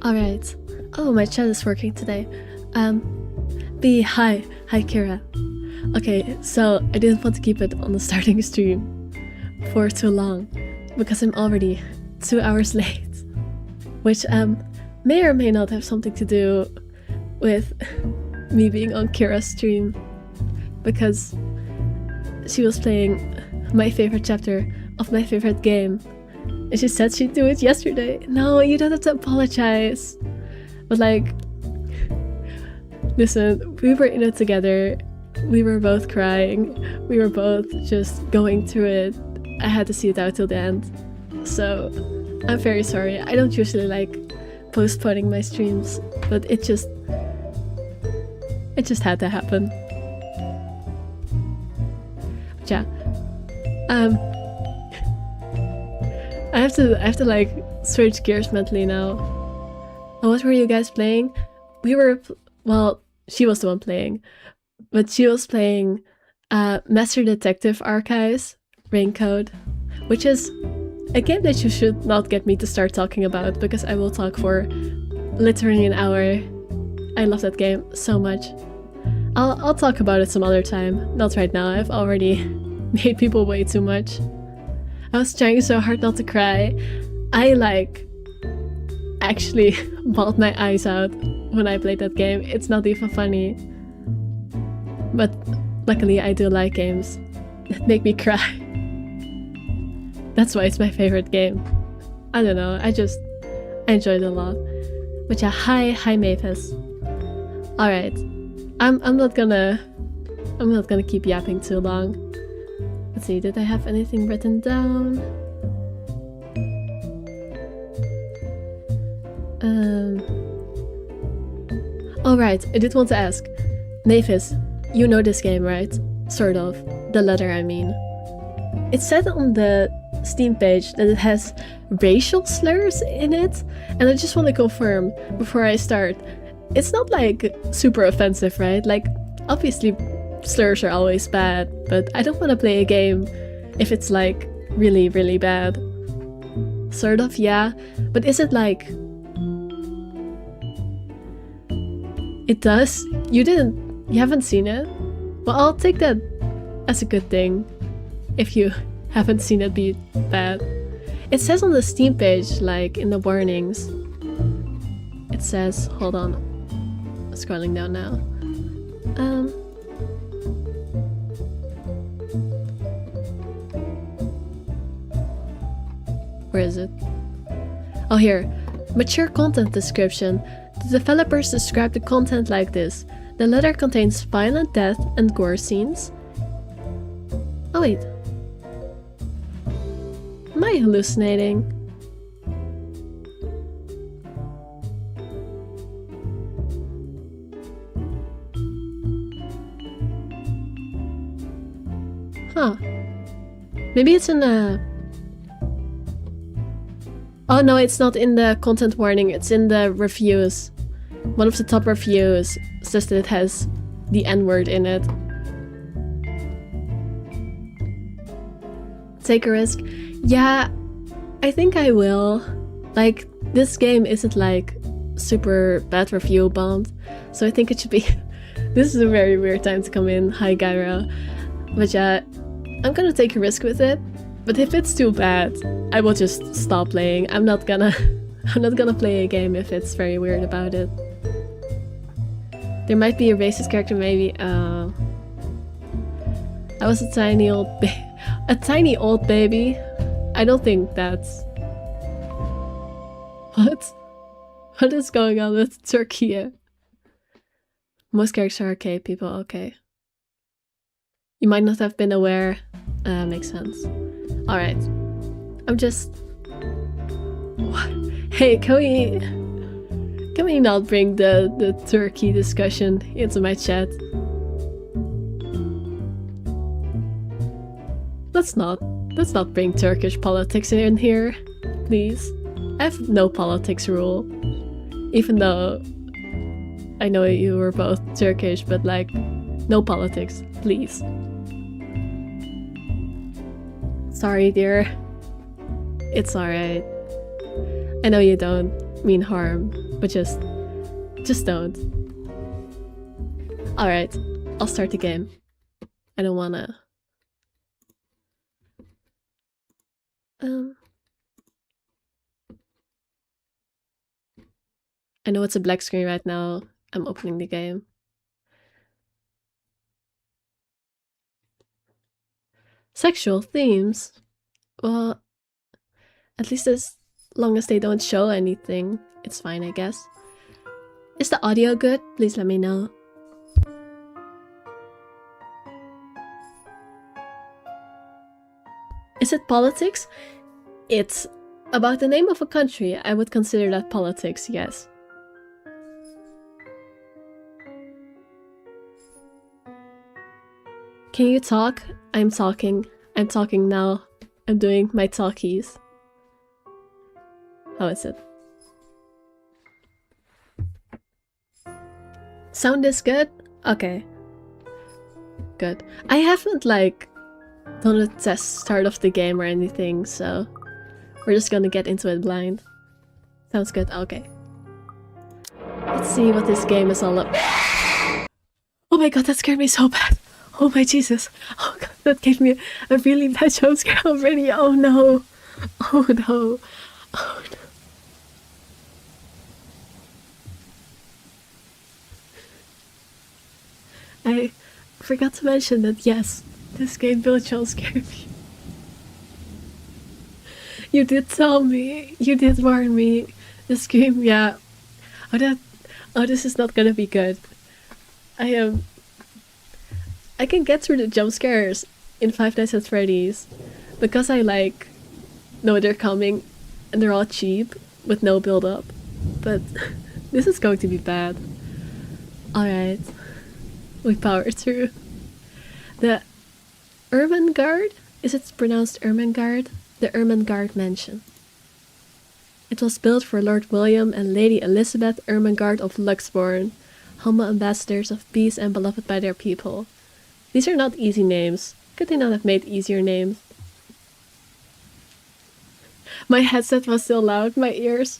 Alright. Oh, my chat is working today. Hi. Hi, Kira. Okay, so I didn't want to keep it on the starting stream for too long, because I'm already 2 hours late. Which, may or may not have something to do with me being on Kira's stream, because she was playing my favorite chapter of my favorite game, and she said she'd do it yesterday. No, you don't have to apologize. But like, listen, we were in it together. We were both crying. We were both just going through it. I had to see it out till the end. So, I'm very sorry. I don't usually like postponing my streams, but it just had to happen. But yeah. I have to like switch gears mentally now. And what were you guys playing? Well, she was the one playing, but she was playing Master Detective Archives Raincoat, which is a game that you should not get me to start talking about, because I will talk for literally an hour. I love that game so much. I'll talk about it some other time, not right now. I've already made people wait too much. I was trying so hard not to cry. I like actually bawled my eyes out when I played that game. It's not even funny. But luckily I do like games that make me cry. That's why it's my favorite game. I don't know, I enjoyed it a lot. But yeah, hi Mavis. Alright. I'm not gonna keep yapping too long. Let's see, did I have anything written down? Oh right, I did want to ask. Mavis, you know this game, right? Sort of. The letter, I mean. It said on the Steam page that it has racial slurs in it, and I just want to confirm before I start. It's not like super offensive, right? Like, obviously slurs are always bad, but I don't want to play a game if it's like really, really bad. Sort of, yeah. But is it like... It does? You haven't seen it? Well, I'll take that as a good thing if you haven't seen it be bad. It says on the Steam page, like in the warnings, it says, hold on, I'm scrolling down now. Where is it? Oh, here. Mature content description. The developers describe the content like this. The letter contains violent death and gore scenes. Oh wait. Am I hallucinating? Huh. Maybe it's in the... Oh no, it's not in the content warning, it's in the reviews. One of the top reviews says that it has the N-word in it. Take a risk? Yeah, I think I will. Like, this game isn't like super bad review bombed, so I think it should be... This is a very weird time to come in. Hi Gyro. But yeah, I'm gonna take a risk with it. But if it's too bad, I will just stop playing. I'm not gonna play a game if it's very weird about it. There might be a racist character, maybe. I was a tiny old baby. I don't think that's... What? What is going on with Turkey? Most characters are okay, people, okay. You might not have been aware. Makes sense. Alright. I'm just... Hey, can we not bring the Turkey discussion into my chat? Let's not bring Turkish politics in here, please. I have no politics rule. Even though I know you were both Turkish, but like, no politics, please. Sorry, dear. It's alright. I know you don't mean harm, but just don't. Alright, I'll start the game. I don't wanna... I know it's a black screen right now. I'm opening the game. Sexual themes? Well, at least as long as they don't show anything, it's fine, I guess. Is the audio good? Please let me know. Is it politics? It's about the name of a country. I would consider that politics, yes. Can you talk? I'm talking. I'm talking now. I'm doing my talkies. How is it? Sound is good? Okay. Good. I haven't like done a test start of the game or anything, so we're just gonna get into it blind. Sounds good. Okay. Let's see what this game is all about. Oh my god, that scared me so bad. Oh my Jesus. Oh god, that gave me a really bad jump scare already. Oh no. Oh no. Oh no. I forgot to mention that yes, this game will jump scare me. You did tell me. You did warn me. This game, yeah. Oh, this is not gonna be good. I can get through the jump scares in Five Nights at Freddy's because I like know they're coming and they're all cheap with no build up. But this is going to be bad. Alright. We power through. The Ermengarde? Is it pronounced Ermengarde? The Ermengarde Mansion. It was built for Lord William and Lady Elizabeth Ermengarde of Luxbourne, humble ambassadors of peace and beloved by their people. These are not easy names. Could they not have made easier names? My headset was still loud, my ears.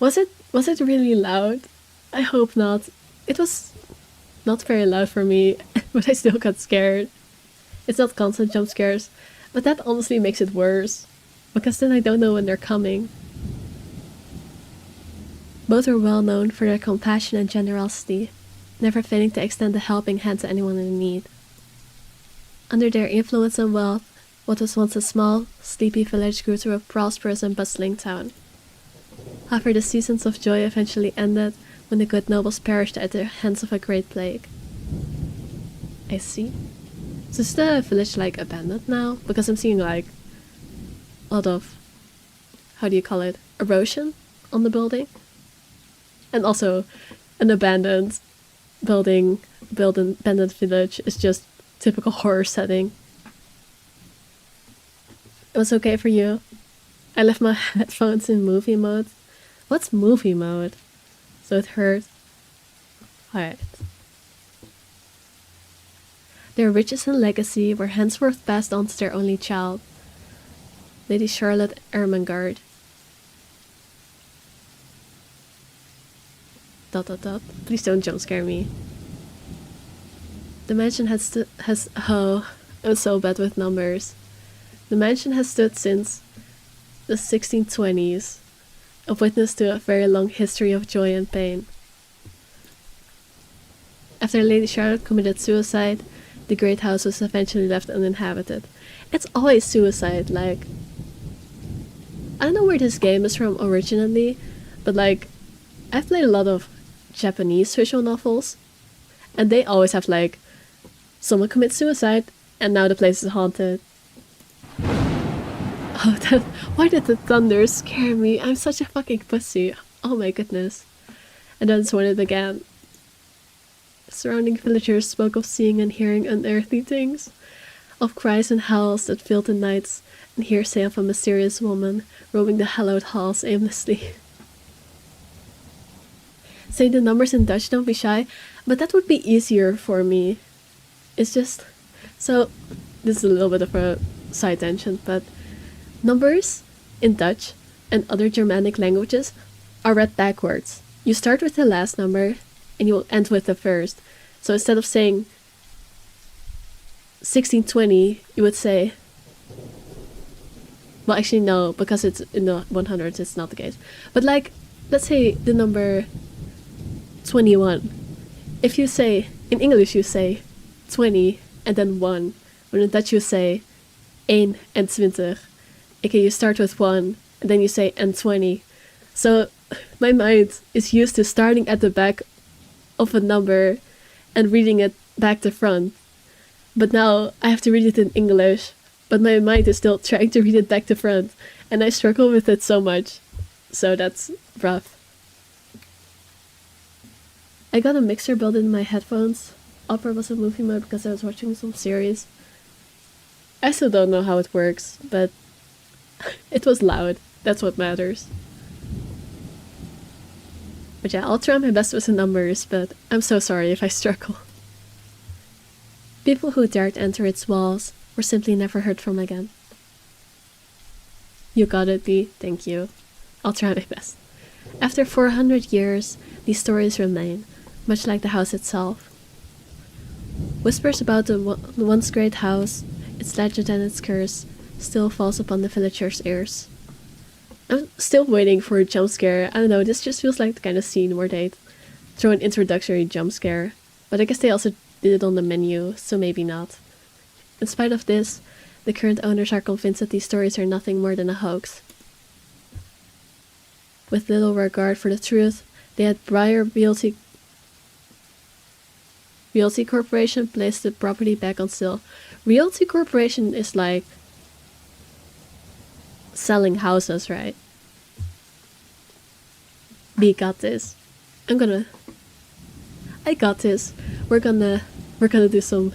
Was it really loud? I hope not. It was not very loud for me, but I still got scared. It's not constant jump scares, but that honestly makes it worse, because then I don't know when they're coming. Both are well known for their compassion and generosity, never failing to extend a helping hand to anyone in need. Under their influence and wealth, what was once a small, sleepy village grew to a prosperous and bustling town. However, the seasons of joy eventually ended when the good nobles perished at the hands of a great plague. I see. So is the village like abandoned now? Because I'm seeing like a lot of, how do you call it, erosion on the building? And also an abandoned building, abandoned village is just typical horror setting. It was okay for you. I left my headphones in movie mode. What's movie mode? So it hurt. Alright. Their riches and legacy were henceforth passed on to their only child, Lady Charlotte Ermengarde. ... Please don't jump scare me. The mansion oh, I'm so bad with numbers. The mansion has stood since the 1620s, a witness to a very long history of joy and pain. After Lady Charlotte committed suicide, the great house was eventually left uninhabited. It's always suicide, like... I don't know where this game is from originally, but like, I've played a lot of Japanese visual novels, and they always have like, someone commits suicide, and now the place is haunted. Oh, why did the thunder scare me? I'm such a fucking pussy. Oh my goodness. And then when it began. Surrounding villagers spoke of seeing and hearing unearthly things, of cries and howls that filled the nights, and hearsay of a mysterious woman roaming the hallowed halls aimlessly. Say the numbers in Dutch, don't be shy, but that would be easier for me. It's just... So, this is a little bit of a side tangent, but numbers in Dutch and other Germanic languages are read backwards. You start with the last number and you will end with the first. So instead of saying 1620, you would say... Well, actually no, because it's in the 100s, it's not the case. But like, let's say the number 21. If you say, in English you say 20 and then 1. But in Dutch you say 1 en 20. Okay, you start with 1 and then you say en 20. So my mind is used to starting at the back of a number and reading it back to front. But now I have to read it in English, but my mind is still trying to read it back to front, and I struggle with it so much. So that's rough. I got a mixer built in my headphones. Opera was in movie mode because I was watching some series. I still don't know how it works, but it was loud. That's what matters. But yeah, I'll try my best with the numbers, but I'm so sorry if I struggle. People who dared enter its walls were simply never heard from again. You got it, B. Thank you. I'll try my best. After 400 years, these stories remain, much like the house itself. Whispers about the once great house, its legend and its curse, still falls upon the villagers' ears. I'm still waiting for a jump scare. I don't know, this just feels like the kind of scene where they'd throw an introductory jump scare. But I guess they also did it on the menu, so maybe not. In spite of this, the current owners are convinced that these stories are nothing more than a hoax. With little regard for the truth, they had Briar Realty Corporation place the property back on sale. Realty Corporation is like selling houses, right? B got this. I got this. We're gonna do some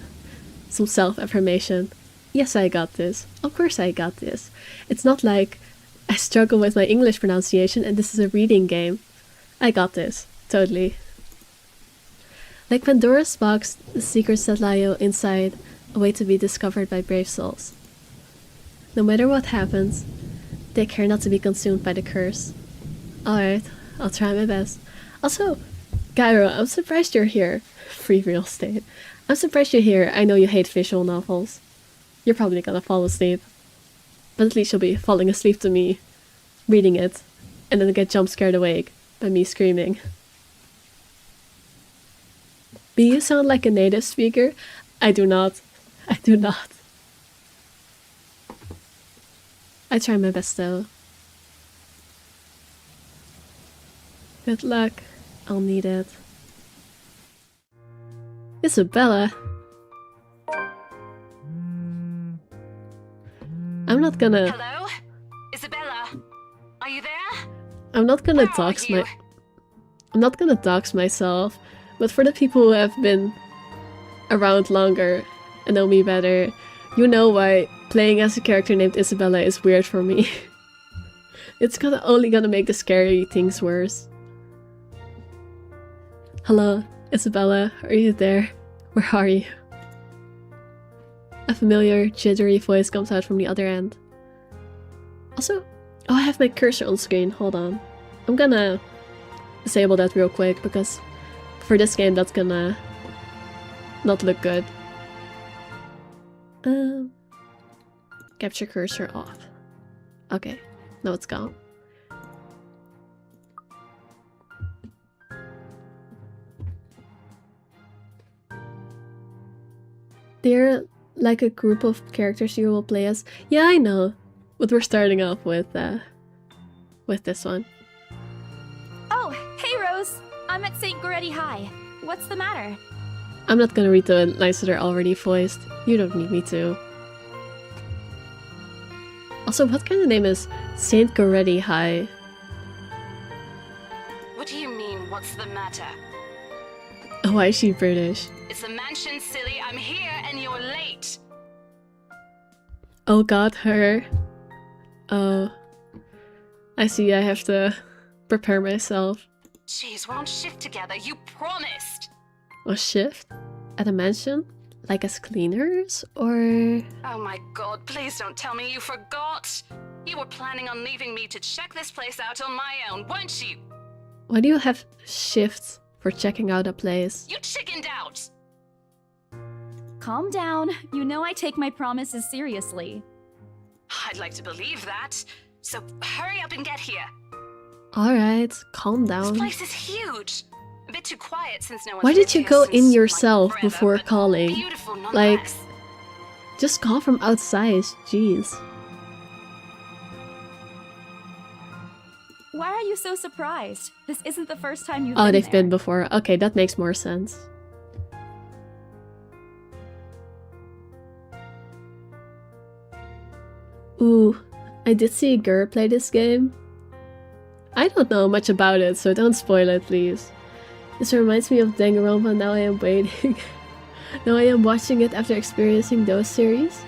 self-affirmation. Yes, I got this. Of course I got this. It's not like I struggle with my English pronunciation and this is a reading game. I got this. Totally. Like Pandora's box, the secrets that lie inside await to be discovered by brave souls. No matter what happens, take care not to be consumed by the curse. Alright, I'll try my best. Also, Gyro, I'm surprised you're here. Free real estate. I'm surprised you're here. I know you hate visual novels. You're probably gonna fall asleep. But at least you'll be falling asleep to me reading it, and then get jump scared awake by me screaming. Do you sound like a native speaker? I do not. I do not. I try my best though. Good luck. I'll need it. Isabella. I'm not gonna... Hello? Isabella? Are you there? I'm not gonna dox myself, but for the people who have been around longer and know me better, you know why playing as a character named Isabella is weird for me. It's only gonna make the scary things worse. Hello, Isabella, are you there? Where are you? A familiar, jittery voice comes out from the other end. Also, oh, I have my cursor on screen, hold on. I'm gonna disable that real quick, because for this game that's gonna not look good. Capture cursor off. Okay, now it's gone. They're like a group of characters you will play as. Yeah, I know. But we're starting off with this one. Oh, hey Rose! I'm at St. Goretti High. What's the matter? I'm not gonna read the lines that are already voiced. You don't need me to. Also, what kind of name is St. Goretti High? What do you mean, what's the matter? Oh, why is she British? It's a mansion, silly. I'm here and you're late. Oh god, her. Oh. I see, I have to prepare myself. Jeez, we're on shift together. You promised. A shift? At a mansion? Like as cleaners? Or... Oh my god, please don't tell me you forgot. You were planning on leaving me to check this place out on my own, weren't you? Why do you have shift for checking out a place? You chickened out! Calm down. You know I take my promises seriously. I'd like to believe that. So hurry up and get here. Alright, calm down. This place is huge. A bit too quiet since no one's Why did lived you here go since, in like, yourself forever, before but calling? Beautiful Like, nonetheless. just call from outside, jeez. Why are you so surprised? This isn't the first time you've Oh, been they've there. been before. Okay, that makes more sense. Ooh, I did see a girl play this game. I don't know much about it, so don't spoil it, please. This reminds me of Danganronpa, now I am waiting. Now I am watching it after experiencing those series.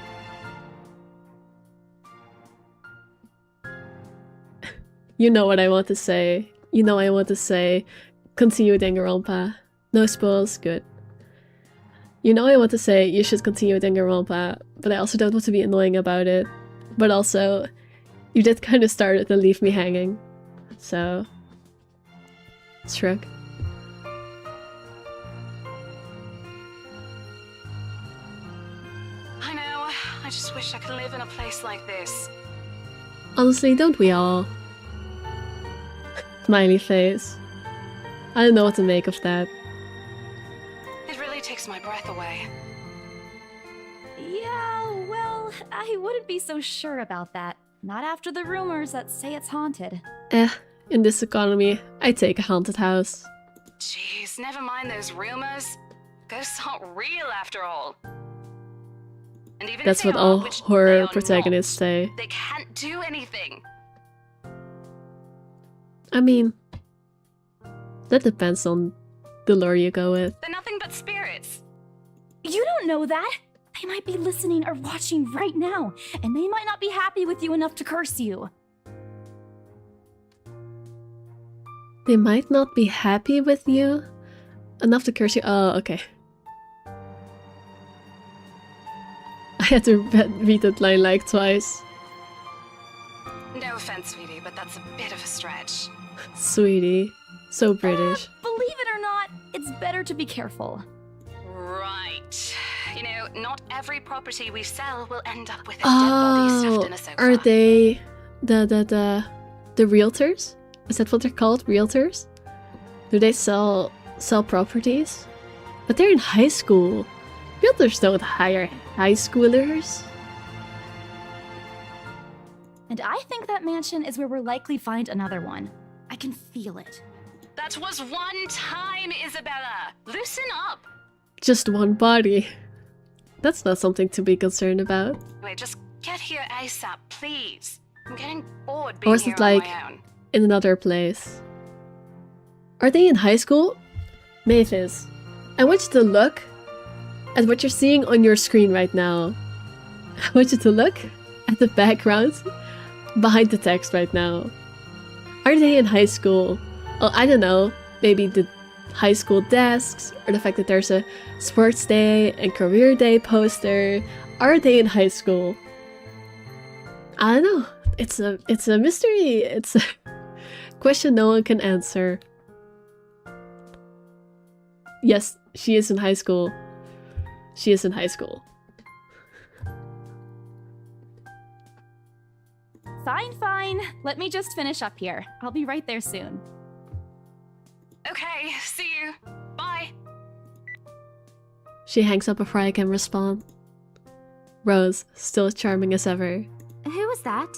You know what I want to say. You know I want to say, continue Danganronpa. No spoils, good. You know I want to say, you should continue Danganronpa, but I also don't want to be annoying about it. But also, you did kind of start it and leave me hanging. So, shrug. I know. I just wish I could live in a place like this. Honestly, don't we all? Smiley face. I don't know what to make of that. It really takes my breath away. Yeah, well, I wouldn't be so sure about that. Not after the rumors that say it's haunted. In this economy, I take a haunted house. Jeez, never mind those rumors. Ghosts aren't real after all. And even That's if they what are, all which they horror are protagonists not, say. they can't do anything. I mean, that depends on the lore you go with. They're nothing but spirits. You don't know that! They might be listening or watching right now, and they might not be happy with you enough to curse you. They might not be happy with you enough to curse you. Oh, okay. I had to read that line like twice. No offense, sweetie, but that's a bit of a stretch. Sweetie. So British. Believe it or not, it's better to be careful. Right. You know, not every property we sell will end up with a dead body stuffed Oh, in a sofa. are they the realtors? Is that what they're called? Realtors? Do they sell properties? But they're in high school. Realtors don't hire high schoolers. And I think that mansion is where we'll likely find another one. I can feel it. That was one time, Isabella. Loosen up. Just one body. That's not something to be concerned about. Wait, just get here ASAP, please. I'm getting bored Or being is here it like on my own. in another place? Are they in high school? Mavis, I want you to look at what you're seeing on your screen right now. I want you to look at the background behind the text right now. Are they in high school? Oh, I don't know. Maybe the high school desks, or the fact that there's a sports day and career day poster. Are they in high school? I don't know. It's a mystery. It's a question no one can answer. Yes, she is in high school. She is in high school. Fine, fine. Let me just finish up here. I'll be right there soon. Okay, see you. Bye. She hangs up before I can respond. Rose, still as charming as ever. Who was that?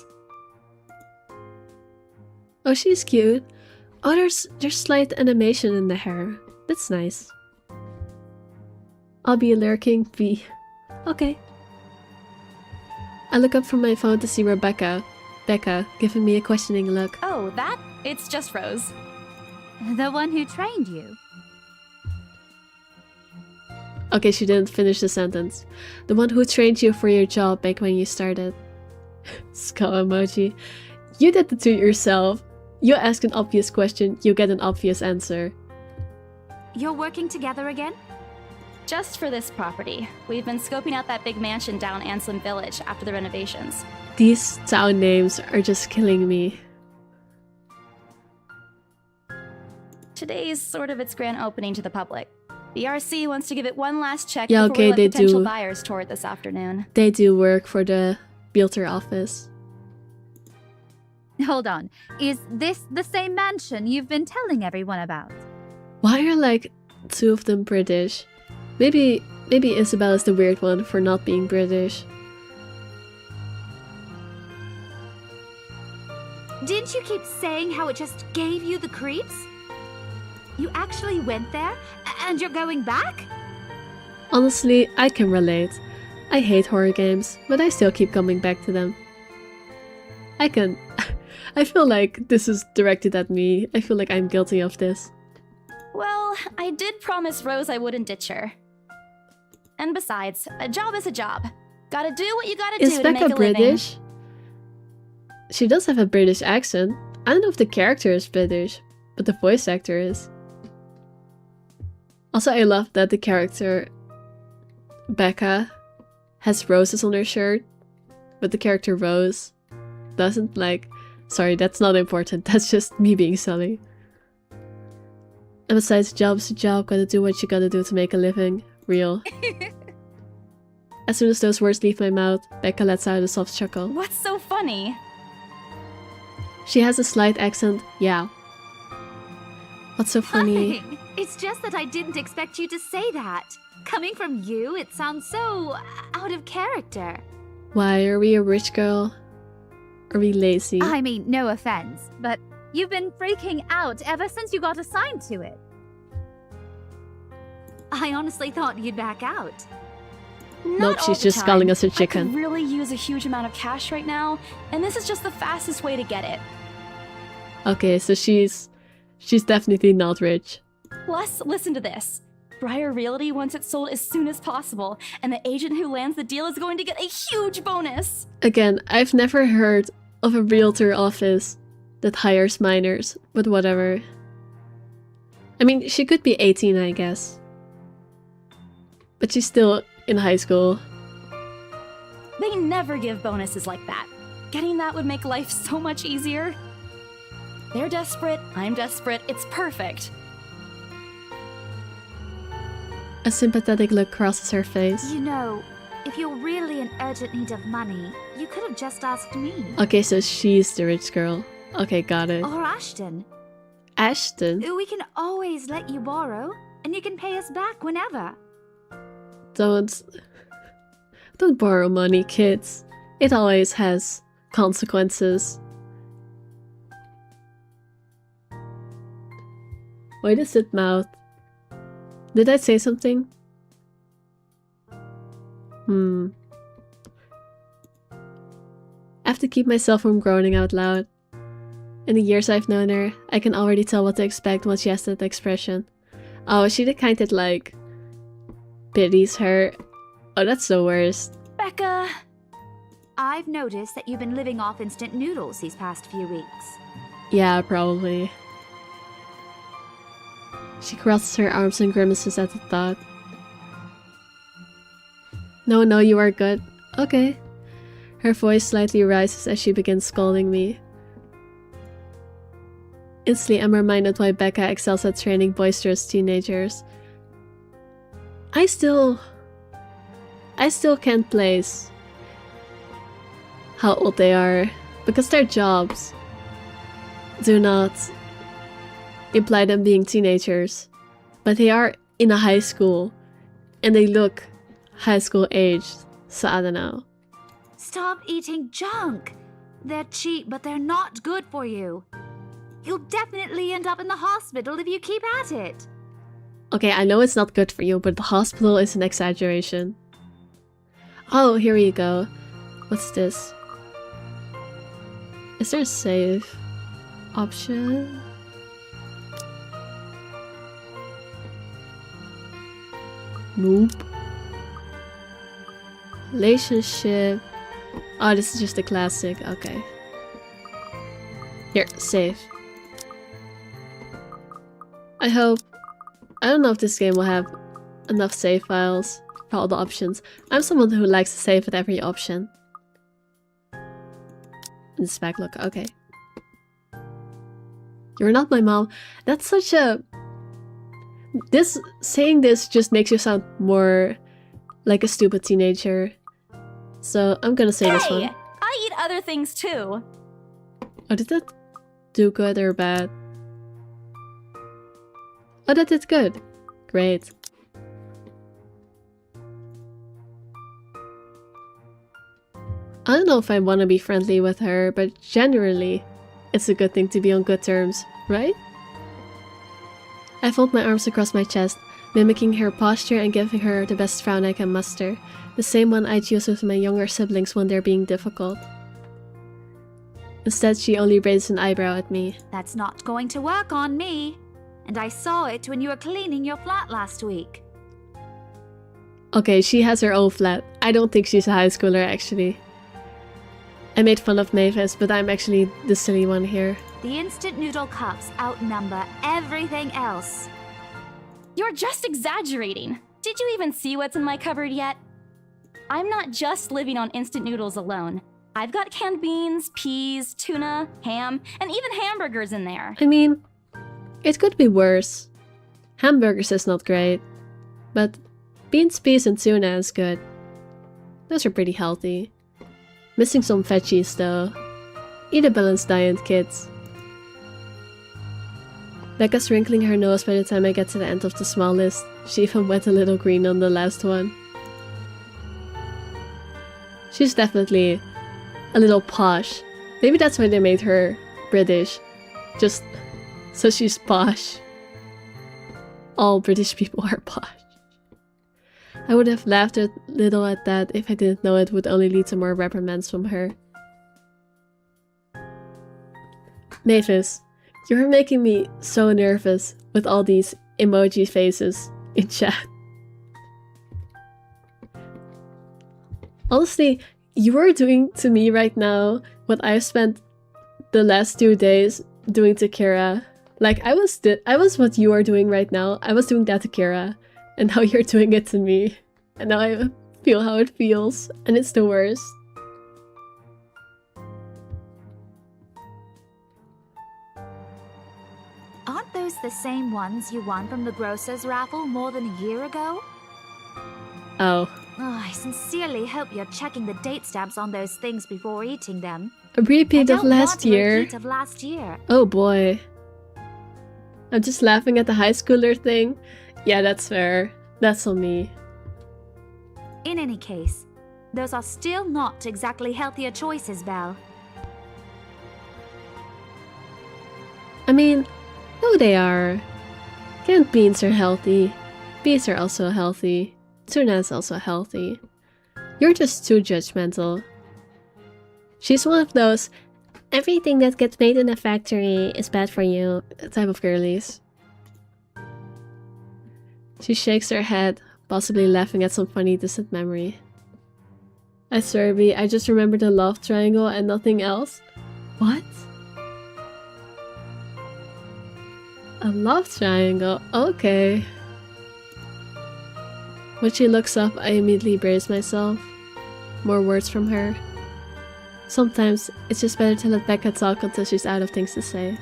Oh, she's cute. Oh, there's slight animation in the hair. That's nice. I'll be lurking. B. Okay. I look up from my phone to see Rebecca. Becca, giving me a questioning look. Oh, that? It's just Rose. The one who trained you. Okay, she didn't finish the sentence. The one who trained you for your job back when you started. Skull emoji. You did it to yourself. You ask an obvious question, you get an obvious answer. You're working together again? Just for this property. We've been scoping out that big mansion down Anselm Village after the renovations. These town names are just killing me. Today is sort of its grand opening to the public. The RC wants to give it one last check Yeah, before okay, we let they potential do. buyers tour it this afternoon. They do work for the realtor office. Hold on. Is this the same mansion you've been telling everyone about? Why are like two of them British? Maybe Isabel is the weird one for not being British. Didn't you keep saying how it just gave you the creeps? You actually went there? And you're going back? Honestly, I can relate. I hate horror games, but I still keep coming back to them. I feel like this is directed at me. I feel like I'm guilty of this. Well, I did promise Rose I wouldn't ditch her. And besides, a job is a job. Gotta do what you gotta do Is to make Becca a living. British? She does have a British accent. I don't know if the character is British, but the voice actor is. Also, I love that the character Becca has roses on her shirt, but the character Rose doesn't. Like, sorry, that's not important. That's just me being silly. And besides, job's a job. Gotta do what you gotta do to make a living. Real. As soon as those words leave my mouth, Becca lets out a soft chuckle. What's so funny? She has a slight accent, yeah. What's so funny? Nothing. It's just that I didn't expect you to say that. Coming from you, it sounds so out of character. Why, are we a rich girl? Are we lazy? I mean, no offense, but you've been freaking out ever since you got assigned to it. I honestly thought you'd back out. Not Nope, all she's the just time. calling us a I chicken. could really use a huge amount of cash right now, and this is just the fastest way to get it. Okay, so she's definitely not rich. Plus, listen to this. Briar Realty wants it sold as soon as possible, and the agent who lands the deal is going to get a huge bonus. Again, I've never heard of a realtor office that hires minors, but whatever. I mean, she could be 18, I guess. But she's still in high school. They never give bonuses like that. Getting that would make life so much easier. They're desperate, I'm desperate, it's perfect. A sympathetic look crosses her face. You know, if you're really in urgent need of money, you could have just asked me. Okay, so she's the rich girl. Okay, got it. Or Ashton. Ashton? We can always let you borrow, and you can pay us back whenever. Don't borrow money, kids. It always has consequences. Why does it mouth? Did I say something? I have to keep myself from groaning out loud. In the years I've known her, I can already tell what to expect once she has that expression. Oh, is she the kind that, like, pities her? Oh, that's the worst. Becca! I've noticed that you've been living off instant noodles these past few weeks. Yeah, probably. She crosses her arms and grimaces at the thought. No, you are good. Okay. Her voice slightly rises as she begins scolding me. Instantly, I'm reminded why Becca excels at training boisterous teenagers. I still can't place how old they are, because their jobs do not imply them being teenagers, but they are in a high school, and they look high school aged, so I don't know. Stop eating junk. They're cheap, but they're not good for you. You'll definitely end up in the hospital if you keep at it. Okay, I know it's not good for you, but the hospital is an exaggeration. Oh, here we go. What's this? Is there a save option? Nope. Relationship. Oh, this is just a classic. Okay. Here, save. I don't know if this game will have enough save files for all the options. I'm someone who likes to save at every option. This back look, okay. You're not my mom. That's such a... Saying this just makes you sound more like a stupid teenager. So I'm gonna say this one. Hey! I eat other things too. Oh, did that do good or bad? Oh, that did good. Great. I don't know if I want to be friendly with her, but generally, it's a good thing to be on good terms, right? I fold my arms across my chest, mimicking her posture and giving her the best frown I can muster, the same one I'd use with my younger siblings when they're being difficult. Instead, she only raises an eyebrow at me. That's not going to work on me. And I saw it when you were cleaning your flat last week. Okay, she has her own flat. I don't think she's a high schooler, actually. I made fun of Mavis, but I'm actually the silly one here. The instant noodle cups outnumber everything else. You're just exaggerating. Did you even see what's in my cupboard yet? I'm not just living on instant noodles alone. I've got canned beans, peas, tuna, ham, and even hamburgers in there. I mean, it could be worse. Hamburgers is not great, but beans, peas, and tuna is good. Those are pretty healthy. Missing some veggies though. Eat a balanced diet, kids. Becca's wrinkling her nose by the time I get to the end of the small list. She even went a little green on the last one. She's definitely a little posh. Maybe that's why they made her British. Just so she's posh. All British people are posh. I would have laughed a little at that if I didn't know it would only lead to more reprimands from her. Mavis, you're making me so nervous with all these emoji faces in chat. Honestly, you are doing to me right now what I've spent the last 2 days doing to Kira. Like, I was what you are doing right now. I was doing that to Kira. And now you're doing it to me. And now I feel how it feels. And it's the worst. Aren't those the same ones you won from the grocer's raffle more than a year ago? Oh. I sincerely hope you're checking the date stamps on those things before eating them. A repeat of last A year. repeat of last year. Oh boy. I'm just laughing at the high schooler thing. Yeah, that's fair. That's on me. In any case, those are still not exactly healthier choices, Belle. I mean, no they are. Canned beans are healthy. Peas are also healthy. Tuna is also healthy. You're just too judgmental. She's one of those everything that gets made in a factory is bad for you type of girlies. She shakes her head, possibly laughing at some funny distant memory. I swear, B, I just remember the love triangle and nothing else. What? A love triangle? Okay. When she looks up, I immediately brace myself. More words from her. Sometimes, it's just better to let Becca talk until she's out of things to say.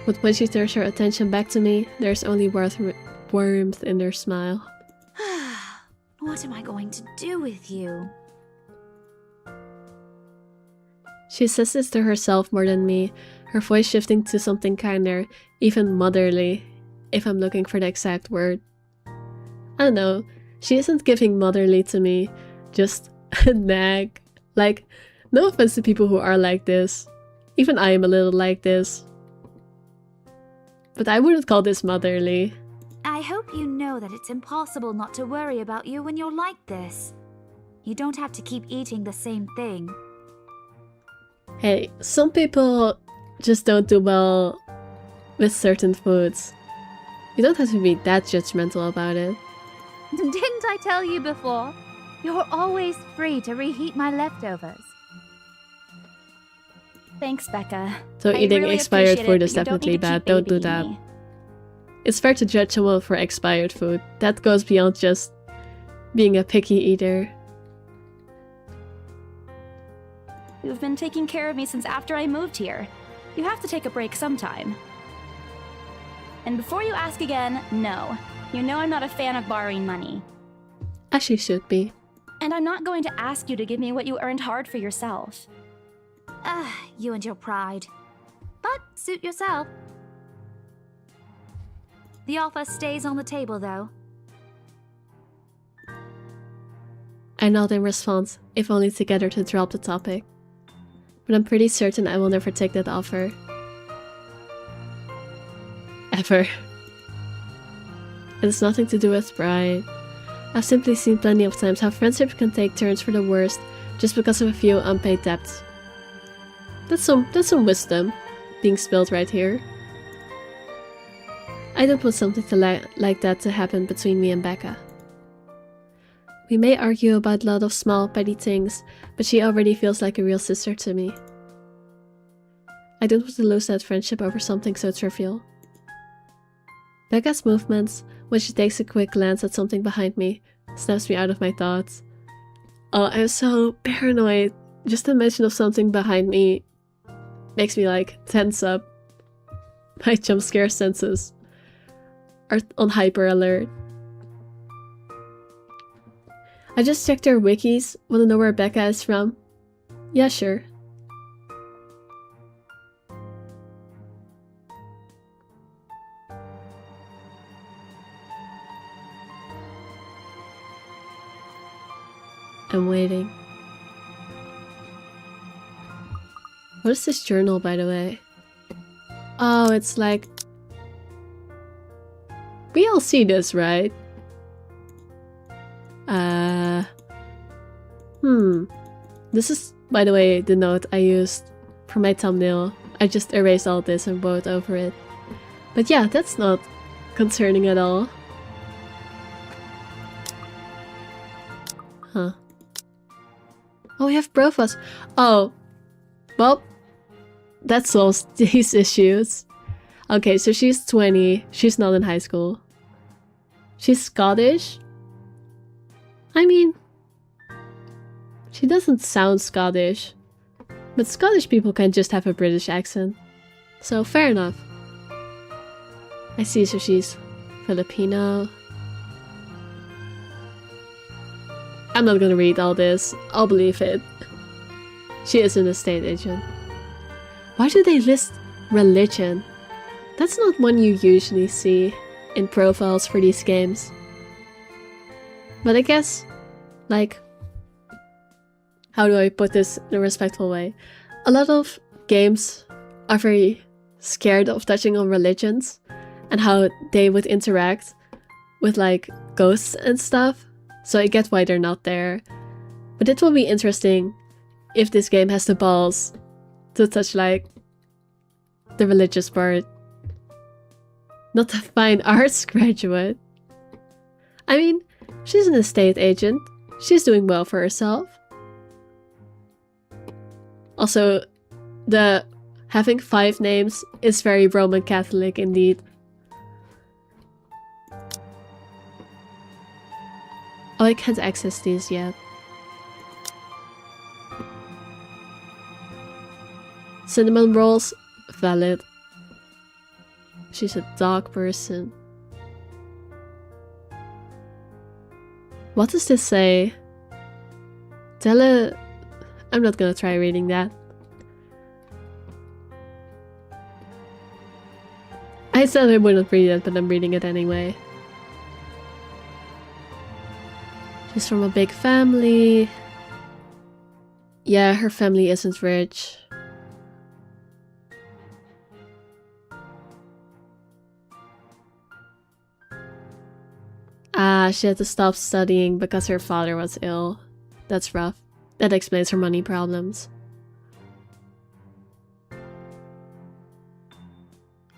But when she turns her attention back to me, there's only warmth in her smile. What am I going to do with you? She says this to herself more than me, her voice shifting to something kinder, even motherly, if I'm looking for the exact word. I don't know, she isn't giving motherly to me, just a nag. Like, no offense to people who are like this. Even I am a little like this. But I wouldn't call this motherly. I hope you know that it's impossible not to worry about you when you're like this. You don't have to keep eating the same thing. Hey, some people just don't do well with certain foods. You don't have to be that judgmental about it. Didn't I tell you before? You're always free to reheat my leftovers. Thanks, Becca. So I eating really expired appreciate food it, is but you don't definitely need to bad. keep Don't do babying that. me. It's fair to judge someone for expired food. That goes beyond just being a picky eater. You've been taking care of me since after I moved here. You have to take a break sometime. And before you ask again, no. You know I'm not a fan of borrowing money. As she should be. And I'm not going to ask you to give me what you earned hard for yourself. You and your pride. But suit yourself. The offer stays on the table, though. I nod in response, if only to get her to drop the topic. But I'm pretty certain I will never take that offer. Ever. It has nothing to do with pride. I've simply seen plenty of times how friendships can take turns for the worst just because of a few unpaid debts. That's some wisdom being spilled right here. I don't want something like that to happen between me and Becca. We may argue about a lot of small, petty things, but she already feels like a real sister to me. I don't want to lose that friendship over something so trivial. Becca's movements, when she takes a quick glance at something behind me, snaps me out of my thoughts. Oh, I'm so paranoid. Just the mention of something behind me makes me like tense up. My jump scare senses are on hyper alert. I just checked their wikis. Wanna know where Becca is from? Yeah, sure. I'm waiting. What is this journal, by the way? Oh, it's like... We all see this, right? This is, by the way, the note I used for my thumbnail. I just erased all this and wrote over it. But yeah, that's not concerning at all. Huh. Oh, we have Profos. Oh. Well, that solves these issues. Okay, so she's 20. She's not in high school. She's Scottish? I mean, she doesn't sound Scottish. But Scottish people can just have a British accent. So, fair enough. I see, so she's Filipino. I'm not gonna read all this. I'll believe it. She is an estate agent. Why do they list religion? That's not one you usually see in profiles for these games. But I guess, like, how do I put this in a respectful way? A lot of games are very scared of touching on religions and how they would interact with, like, ghosts and stuff. So I get why they're not there. But it will be interesting if this game has the balls to touch, like, the religious part. Not a fine arts graduate. I mean, she's an estate agent. She's doing well for herself. Also, the having 5 names is very Roman Catholic indeed. Oh, I can't access these yet. Cinnamon rolls? Valid. She's a dog person. What does this say? I'm not gonna try reading that. I said I wouldn't read it, but I'm reading it anyway. She's from a big family. Yeah, her family isn't rich. Ah, she had to stop studying because her father was ill. That's rough. That explains her money problems.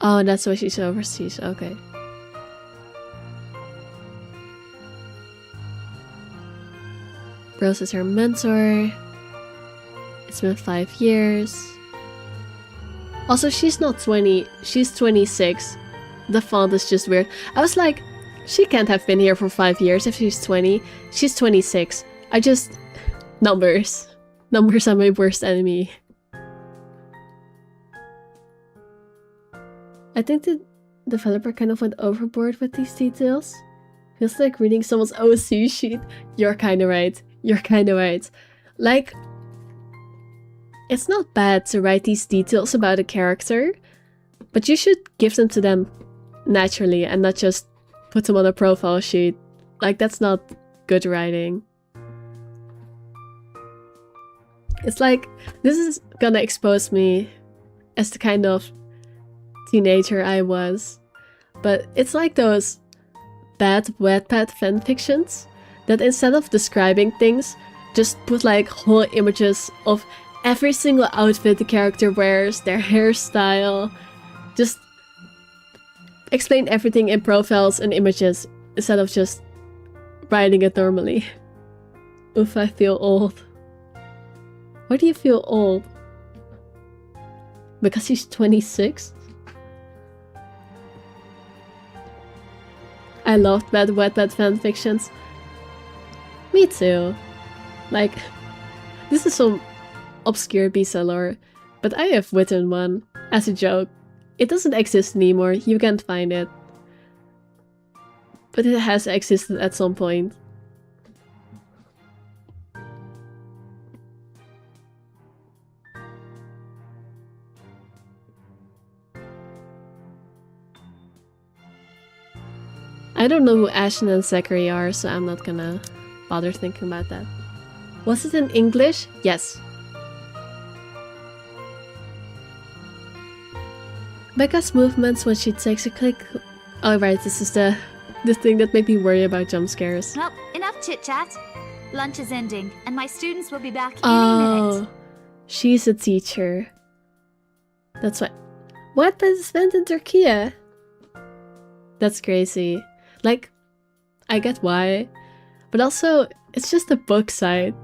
Oh, that's why she's overseas. Okay. Rose is her mentor. It's been 5 years. Also, she's not 20. She's 26. The font is just weird. I was like, she can't have been here for 5 years if she's 20. She's 26. I just... Numbers. Numbers are my worst enemy. I think the developer kind of went overboard with these details. Feels like reading someone's OC sheet. You're kinda right. You're kinda right. Like, it's not bad to write these details about a character, but you should give them to them naturally and not just put them on a profile sheet. Like, that's not good writing. It's like, this is gonna expose me as the kind of teenager I was. But it's like those bad Wattpad fanfictions that instead of describing things, just put like whole images of every single outfit the character wears, their hairstyle, just explain everything in profiles and images instead of just writing it normally. Oof, I feel old. Why do you feel old? Because he's 26? I loved bad Wattpad fanfictions. Me too. Like, this is some obscure BC lore, but I have written one as a joke. It doesn't exist anymore, you can't find it. But it has existed at some point. I don't know who Ashton and Zachary are, so I'm not gonna bother thinking about that. Was it in English? Yes. Becca's movements when she takes a click. Alright, this is the thing that made me worry about jump scares. Well, enough chit-chat. Lunch is ending, and my students will be back any minute. She's a teacher. That's why. What is spent in Turkey? That's crazy. Like, I get why, but also, it's just the book side.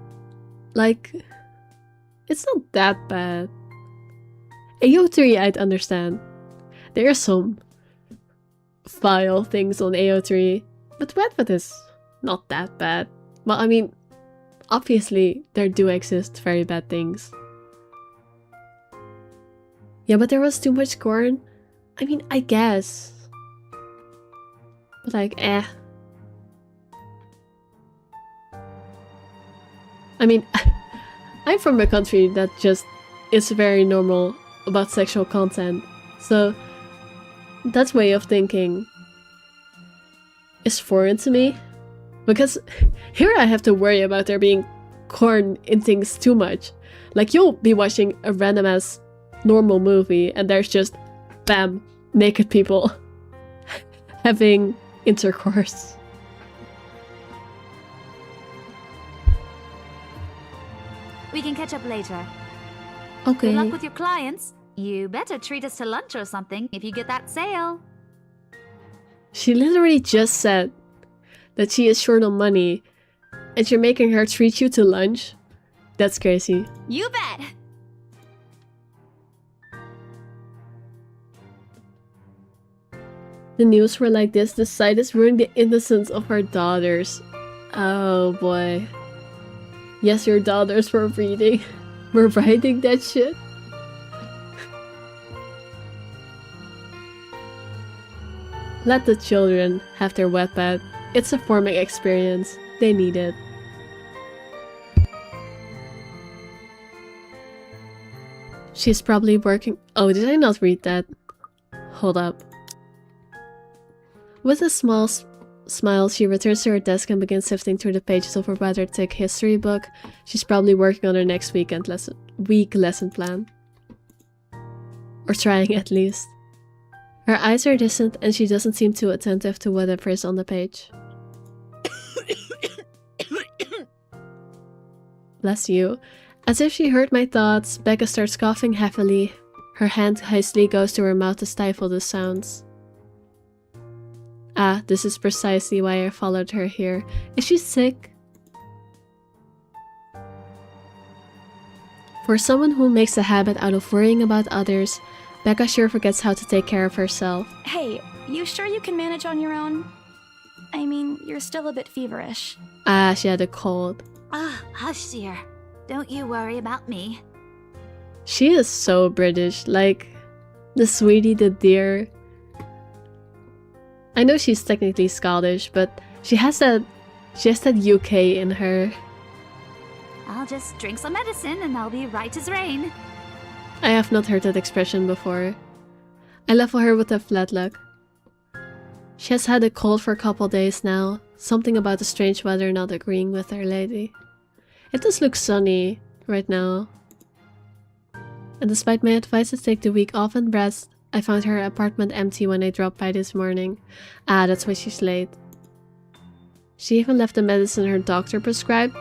Like, it's not that bad. AO3 I'd understand. There are some vile things on AO3, but Wattpad is not that bad. Well, I mean, obviously, there do exist very bad things. Yeah, but there was too much corn. I mean, I guess. But like, I mean, I'm from a country that just is very normal about sexual content. So, that way of thinking is foreign to me. Because here I have to worry about there being corn in things too much. Like, you'll be watching a random ass normal movie and there's just, bam, naked people having intercourse. We can catch up later. Okay. Good luck with your clients. You better treat us to lunch or something if you get that sale. She literally just said that she is short on money and you're making her treat you to lunch? That's crazy. You bet! The news were like this: the site is ruining the innocence of our daughters. Oh boy. Yes, your daughters were reading. We're writing that shit. Let the children have their Wattpad. It's a forming experience. They need it. She's probably working. Oh, did I not read that? Hold up. With a small smile, she returns to her desk and begins sifting through the pages of her rather thick history book. She's probably working on her next week lesson plan. Or trying, at least. Her eyes are distant and she doesn't seem too attentive to whatever is on the page. Bless you. As if she heard my thoughts, Becca starts coughing heavily. Her hand hastily goes to her mouth to stifle the sounds. Ah, this is precisely why I followed her here. Is she sick? For someone who makes a habit out of worrying about others, Becca sure forgets how to take care of herself. Hey, you sure you can manage on your own? I mean, you're still a bit feverish. Ah, she had a cold. Hush, dear. Don't you worry about me. She is so British, like the sweetie, the dear. I know she's technically Scottish, but she has that UK in her. I'll just drink some medicine and I'll be right as rain. I have not heard that expression before. I level her with a flat look. She has had a cold for a couple days now, something about the strange weather not agreeing with her lately. It does look sunny right now. And despite my advice to take the week off and rest, I found her apartment empty when I dropped by this morning. Ah, that's why she's late. She even left the medicine her doctor prescribed.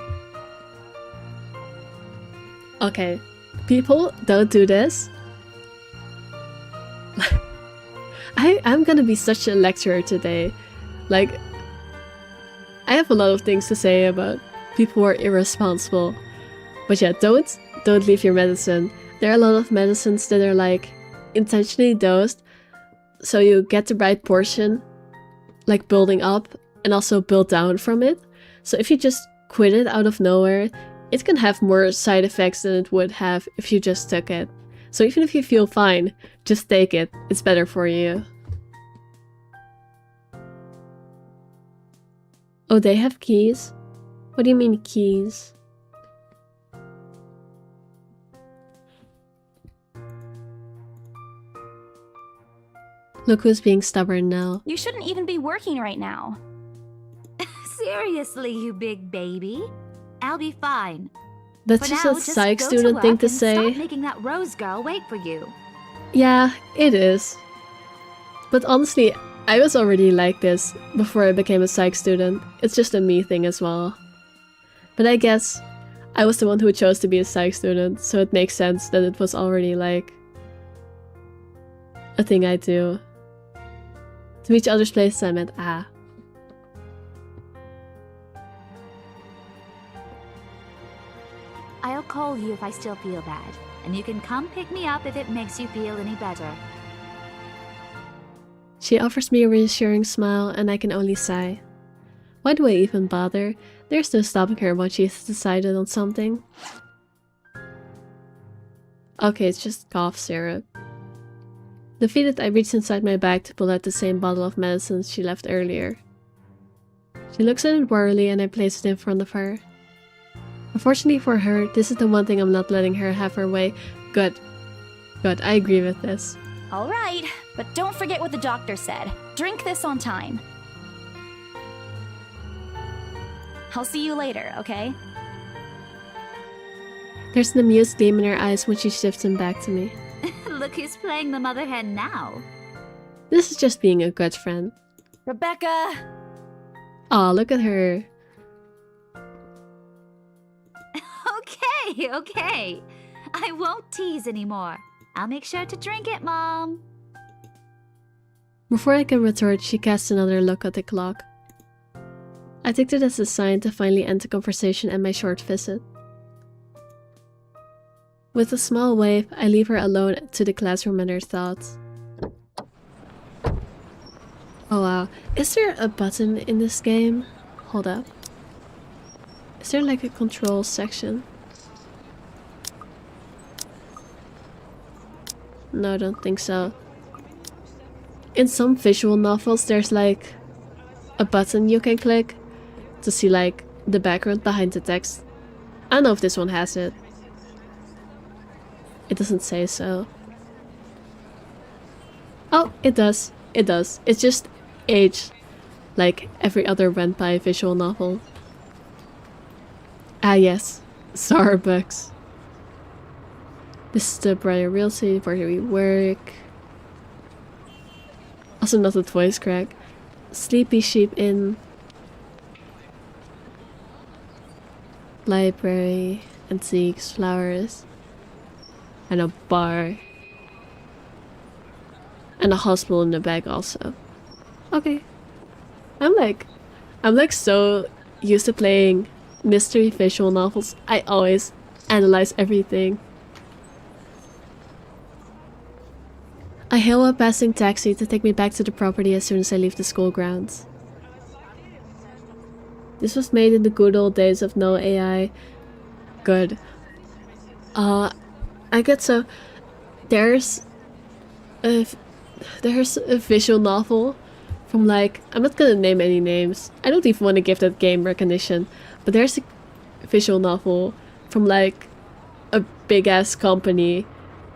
Okay, people, don't do this. I'm gonna be such a lecturer today. Like, I have a lot of things to say about people who are irresponsible. But yeah, don't leave your medicine. There are a lot of medicines that are like intentionally dosed so you get the right portion, like building up and also build down from it. So if you just quit it out of nowhere, it can have more side effects than it would have if you just took it. So even if you feel fine, just take it. It's better for you. Oh, they have keys? What do you mean keys? Look who's being stubborn now. You shouldn't even be working right now. Seriously, you big baby. I'll be fine. That's For just now, a psych go student to thing work to and say. Stop making that Rose girl wait for you. Yeah, it is. But honestly, I was already like this before I became a psych student. It's just a me thing as well. But I guess I was the one who chose to be a psych student, so it makes sense that it was already like a thing I do. To reach others' places, I meant ah. I'll call you if I still feel bad, and you can come pick me up if it makes you feel any better. She offers me a reassuring smile, and I can only sigh. Why do I even bother? There's no stopping her once she's decided on something. Okay, it's just cough syrup. Defeated, I reached inside my bag to pull out the same bottle of medicine she left earlier. She looks at it warily and I place it in front of her. Unfortunately for her, this is the one thing I'm not letting her have her way. Good. Good, I agree with this. All right, but don't forget what the doctor said. Drink this on time. I'll see you later, okay? There's an amused gleam in her eyes when she shifts them back to me. Look who's playing the mother hen now. This is just being a good friend. Rebecca! Aw, look at her. Okay. I won't tease anymore. I'll make sure to drink it, Mom. Before I can retort, she casts another look at the clock. I take it as a sign to finally end the conversation and my short visit. With a small wave, I leave her alone to the classroom and her thoughts. Oh wow, is there a button in this game? Hold up. Is there like a control section? No, I don't think so. In some visual novels, there's like a button you can click to see like the background behind the text. I don't know if this one has it. It doesn't say so. Oh, it does. It does. It's just aged like every other went by visual novel. Ah yes, Starbucks. This is the Briar Realty where we work. Also not with voice crack. Sleepy Sheep Inn. Library, antiques, flowers. And a bar. And a hospital in the back also. Okay. I'm like so used to playing mystery visual novels. I always analyze everything. I hail a passing taxi to take me back to the property as soon as I leave the school grounds. This was made in the good old days of no AI. Good. I get so there's a visual novel from like, I'm not gonna name any names. I don't even want to give that game recognition. But there's a visual novel from like a big ass company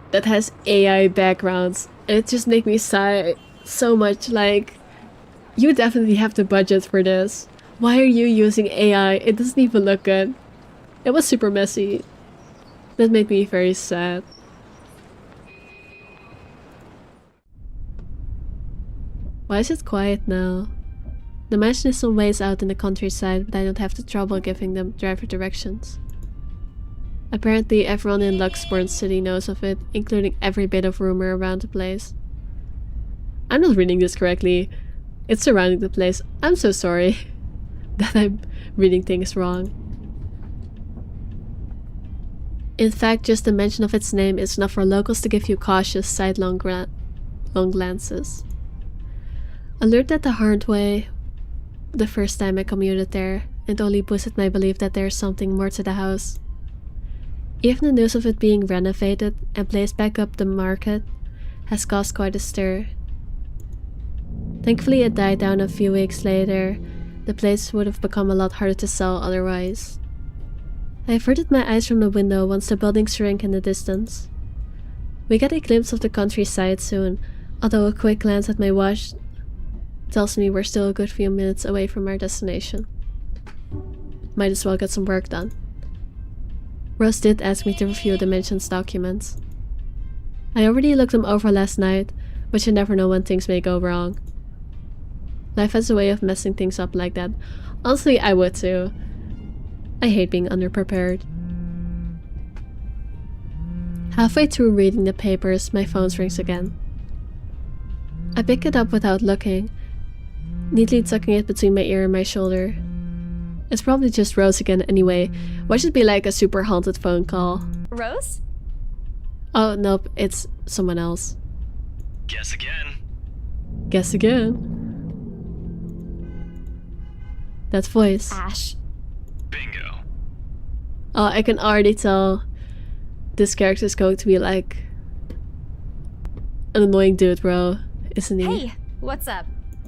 that has AI backgrounds. And it just makes me sigh so much. Like, you definitely have the budget for this. Why are you using AI? It doesn't even look good. It was super messy. That made me very sad. Why is it quiet now? The mansion is some ways out in the countryside, but I don't have the trouble giving them driver directions. Apparently everyone in Luxborn City knows of it, including every bit of rumor around the place. I'm not reading this correctly. It's surrounding the place. I'm so sorry that I'm reading things wrong. In fact, just the mention of its name is enough for locals to give you cautious, sidelong glances. I learned that the hard way the first time I commuted there, and only boosted my belief that there's something more to the house. Even the news of it being renovated and placed back up the market has caused quite a stir. Thankfully it died down a few weeks later. The place would have become a lot harder to sell otherwise. I averted my eyes from the window once the building shrank in the distance. We get a glimpse of the countryside soon, although a quick glance at my watch tells me we're still a good few minutes away from our destination. Might as well get some work done. Rose did ask me to review the Mansion's documents. I already looked them over last night, but you never know when things may go wrong. Life has a way of messing things up like that. Honestly, I would too. I hate being underprepared. Halfway through reading the papers, my phone rings again. I pick it up without looking, neatly tucking it between my ear and my shoulder. It's probably just Rose again anyway. Why should it be like a super haunted phone call? Rose? Oh, nope, it's someone else. Guess again. Guess again. That voice. Ash. Bingo. Oh, I can already tell this character is going to be like an annoying dude, bro, isn't he? Hey, what's up?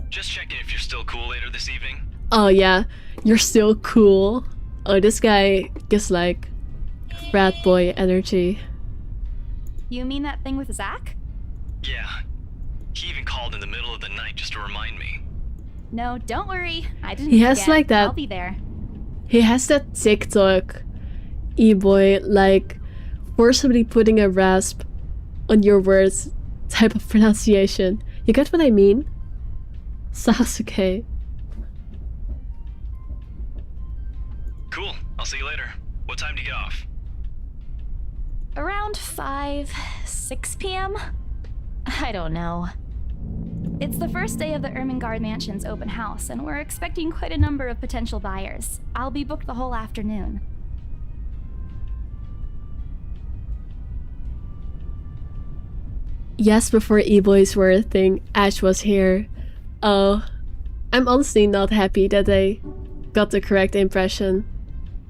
Just checking if you're still cool later this evening. Oh yeah, you're still cool. Oh, this guy gives like frat boy energy. You mean that thing with Zach? Yeah. He even called in the middle of the night just to remind me. No, don't worry. I didn't He has forget. like that. I'll be there. He has that TikTok e-boy, like forcibly putting a rasp on your words type of pronunciation. You get what I mean? Sasuke. Cool. I'll see you later. What time do you get off? Around 6 p.m.? I don't know. It's the first day of the Ermengarde Mansion's open house, and we're expecting quite a number of potential buyers. I'll be booked the whole afternoon. Yes, before e-boys were a thing, Ash was here. Oh, I'm honestly not happy that I got the correct impression.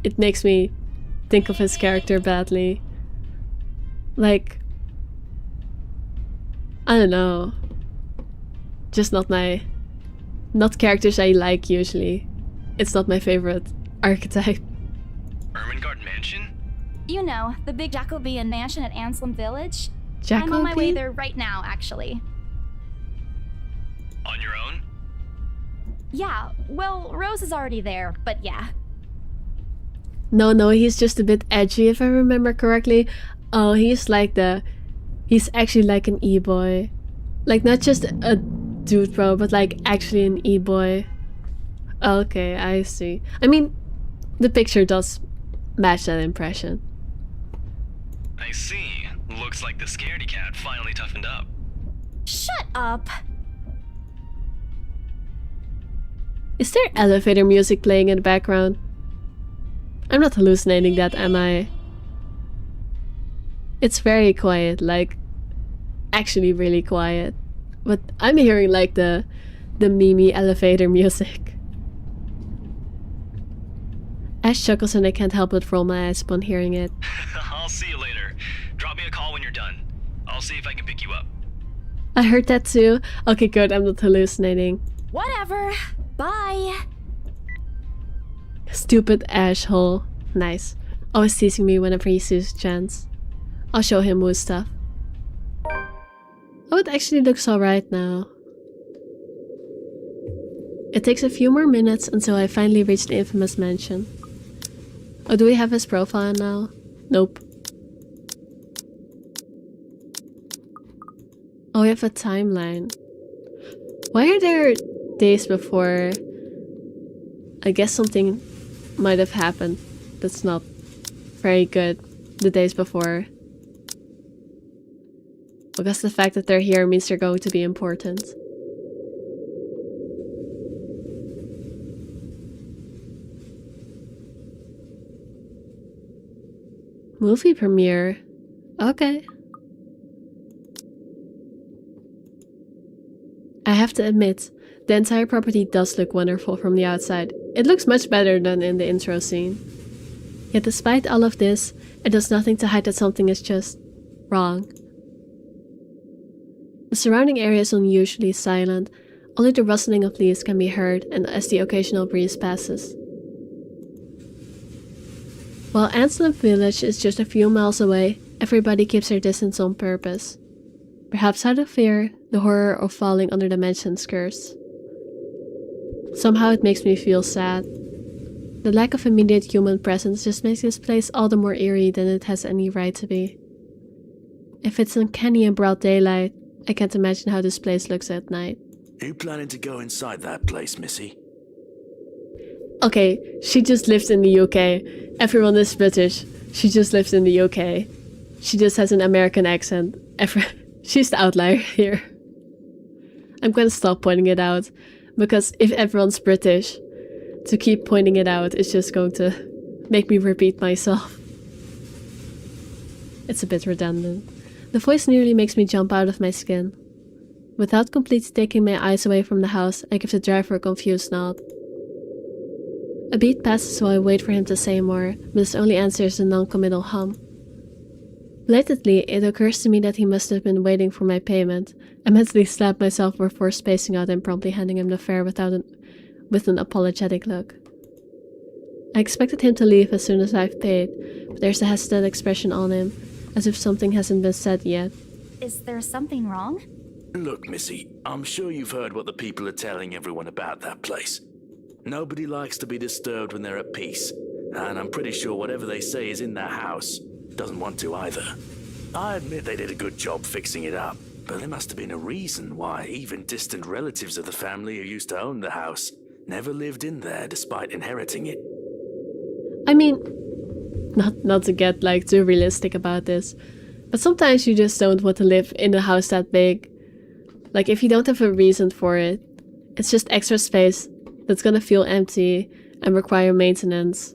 It makes me think of his character badly. Like, I don't know. Just not characters I like usually. It's not my favorite archetype. Ermengarde Mansion? You know, the big Jacobean mansion at Anselm Village? Jacoby? I'm on my way there right now, actually. On your own? Yeah, well, Rose is already there, but yeah. No, he's just a bit edgy if I remember correctly. Oh, he's actually like an e-boy. Like, not just a dude bro, but like actually an e-boy. Okay, I see. I mean, the picture does match that impression. I see. Looks like the scaredy cat finally toughened up. Shut up! Is there elevator music playing in the background? I'm not hallucinating that, am I? It's very quiet, like actually really quiet. But I'm hearing like the Mimi elevator music. Ash chuckles and I can't help but roll my eyes upon hearing it. I'll see you later. Drop me a call when you're done. I'll see if I can pick you up. I heard that too. Okay, good, I'm not hallucinating. Whatever. Bye. Stupid asshole. Nice. Always teasing me whenever he sees a chance. I'll show him mood stuff. Oh, it actually looks alright now. It takes a few more minutes until I finally reach the infamous mansion. Oh, do we have his profile now? Nope. Oh, we have a timeline. Why are there days before? I guess something might have happened that's not very good the days before. Because the fact that they're here means they're going to be important. Movie premiere. Okay. I have to admit, the entire property does look wonderful from the outside. It looks much better than in the intro scene. Yet despite all of this, it does nothing to hide that something is just wrong. The surrounding area is unusually silent. Only the rustling of leaves can be heard, and as the occasional breeze passes. While Antelope Village is just a few miles away, everybody keeps their distance on purpose. Perhaps out of fear, the horror of falling under the mansion's curse. Somehow it makes me feel sad. The lack of immediate human presence just makes this place all the more eerie than it has any right to be. If it's uncanny in broad daylight, I can't imagine how this place looks at night. Are you planning to go inside that place, Missy? Okay, she just lives in the UK. Everyone is British. She just lives in the UK. She just has an American accent. She's the outlier here. I'm gonna stop pointing it out, because if everyone's British, to keep pointing it out is just going to make me repeat myself. It's a bit redundant. The voice nearly makes me jump out of my skin. Without completely taking my eyes away from the house, I give the driver a confused nod. A beat passes while I wait for him to say more, but his only answer is a non-committal hum. Belatedly, it occurs to me that he must have been waiting for my payment. I mentally slap myself before spacing out and promptly handing him the fare with an apologetic look. I expected him to leave as soon as I've paid, but there's a hesitant expression on him, as if something hasn't been said yet. Is there something wrong? Look, Missy, I'm sure you've heard what the people are telling everyone about that place. Nobody likes to be disturbed when they're at peace, and I'm pretty sure whatever they say is in that house doesn't want to either. I admit they did a good job fixing it up, but there must have been a reason why even distant relatives of the family who used to own the house never lived in there despite inheriting it. I mean, not to get like too realistic about this, but sometimes you just don't want to live in a house that big. Like if you don't have a reason for it, it's just extra space that's gonna feel empty and require maintenance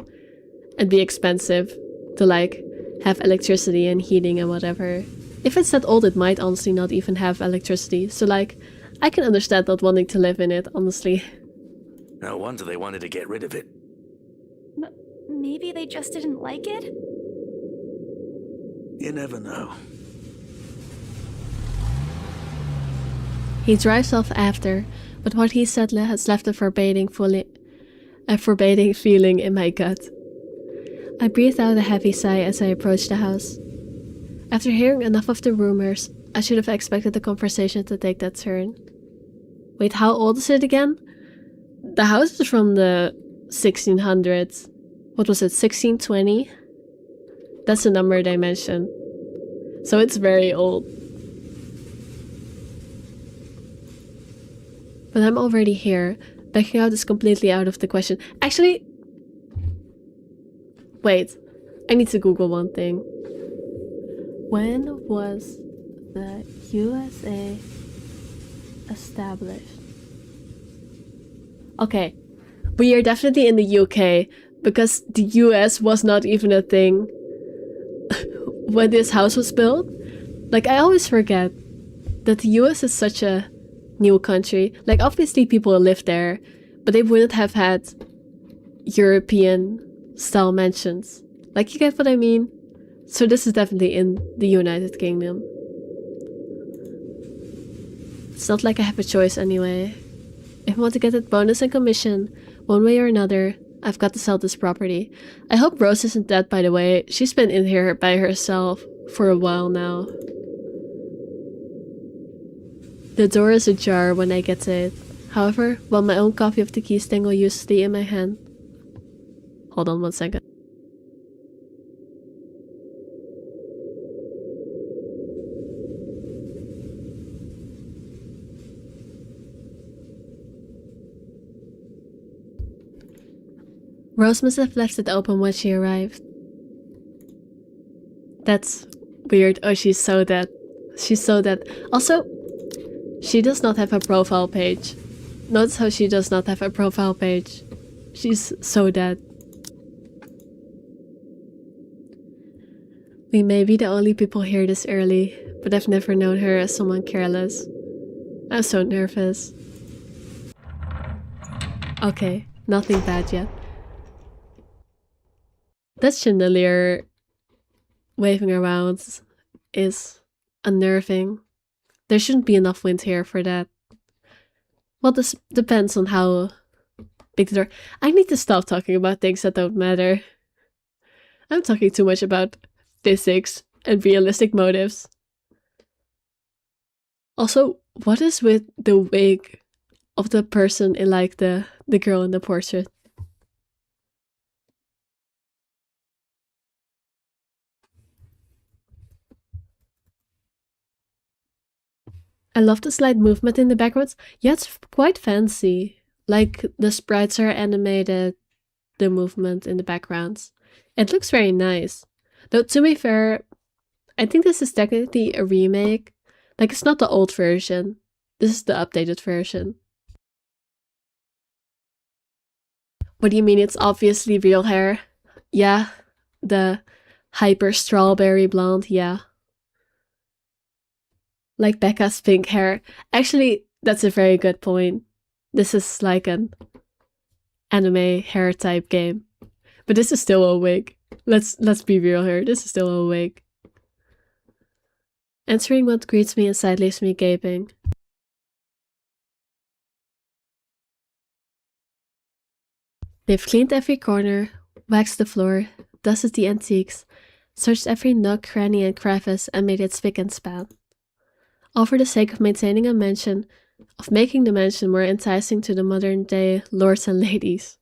and be expensive to like have electricity and heating and whatever. If it's that old, it might honestly not even have electricity, so like I can understand not wanting to live in it, honestly. No wonder they wanted to get rid of it. Maybe they just didn't like it? You never know. He drives off after, but what he said has left a forbidding feeling in my gut. I breathed out a heavy sigh as I approached the house. After hearing enough of the rumors, I should have expected the conversation to take that turn. Wait, how old is it again? The house is from the 1600s. What was it, 1620? That's the number they mentioned. So it's very old. But I'm already here. Backing out is completely out of the question. Actually, wait. I need to Google one thing. When was the USA established? Okay, we are definitely in the UK, because the US was not even a thing when this house was built. Like, I always forget that the US is such a new country. Like, obviously people live there, but they wouldn't have had European style mansions. Like, you get what I mean? So this is definitely in the United Kingdom. It's not like I have a choice anyway. If I want to get that bonus and commission, one way or another, I've got to sell this property. I hope Rose isn't dead, by the way. She's been in here by herself for a while now. The door is ajar when I get to it. However, while my own copy of the keys dangle uselessly in my hand. Hold on 1 second. Rose must have left it open when she arrived. That's weird. Oh, she's so dead. She's so dead. Also, she does not have a profile page. Notice how she does not have a profile page. She's so dead. We may be the only people here this early, but I've never known her as someone careless. I'm so nervous. Okay, nothing bad yet. That chandelier waving around is unnerving. There shouldn't be enough wind here for that. Well, this depends on how big the door... I need to stop talking about things that don't matter. I'm talking too much about physics and realistic motives. Also, what is with the wig of the person in like the girl in the portrait? I love the slight movement in the backgrounds. Yeah, it's quite fancy. Like, the sprites are animated, the movement in the backgrounds. It looks very nice. Though, to be fair, I think this is technically a remake. Like, it's not the old version. This is the updated version. What do you mean it's obviously real hair? Yeah, the hyper strawberry blonde, yeah. Like Becca's pink hair. Actually, that's a very good point. This is like an anime hair type game. But this is still a wig. Let's be real here. This is still a wig. Answering what greets me inside leaves me gaping. They've cleaned every corner, waxed the floor, dusted the antiques, searched every nook, cranny, and crevice, and made it spick and span. All for the sake of maintaining a mansion, of making the mansion more enticing to the modern-day lords and ladies.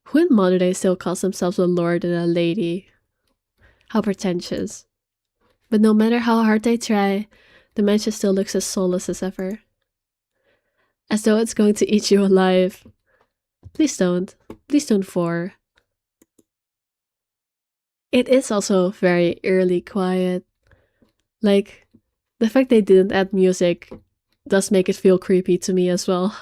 Who in modern day still calls themselves a lord and a lady? How pretentious. But no matter how hard they try, the mansion still looks as soulless as ever. As though it's going to eat you alive. Please don't. Please don't for. It is also very eerily quiet. Like, the fact they didn't add music does make it feel creepy to me as well.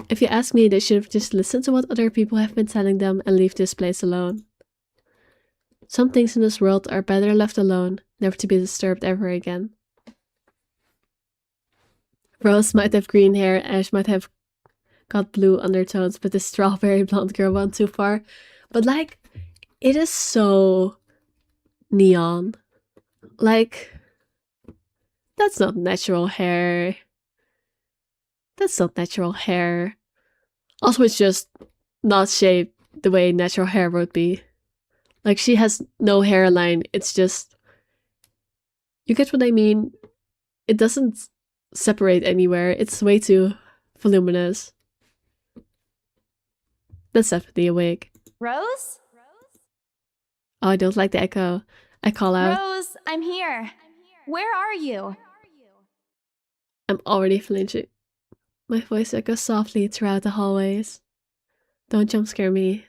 If you ask me, they should have just listened to what other people have been telling them and leave this place alone. Some things in this world are better left alone, never to be disturbed ever again. Rose might have green hair, Ash might have got blue undertones, but the strawberry blonde girl went too far. But like, it is so neon. Like, that's not natural hair. That's not natural hair. Also, it's just not shaped the way natural hair would be. Like, she has no hairline. It's just... You get what I mean? It doesn't separate anywhere. It's way too voluminous. That's definitely a wig. Rose? Oh, I don't like the echo. I call out. Rose, I'm here. Where are you? I'm already flinching. My voice echoes softly throughout the hallways. Don't jump scare me.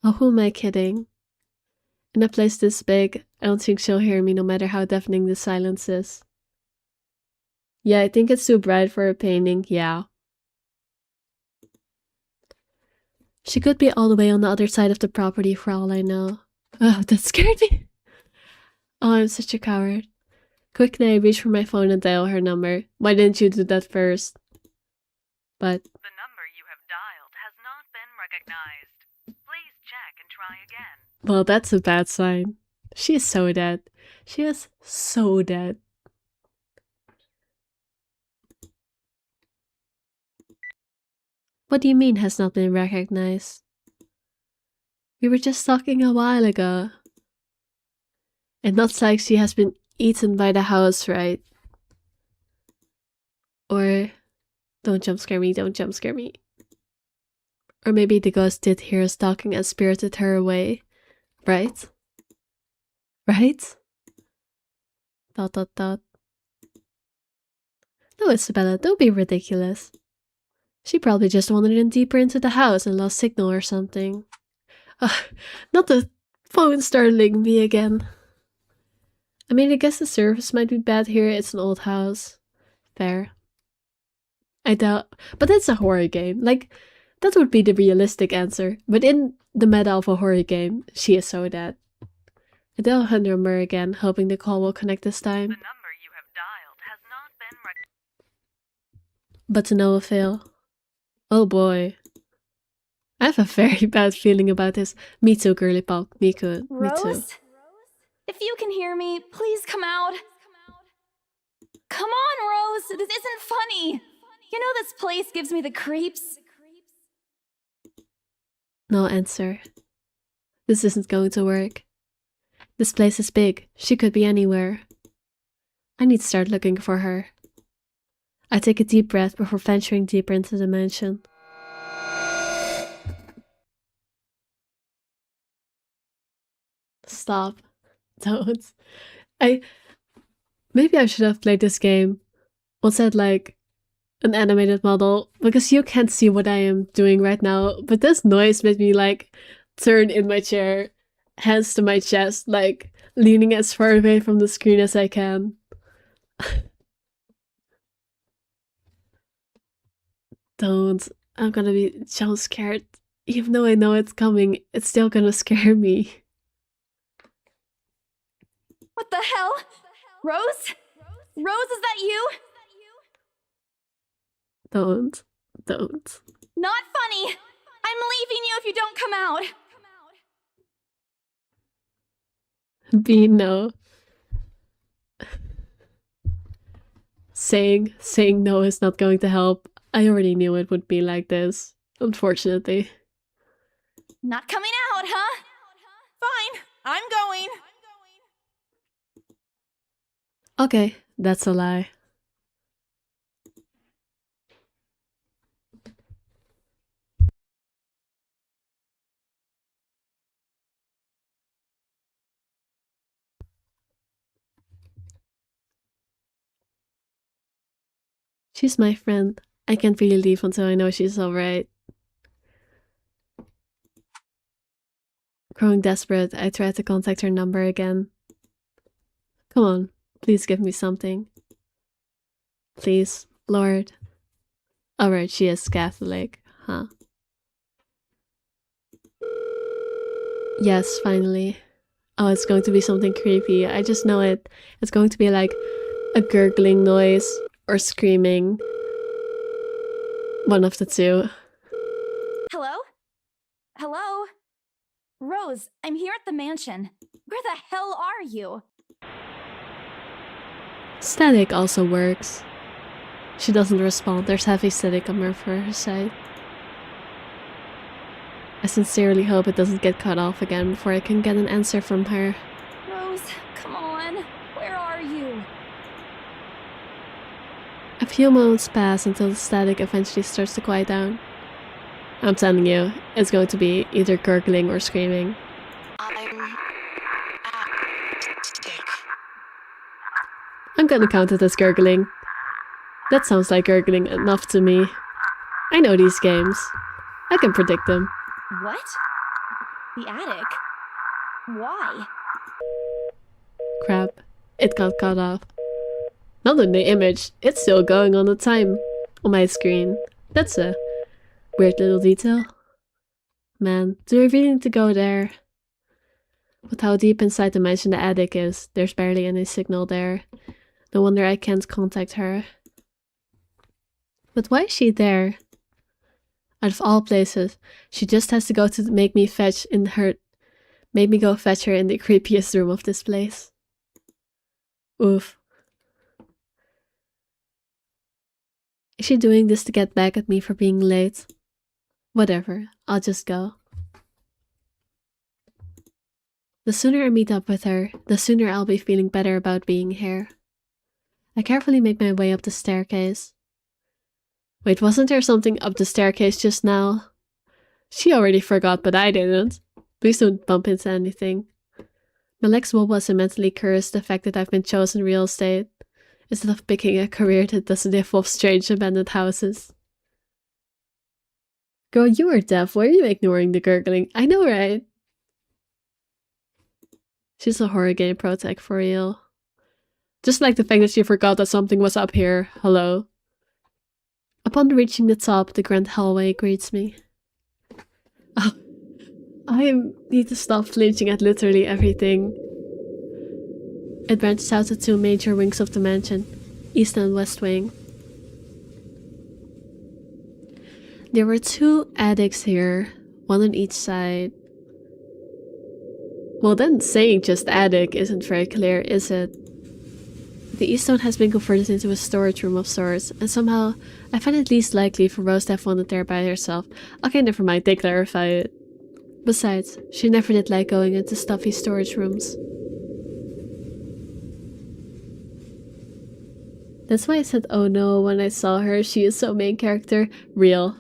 Oh, who am I kidding? In a place this big, I don't think she'll hear me no matter how deafening the silence is. Yeah, I think it's too bright for a painting, yeah. She could be all the way on the other side of the property for all I know. Oh, that scared me! Oh, I'm such a coward. Quickly, I reach for my phone and dial her number. Why didn't you do that first? But... The number you have dialed has not been recognized. Please check and try again. Well, that's a bad sign. She is so dead. She is so dead. What do you mean has not been recognized? We were just talking a while ago. It looks like she has been eaten by the house, right? Or... Don't jump scare me, don't jump scare me. Or maybe the ghost did hear us talking and spirited her away. Right? Right? ... No, Isabella, don't be ridiculous. She probably just wandered in deeper into the house and lost signal or something. Not the phone startling me again. I mean, I guess the service might be bad here, it's an old house. Fair. I doubt, but it's a horror game. Like, that would be the realistic answer. But in the meta of a horror game, she is so dead. I dial her number again, hoping the call will connect this time. The number you have dialed has not been But to no avail. Oh boy. I have a very bad feeling about this. Me too, girly pop. Me too. Me too. Rose? If you can hear me, please come out. Come on, Rose! This isn't funny! You know this place gives me the creeps. No answer. This isn't going to work. This place is big. She could be anywhere. I need to start looking for her. I take a deep breath before venturing deeper into the mansion. Stop. Don't. Maybe I should have played this game once I had like an animated model, because you can't see what I am doing right now, but this noise made me like turn in my chair, hands to my chest, like leaning as far away from the screen as I can. Don't. I'm gonna be jump scared. Even though I know it's coming, it's still gonna scare me. What the hell? Rose? Rose, is that you? Don't. Not funny! I'm leaving you if you don't come out! B, no. Saying no is not going to help. I already knew it would be like this, unfortunately. Not coming out, huh? Fine, I'm going. Okay, that's a lie. She's my friend. I can't really leave until I know she's alright. Growing desperate, I tried to contact her number again. Come on, please give me something. Please, Lord. Alright, she is Catholic, huh? Yes, finally. Oh, it's going to be something creepy. I just know it. It's going to be like a gurgling noise or screaming. One of the two. Hello? Hello? Rose, I'm here at the mansion. Where the hell are you? Static also works. She doesn't respond. There's heavy static on her side. I sincerely hope it doesn't get cut off again before I can get an answer from her. Rose, come on. Where are you? A few moments pass until the static eventually starts to quiet down. I'm telling you, it's going to be either gurgling or screaming. I'm gonna count it as gurgling. That sounds like gurgling enough to me. I know these games. I can predict them. What? The attic? Why? Crap. It got cut off. Not in the image. It's still going on the time on my screen. That's a weird little detail. Man, do I really need to go there? With how deep inside the mansion the attic is, there's barely any signal there. No wonder I can't contact her. But why is she there? Out of all places, she just has to go to make me go fetch her in the creepiest room of this place. Oof. Is she doing this to get back at me for being late? Whatever, I'll just go. The sooner I meet up with her, the sooner I'll be feeling better about being here. I carefully make my way up the staircase. Wait, wasn't there something up the staircase just now? She already forgot, but I didn't. Please don't bump into anything. My legs wobble as I mentally curse the fact that I've been chosen real estate, instead of picking a career that doesn't involve strange abandoned houses. Girl, you are deaf. Why are you ignoring the gurgling? I know, right? She's a horror game pro tech for real. Just like the fact that she forgot that something was up here. Hello. Upon reaching the top, the grand hallway greets me. Oh, I need to stop flinching at literally everything. It branches out to two major wings of the mansion, East and West Wing. There were two attics here, one on each side. Well, then saying just attic isn't very clear, is it? The east one has been converted into a storage room of sorts, and somehow I find it least likely for Rose to have wandered there by herself. Okay, never mind, they clarify it. Besides, she never did like going into stuffy storage rooms. That's why I said oh no when I saw her. She is so main character. Real.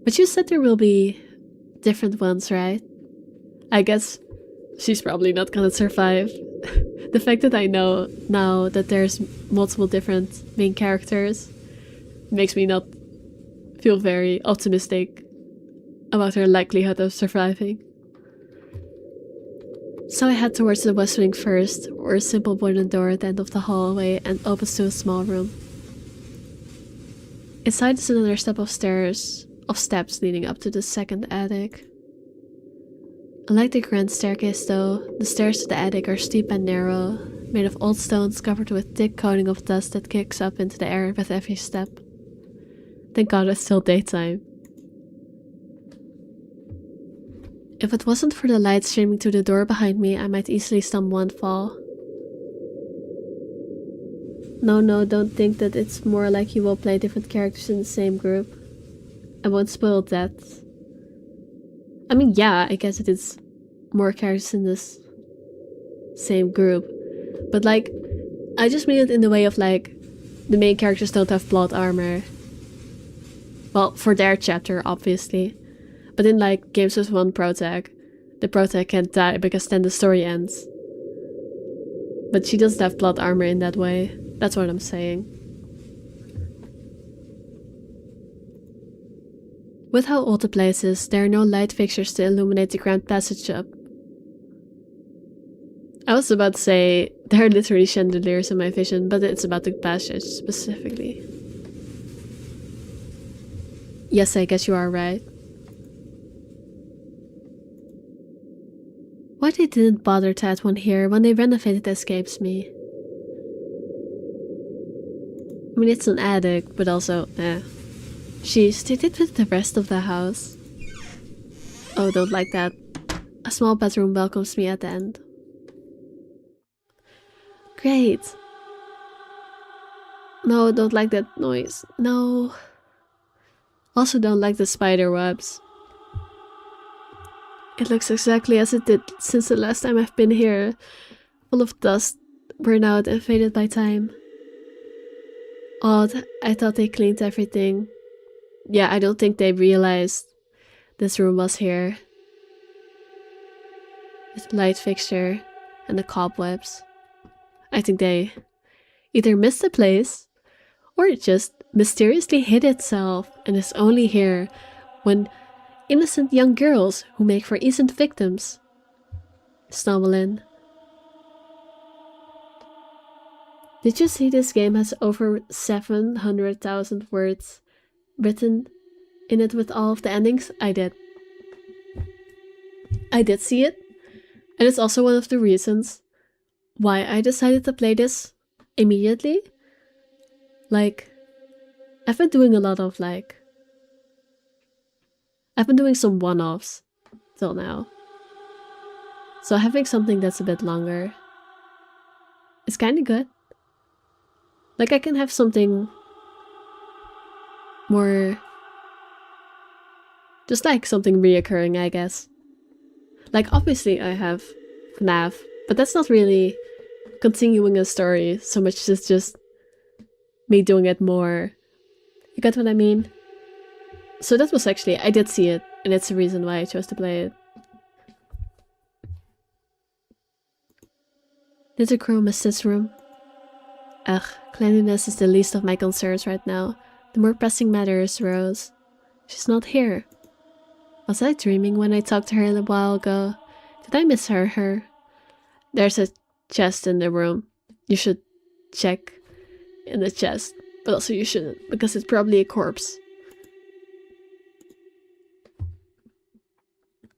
But you said there will be different ones, right? I guess she's probably not gonna survive. The fact that I know now that there's multiple different main characters makes me not feel very optimistic about her likelihood of surviving. So I head towards the west wing first, where a simple wooden door at the end of the hallway and opens to a small room. Inside is another step of steps leading up to the second attic. Unlike the grand staircase though, the stairs to the attic are steep and narrow, made of old stones covered with thick coating of dust that kicks up into the air with every step. Thank God it's still daytime. If it wasn't for the light streaming through the door behind me, I might easily stumble and fall. No, don't think that it's more like you will play different characters in the same group. I won't spoil that. I mean, yeah, I guess it is more characters in this same group. But like, I just mean it in the way of like, the main characters don't have plot armor. Well, for their chapter, obviously. But in like games with one protag, the protag can't die because then the story ends. But she doesn't have plot armor in that way. That's what I'm saying. With how old the place is, there are no light fixtures to illuminate the grand passage up. I was about to say, there are literally chandeliers in my vision, but it's about the passage specifically. Yes, I guess you are right. Why they didn't bother to add one here when they renovated escapes me. I mean, it's an attic, but also, Jeez, they did with the rest of the house. Oh, don't like that. A small bedroom welcomes me at the end. Great. No, don't like that noise. No. Also don't like the spider webs. It looks exactly as it did since the last time I've been here. Full of dust, burnout, and faded by time. Odd, I thought they cleaned everything. Yeah, I don't think they realized this room was here. With the light fixture and the cobwebs. I think they either missed the place or it just mysteriously hid itself and is only here when innocent young girls who make for innocent victims stumble in. Did you see this game has over 700,000 words written in it with all of the endings? I did. I did see it, and it's also one of the reasons why I decided to play this immediately. Like, I've been doing a lot of I've been doing some one-offs till now. So having something that's a bit longer is kind of good. Like, I can have something more Just like something reoccurring, I guess. Like, obviously I have FNAF, but that's not really continuing a story so much as just me doing it more. You get what I mean? So that was actually, I did see it, and it's the reason why I chose to play it. Did the crow miss this room? Ugh, cleanliness is the least of my concerns right now. The more pressing matter is Rose. She's not here. Was I dreaming when I talked to her a while ago? Did I mishear her? There's a chest in the room. You should check in the chest, but also you shouldn't, because it's probably a corpse.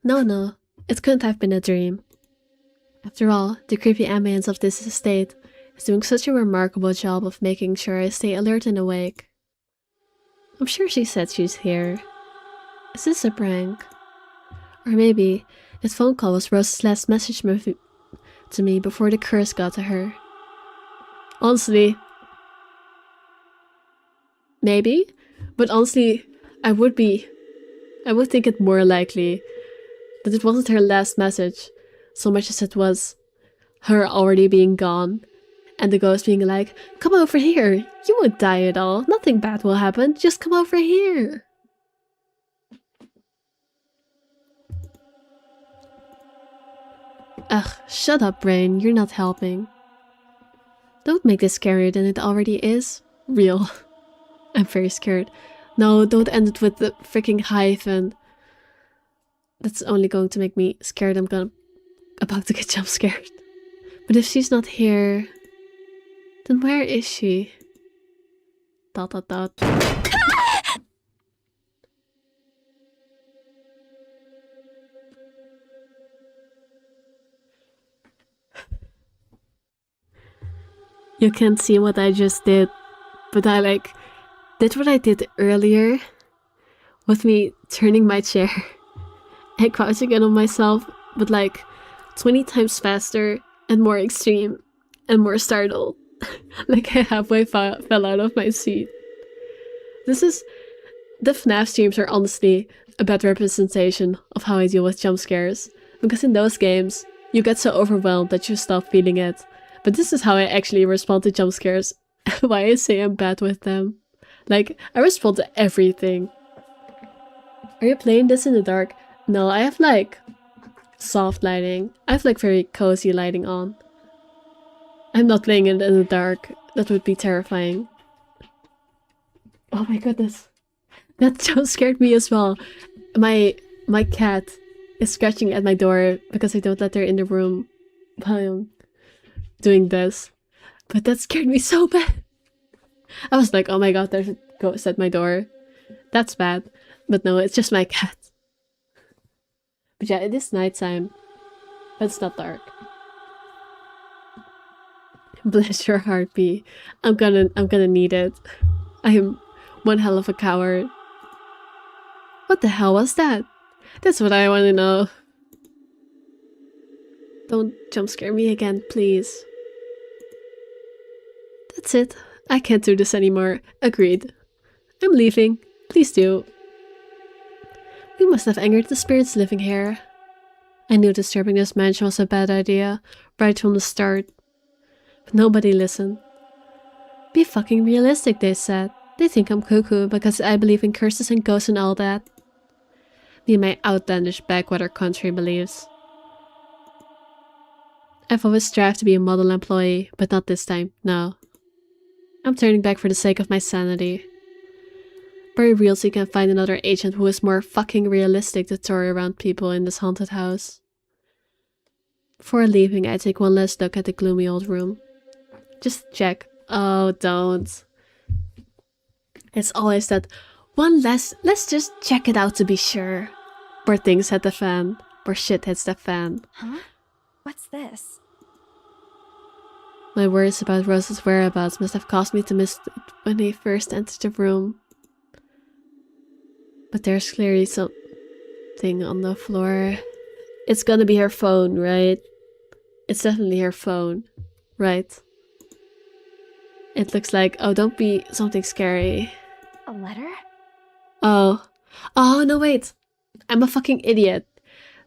No, it couldn't have been a dream. After all, the creepy ambience of this estate is doing such a remarkable job of making sure I stay alert and awake. I'm sure she said she's here. Is this a prank? Or maybe this phone call was Rose's last message to me before the curse got to her. Honestly, maybe, but honestly, I would think it more likely that it wasn't her last message, so much as it was her already being gone, and the ghost being like, "Come over here, you won't die at all, nothing bad will happen, just come over here." Ugh, shut up, brain, you're not helping. Don't make this scarier than it already is. Real. I'm very scared. No, don't end it with the freaking hyphen. That's only going to make me scared. I'm about to get jump scared. But if she's not here, then where is she? ... You can't see what I just did, but I did what I did earlier with me turning my chair and crouching in on myself, but 20 times faster and more extreme and more startled. I halfway fell out of my seat. The FNAF streams are honestly a bad representation of how I deal with jump scares, because in those games, you get so overwhelmed that you stop feeling it. But this is how I actually respond to jump scares. Why I say I'm bad with them. I respond to everything. Are you playing this in the dark? No, I have soft lighting. I have very cozy lighting on. I'm not playing it in the dark. That would be terrifying. Oh my goodness. That jump scared me as well. My cat is scratching at my door because I don't let her in the room while I'm doing this. But that scared me so bad. I was like, oh my god, there's a ghost at my door. That's bad. But no, it's just my cat. But yeah, it is nighttime. But it's not dark. Bless your heart, B. I'm gonna need it. I am one hell of a coward. What the hell was that? That's what I want to know. Don't jump scare me again, please. That's it. I can't do this anymore. Agreed. I'm leaving. Please do. We must have angered the spirits living here. I knew disturbing this mansion was a bad idea, right from the start. But nobody listened. Be fucking realistic, they said. They think I'm cuckoo because I believe in curses and ghosts and all that. Me and my outlandish backwater country beliefs. I've always strived to be a model employee, but not this time, no. I'm turning back for the sake of my sanity. Very real so you can find another agent who is more fucking realistic to tour around people in this haunted house. Before leaving, I take one last look at the gloomy old room. Just check. Oh, don't. It's always that one last, let's just check it out to be sure. Where things hit the fan. Where shit hits the fan. Huh? What's this? My worries about Rose's whereabouts must have caused me to miss it when they first entered the room. But there's clearly something on the floor. It's gonna be her phone, right? It's definitely her phone, right? It looks like, oh, don't be something scary. A letter? Oh. Oh, no, wait. I'm a fucking idiot.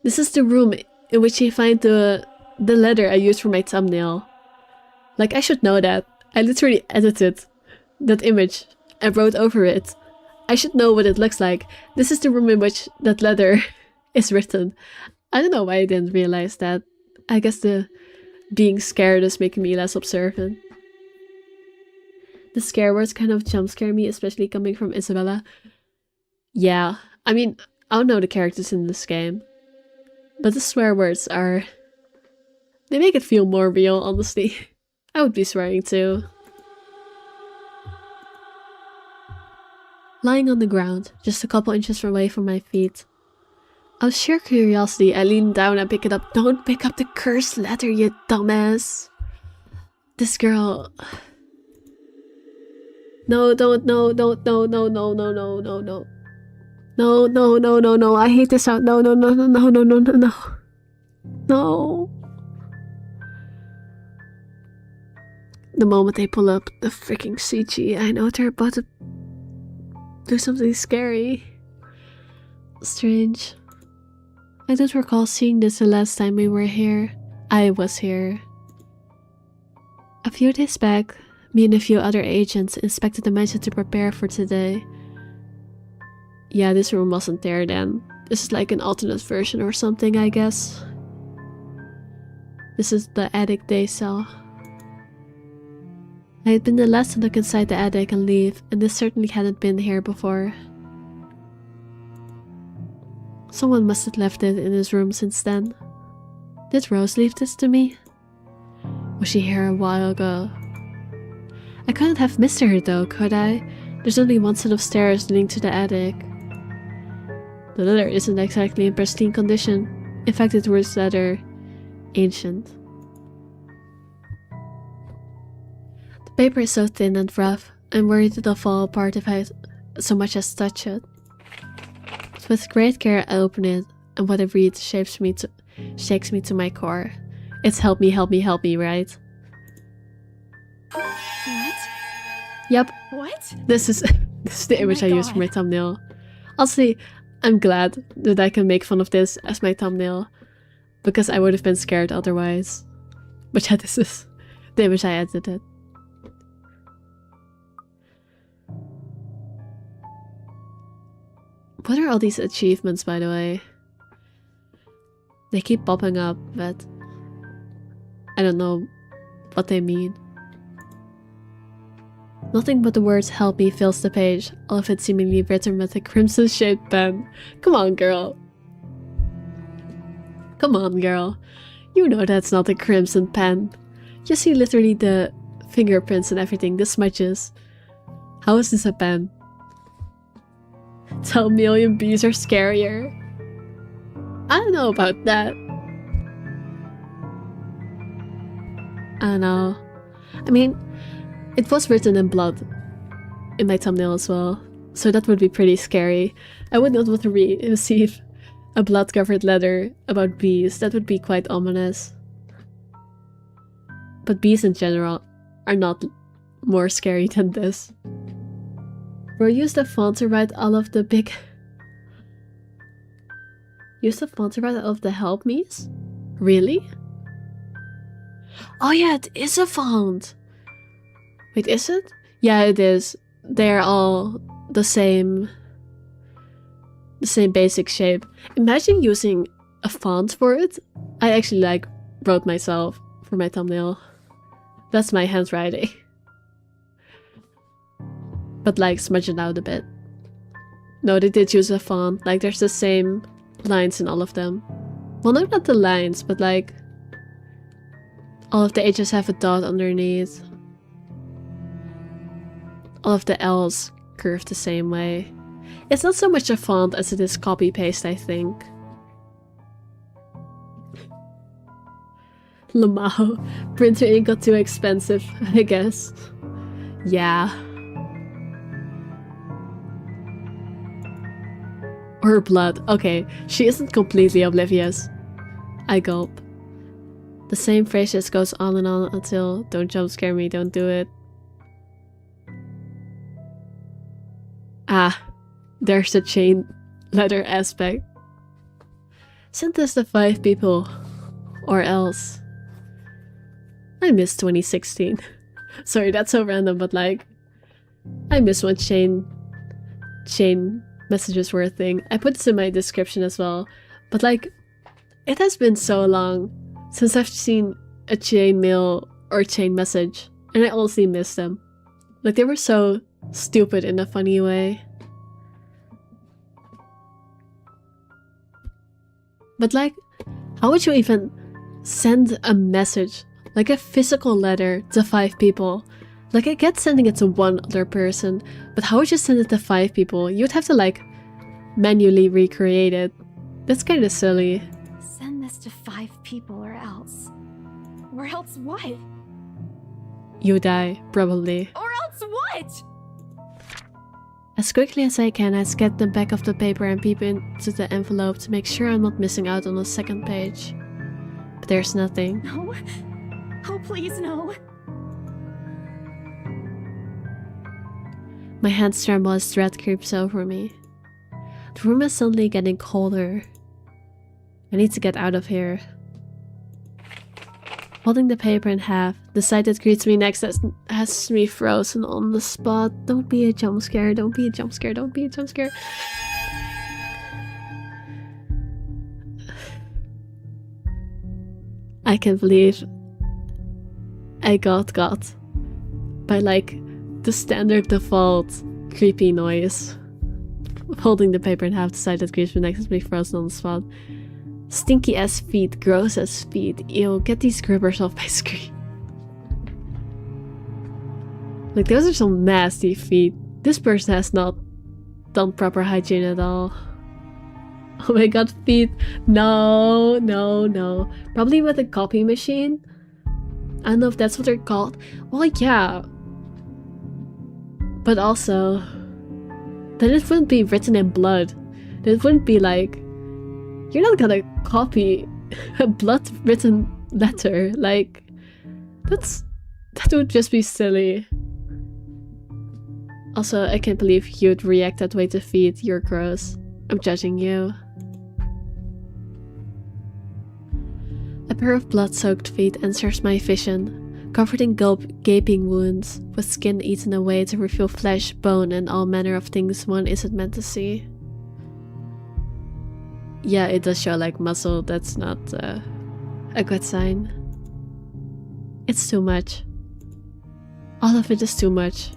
This is the room in which you find the letter I used for my thumbnail. Like, I should know that. I literally edited that image and wrote over it. I should know what it looks like. This is the room in which that letter is written. I don't know why I didn't realize that. I guess the being scared is making me less observant. The scare words kind of jump scare me, especially coming from Isabella. Yeah, I mean, I don't know the characters in this game, but the swear words are... they make it feel more real, honestly. I would be swearing too. Lying on the ground, just a couple inches away from my feet. Out of sheer curiosity, I lean down and pick it up. Don't pick up the cursed letter, you dumbass. This girl... No, don't, no, don't, no, no, no, no, no, no, no. No, no, no, no, no, I hate this sound. No, no, no, no, no, no, no, no, no. No. The moment they pull up the freaking CG, I know they're about to do something scary. Strange. I don't recall seeing this the last time we were here. I was here. A few days back, me and a few other agents inspected the mansion to prepare for today. Yeah, this room wasn't there then. This is like an alternate version or something, I guess. This is the attic they saw. I had been the last to look inside the attic and leave, and this certainly hadn't been here before. Someone must have left it in his room since then. Did Rose leave this to me? Was she here a while ago? I couldn't have missed her though, could I? There's only one set of stairs leading to the attic. The letter isn't exactly in pristine condition. In fact, it was rather ancient. The paper is so thin and rough, I'm worried it'll fall apart if I so much as touch it. With great care I open it, and what I read shakes me to my core. It's help me, help me, help me, right? What? Yep, What? this is the image I used for my thumbnail. Honestly, I'm glad that I can make fun of this as my thumbnail, because I would have been scared otherwise. But yeah, this is the image I edited. What are all these achievements, by the way? They keep popping up, but I don't know what they mean. Nothing but the words "help me" fills the page, all of it seemingly written with a crimson-shaped pen. Come on, girl. Come on, girl. You know that's not a crimson pen. You see literally the fingerprints and everything, the smudges. How is this a pen? 12 million bees are scarier. I don't know about that. I don't know. I mean, it was written in blood in my thumbnail as well, so that would be pretty scary. I would not want to receive a blood-covered letter about bees. That would be quite ominous. But bees in general are not more scary than this. Bro, use the font to write all of the big... Use the font to write all of the help me's? Really? Oh yeah, it is a font! Wait, is it? Yeah, it is. They're all the same basic shape. Imagine using a font for it. I actually wrote myself for my thumbnail. That's my handwriting. But smudge it out a bit. No, they did use a font. There's the same lines in all of them. Well, not the lines, but all of the H's have a dot underneath. All of the L's curve the same way. It's not so much a font as it is copy-paste, I think. Lamau. Printer ink got too expensive, I guess. Yeah. Or blood. Okay, she isn't completely oblivious. I gulp. The same phrase just goes on and on until "don't jump scare me, don't do it." Ah, there's the chain letter aspect. Send this to 5 people. Or else. I miss 2016. Sorry, that's so random, but like, I miss when chain messages were a thing. I put this in my description as well, but like, it has been so long since I've seen a chain mail or chain message, and I honestly miss them. Like, they were so stupid in a funny way. But like, how would you even send a message, like a physical letter, to 5 people? Like, I get sending it to one other person, but how would you send it to 5 people? You'd have to like manually recreate it. That's kind of silly. Send this to 5 people or else. Or else what? You die, probably. Or else what? As quickly as I can, I scan the back of the paper and peep into the envelope to make sure I'm not missing out on the second page. But there's nothing. No. Oh, please, no. My hands tremble as dread creeps over me. The room is suddenly getting colder. I need to get out of here. Holding the paper in half, the sight that greets me next has me frozen on the spot. Don't be a jump scare, don't be a jump scare, don't be a jump scare. I can't believe I got by like the standard default creepy noise. Holding the paper in half, the sight that greets me next has me frozen on the spot. Stinky ass feet, gross ass feet. Ew, get these grippers off my screen. Like, those are some nasty feet. This person has not done proper hygiene at all. Oh my god, feet. No, no, no. Probably with a copy machine. I don't know if that's what they're called. Well, yeah. But also, then it wouldn't be written in blood. Then it wouldn't be like, you're not gonna copy a blood written letter. Like, that would just be silly. Also, I can't believe you'd react that way to feet. You're gross. I'm judging you. A pair of blood-soaked feet enters my vision, covered in gaping wounds, with skin eaten away to reveal flesh, bone, and all manner of things one isn't meant to see. Yeah, it does show like muscle. That's not a good sign. It's too much. All of it is too much.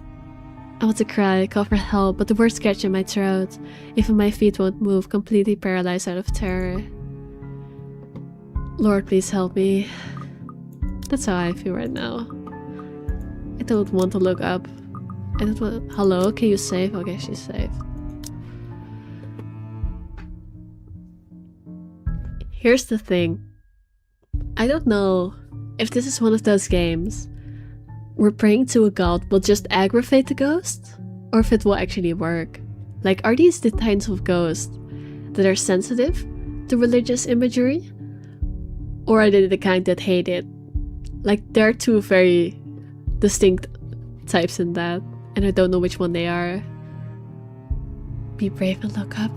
I want to cry, call for help, but the words catch in my throat. Even my feet won't move, completely paralyzed out of terror. Lord, please help me. That's how I feel right now. I don't want to look up. I don't want. Hello, can you save? Okay, she's safe. Here's the thing. I don't know if this is one of those games where praying to a god will just aggravate the ghost, or if it will actually work. Like, are these the kinds of ghosts that are sensitive to religious imagery? Or are they the kind that hate it? Like, there are two very distinct types in that, and I don't know which one they are. Be brave and look up.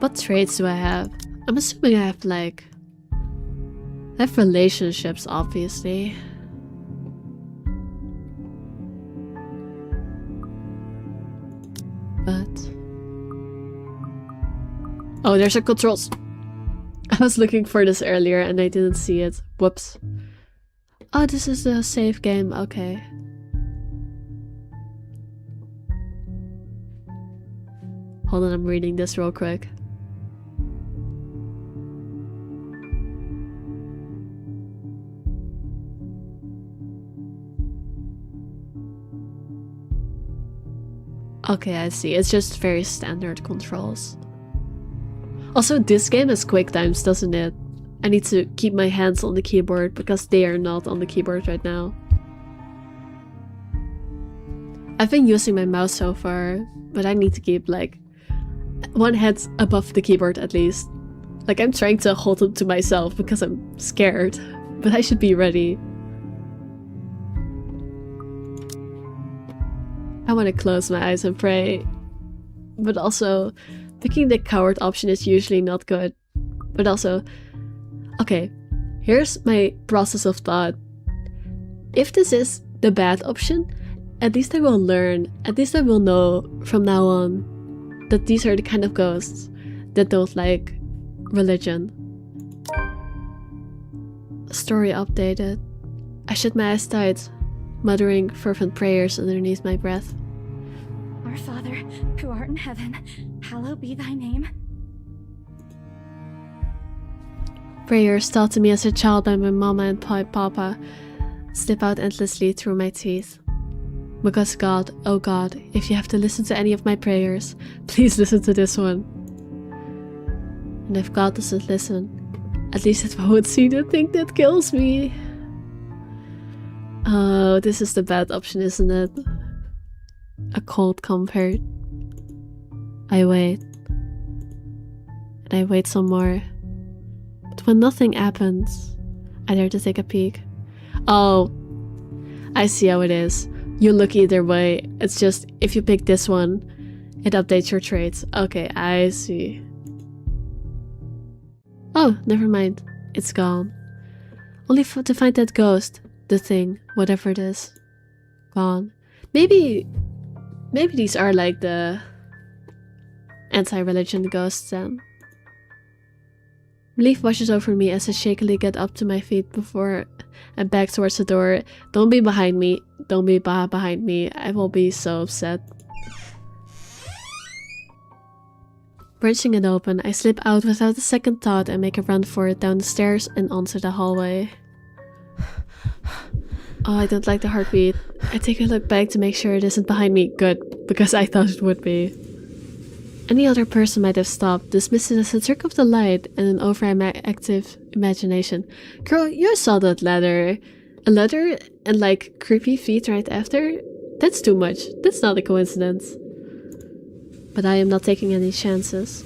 What traits do I have? I'm assuming I have like... I have relationships, obviously. But... oh, there's a controls. I was looking for this earlier and I didn't see it. Whoops. Oh, this is a save game. Okay. Hold on, I'm reading this real quick. Okay, I see. It's just very standard controls. Also, this game has quick times, doesn't it? I need to keep my hands on the keyboard because they are not on the keyboard right now. I've been using my mouse so far, but I need to keep like one hand above the keyboard at least. Like, I'm trying to hold it to myself because I'm scared, but I should be ready. I want to close my eyes and pray. But also, picking the coward option is usually not good. But also, okay, here's my process of thought. If this is the bad option, at least I will learn, at least I will know from now on that these are the kind of ghosts that don't like religion. Story updated. I shut my eyes tight, muttering fervent prayers underneath my breath. Our Father, who art in heaven, hallowed be thy name. Prayers taught to me as a child by my mama and papa slip out endlessly through my teeth. Because God, oh God, if you have to listen to any of my prayers, please listen to this one. And if God doesn't listen, at least it won't see the thing that kills me. Oh, this is the bad option, isn't it? A cold comfort. I wait. And I wait some more. But when nothing happens, I dare to take a peek. Oh, I see how it is. You look either way. It's just, if you pick this one, it updates your traits. Okay, I see. Oh, never mind. It's gone. Only to find that ghost. The thing. Whatever it is. Gone. Maybe these are like the anti-religion ghosts then. Relief washes over me as I shakily get up to my feet before and back towards the door. Don't be behind me. Don't be behind me. I will be so upset. Wrenching it open, I slip out without a second thought and make a run for it down the stairs and onto the hallway. Oh, I don't like the heartbeat. I take a look back to make sure it isn't behind me. Good, because I thought it would be. Any other person might have stopped, dismissed it as a trick of the light and an overactive imagination. Girl, you saw that ladder. A ladder and like creepy feet right after? That's too much. That's not a coincidence. But I am not taking any chances.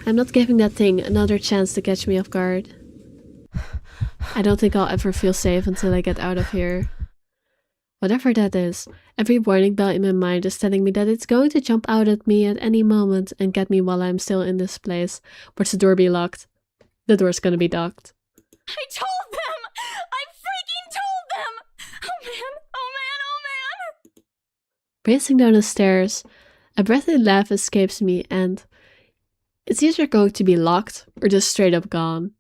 I'm not giving that thing another chance to catch me off guard. I don't think I'll ever feel safe until I get out of here. Whatever that is, every warning bell in my mind is telling me that it's going to jump out at me at any moment and get me while I'm still in this place. Watch the door be locked. The door's gonna be locked. I told them! I freaking told them! Oh man, oh man, oh man! Racing down the stairs, a breathy laugh escapes me and it's either going to be locked or just straight up gone.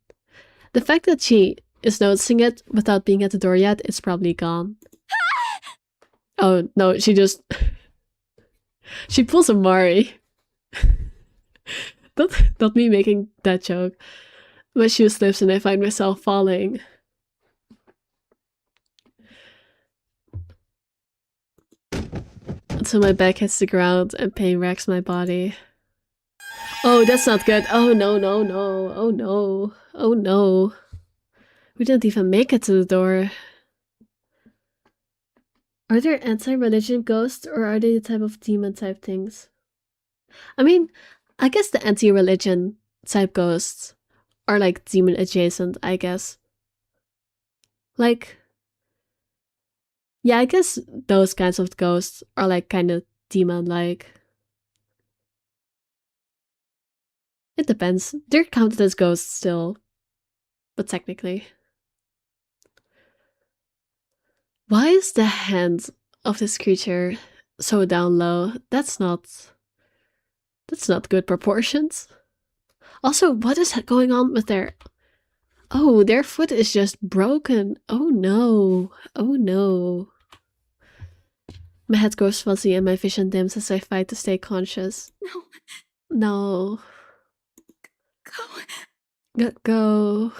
The fact that she is noticing it without being at the door yet, it's probably gone. Oh no, she just... she pulls a Mari. Not me making that joke. My shoe slips and I find myself falling. Until my back hits the ground and pain racks my body. Oh, that's not good. Oh no, no, no. Oh no. Oh no. We didn't even make it to the door. Are there anti-religion ghosts or are they the type of demon type things? I mean, I guess the anti-religion type ghosts are like demon adjacent, I guess. Like, yeah, I guess those kinds of ghosts are like kind of demon-like. It depends. They're counted as ghosts still, but technically. Why is the hand of this creature so down low? That's not good proportions. Also, what is going on with their... Oh, their foot is just broken. Oh no. Oh no. My head goes fuzzy and my vision dims as I fight to stay conscious. No. No. Go. Go.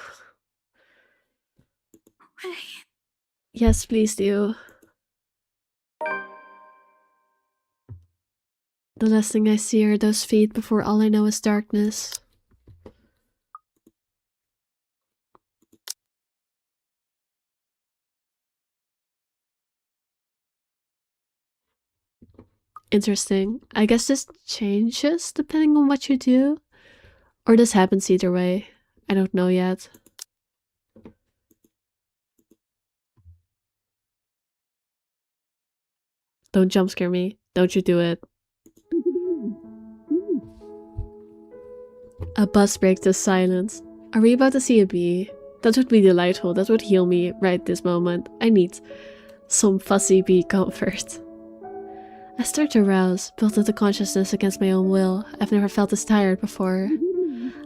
Away. Yes, please do. The last thing I see are those feet before all I know is darkness. Interesting. I guess this changes depending on what you do. Or this happens either way. I don't know yet. Don't jump scare me. Don't you do it. A buzz breaks the silence. Are we about to see a bee? That would be delightful. That would heal me right this moment. I need some fuzzy bee comfort. I start to rouse, built into consciousness against my own will. I've never felt this tired before.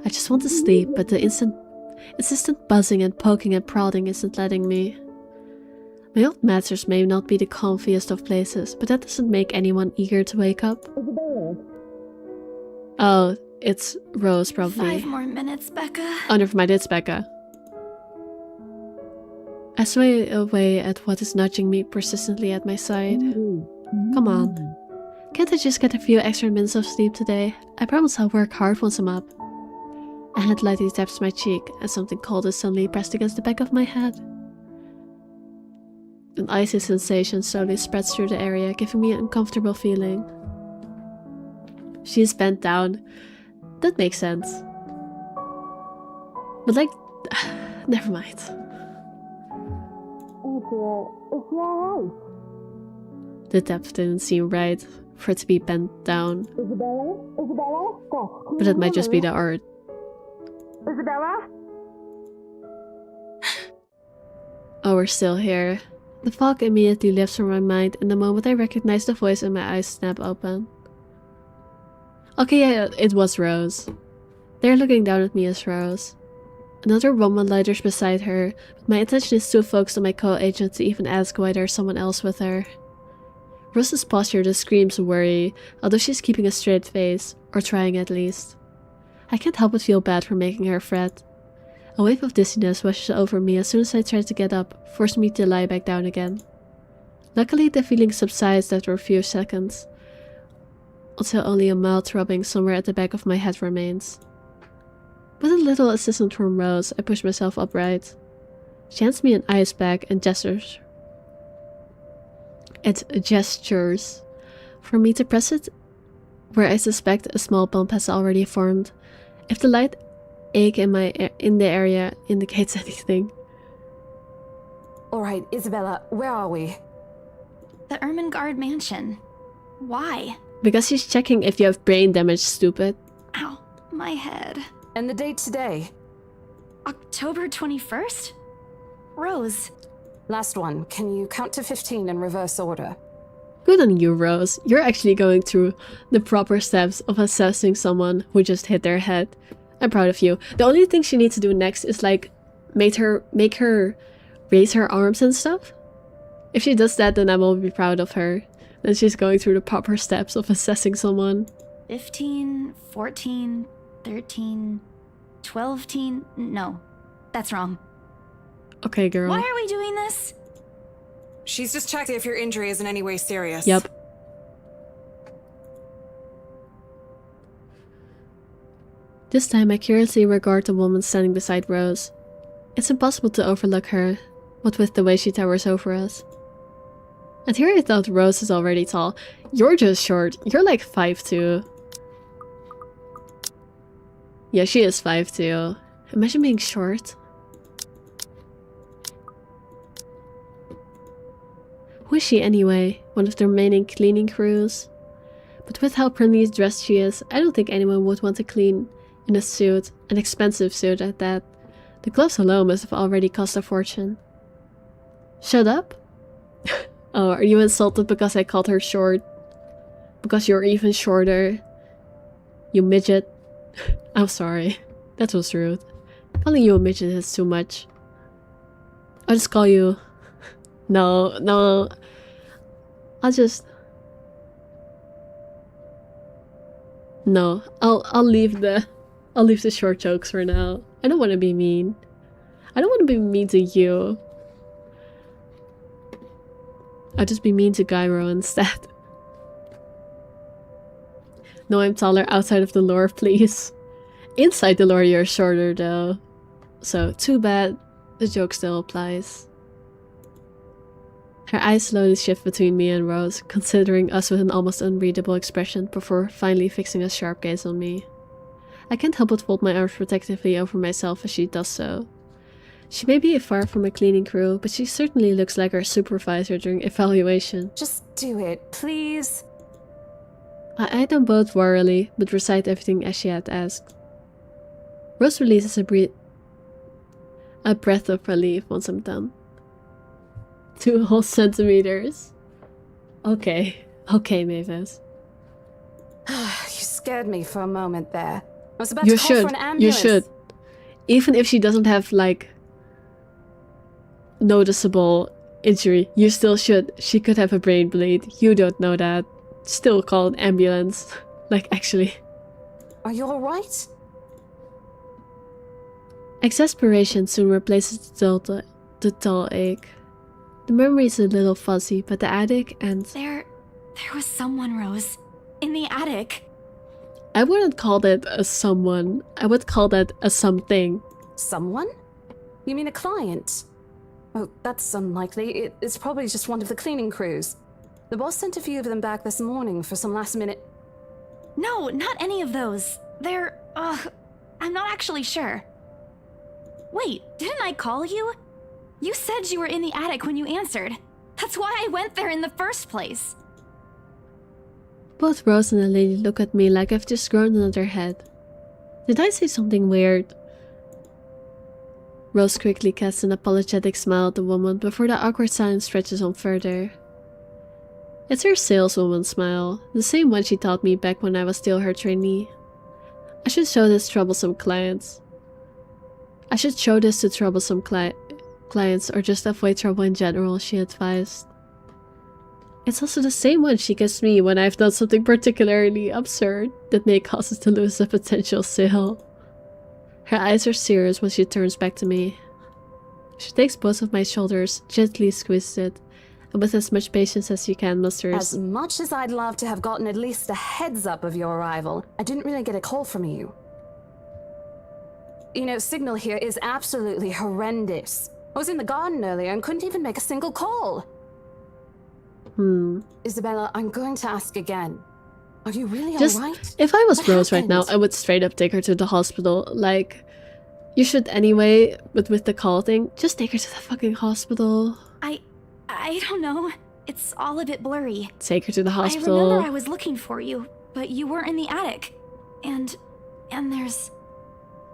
I just want to sleep, but the insistent buzzing and poking and prodding isn't letting me. My old mattress may not be the comfiest of places, but that doesn't make anyone eager to wake up. Oh, it's Rose, probably. 5 more minutes, Becca. Oh, never mind, it's Becca. I sway away at what is nudging me persistently at my side. Come on. Can't I just get a few extra minutes of sleep today? I promise I'll work hard once I'm up. A hand lightly taps my cheek, and something cold is suddenly pressed against the back of my head. An icy sensation slowly spreads through the area, giving me an uncomfortable feeling. She is bent down. That makes sense. But like... never mind. The depth didn't seem right for it to be bent down. But it might just be the art. Oh, we're still here. The fog immediately lifts from my mind, and the moment I recognize the voice and my eyes snap open. Okay, yeah, it was Rose. They're looking down at me as Rose. Another woman loiters beside her, but my attention is too focused on my co-agent to even ask why there's someone else with her. Rose's posture just screams worry, although she's keeping a straight face, or trying at least. I can't help but feel bad for making her fret. A wave of dizziness washes over me as soon as I try to get up, forcing me to lie back down again. Luckily, the feeling subsides after a few seconds, until only a mild throbbing somewhere at the back of my head remains. With a little assistance from Rose, I push myself upright. She hands me an ice bag and gestures for me to press it where I suspect a small bump has already formed. If the light ache in the area indicates anything. Alright, Isabella, where are we? The Ermengarde mansion. Why? Because she's checking if you have brain damage, stupid. Ow, my head. And the date today? October 21st? Rose. Last one. Can you count to 15 in reverse order? Good on you, Rose. You're actually going through the proper steps of assessing someone who just hit their head. I'm proud of you. The only thing she needs to do next is like make her raise her arms and stuff. If she does that, then I will be proud of her. Then she's going through the proper steps of assessing someone. 15, 14, 13, 12 teen... No, that's wrong. Okay, girl. Why are we doing this? She's just checking if your injury is in any way serious. Yep. This time I curiously regard the woman standing beside Rose. It's impossible to overlook her, what with the way she towers over us. And here I thought Rose is already tall. You're just short. You're like 5'2". Yeah, she is 5'2". Imagine being short. Who is she anyway? One of the remaining cleaning crews? But with how primly dressed she is, I don't think anyone would want to clean in a suit, an expensive suit at that. The gloves alone must have already cost a fortune. Shut up? Oh, are you insulted because I called her short? Because you're even shorter? You midget? I'm sorry. That was rude. Calling you a midget is too much. I'll just call you... No. I'll just... No. I'll leave the short jokes for now. I don't want to be mean. I don't want to be mean to you. I'll just be mean to Gyro instead. No, I'm taller outside of the lore, please. Inside the lore, you're shorter though. So, too bad. The joke still applies. Her eyes slowly shift between me and Rose, considering us with an almost unreadable expression before finally fixing a sharp gaze on me. I can't help but fold my arms protectively over myself as she does so. She may be far from a cleaning crew, but she certainly looks like our supervisor during evaluation. Just do it, please. I eyed them both warily, but recite everything as she had asked. Rose releases a breath of relief once I'm done. 2 whole centimeters. Okay. Okay, Mavis. You scared me for a moment there. I was about to call for an ambulance. You should. Even if she doesn't have, like, noticeable injury, you still should. She could have a brain bleed. You don't know that. Still call an ambulance. Like, actually. Are you alright? Exasperation soon replaces the dull ache. The memory is a little fuzzy, but the attic and... There was someone, Rose. In the attic. I wouldn't call that a someone. I would call that a something. Someone? You mean a client? Oh, that's unlikely. It's probably just one of the cleaning crews. The boss sent a few of them back this morning for some last minute... No, not any of those. They're... I'm not actually sure. Wait, didn't I call you? You said you were in the attic when you answered. That's why I went there in the first place. Both Rose and the lady look at me like I've just grown another head. Did I say something weird? Rose quickly casts an apologetic smile at the woman before the awkward silence stretches on further. It's her saleswoman smile, the same one she taught me back when I was still her trainee. I should show this to troublesome clients or just avoid trouble in general, she advised. It's also the same one she gives me when I've done something particularly absurd that may cause us to lose a potential sale. Her eyes are serious when she turns back to me. She takes both of my shoulders, gently squeezes it, and with as much patience as you can musters. As much as I'd love to have gotten at least a heads up of your arrival, I didn't really get a call from you. You know, signal here is absolutely horrendous. I was in the garden earlier and couldn't even make a single call. Isabella, I'm going to ask again. Are you really alright? If I was Rose right now, I would straight up take her to the hospital. Like, you should anyway, but with the call thing, just take her to the fucking hospital. I don't know. It's all a bit blurry. Take her to the hospital. I remember I was looking for you, but you weren't in the attic. And there's...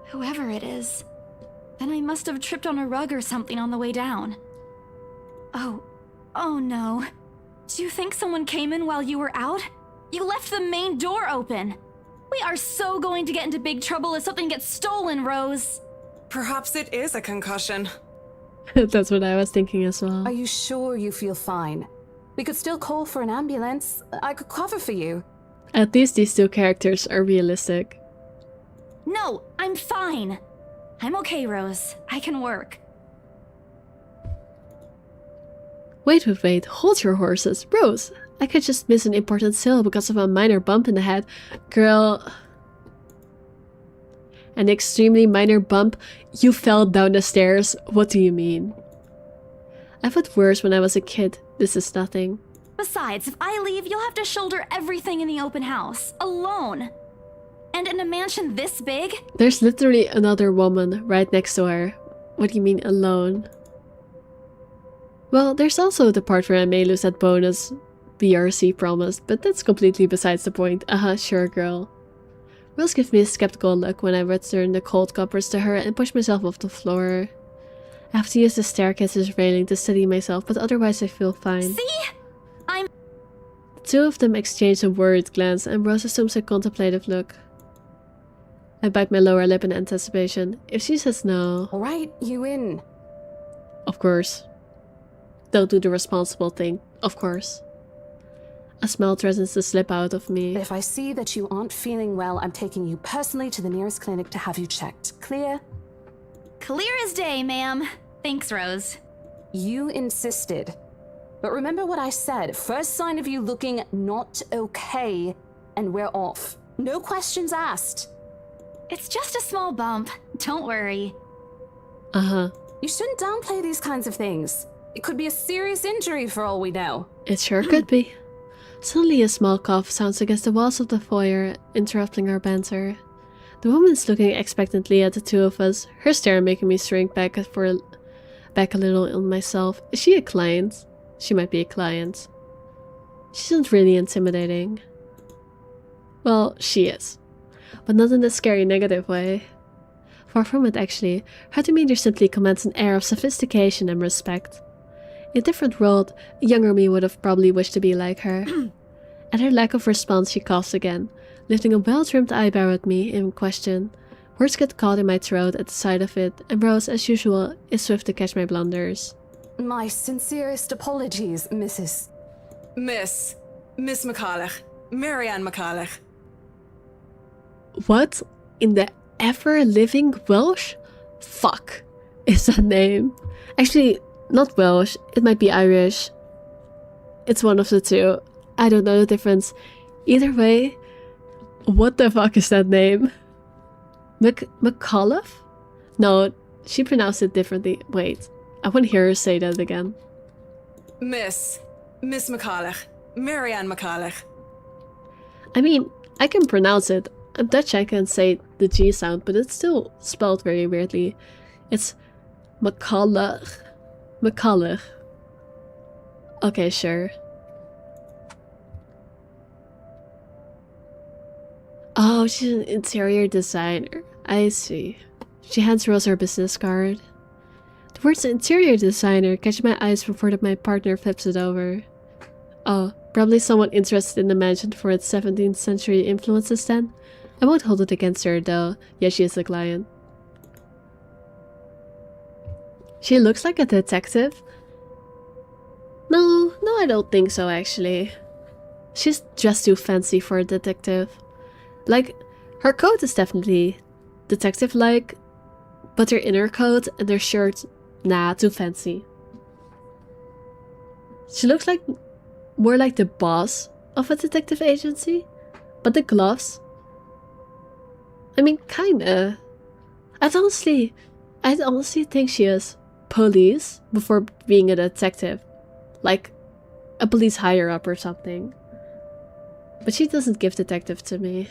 whoever it is. Then I must have tripped on a rug or something on the way down. Oh no. Do you think someone came in while you were out? You left the main door open. We are so going to get into big trouble if something gets stolen, Rose. Perhaps it is a concussion. That's what I was thinking as well. Are you sure you feel fine? We could still call for an ambulance. I could cover for you. At least these 2 characters are realistic. No, I'm fine. I'm okay, Rose. I can work. Wait, hold your horses. Rose, I could just miss an important sale because of a minor bump in the head. Girl... An extremely minor bump? You fell down the stairs? What do you mean? I've had worse when I was a kid. This is nothing. Besides, if I leave, you'll have to shoulder everything in the open house. Alone. And in a mansion this big? There's literally another woman right next to her. What do you mean alone? Well, there's also the part where I may lose that bonus BRC promised, but that's completely besides the point. Sure girl. Rose gives me a skeptical look when I return the cold coppers to her and push myself off the floor. I have to use the staircase's railing to steady myself, but otherwise I feel fine. See? The 2 of them exchange a worried glance and Rose assumes a contemplative look. I bite my lower lip in anticipation. If she says no... Alright, you in. Of course. Don't do the responsible thing. Of course. A smile threatens to slip out of me. If I see that you aren't feeling well, I'm taking you personally to the nearest clinic to have you checked. Clear? Clear as day, ma'am. Thanks, Rose. You insisted. But remember what I said. First sign of you looking not okay, and we're off. No questions asked. It's just a small bump. Don't worry. You shouldn't downplay these kinds of things. It could be a serious injury for all we know. It sure could be. Suddenly a small cough sounds against the walls of the foyer, interrupting our banter. The woman is looking expectantly at the 2 of us, her stare making me shrink back a little in myself. Is she a client? She might be a client. She isn't really intimidating. Well, she is. But not in a scary negative way. Far from it, actually. Her demeanor simply commands an air of sophistication and respect. In a different world, a younger me would have probably wished to be like her. At her lack of response, she coughs again, lifting a well-trimmed eyebrow at me in question. Words get caught in my throat at the sight of it, and Rose, as usual, is swift to catch my blunders. My sincerest apologies, Mrs. Miss McCulloch. Marianne McCulloch. What in the ever-living Welsh? Fuck is that name. Actually, not Welsh, it might be Irish. It's one of the two. I don't know the difference. Either way, what the fuck is that name? McCulloch? No, she pronounced it differently. Wait, I want to hear her say that again. Miss McCulloch. Marianne McCulloch. I mean, I can pronounce it. I'm Dutch, I can say the G sound, but it's still spelled very weirdly. It's McCulloch. McCulloch. Okay, sure. Oh, she's an interior designer. I see. She hands Rose her business card. The words interior designer catch my eyes before my partner flips it over. Oh, probably someone interested in the mansion for its 17th century influences then. I won't hold it against her though. Yeah, she is a client. She looks like a detective. No, I don't think so actually. She's dressed too fancy for a detective. Like, her coat is definitely detective-like, but her inner coat and her shirt, nah, too fancy. She looks like more like the boss of a detective agency, but the gloves, I mean, kinda. I'd honestly think she is police before being a detective, like a police higher up or something. But she doesn't give detective to me.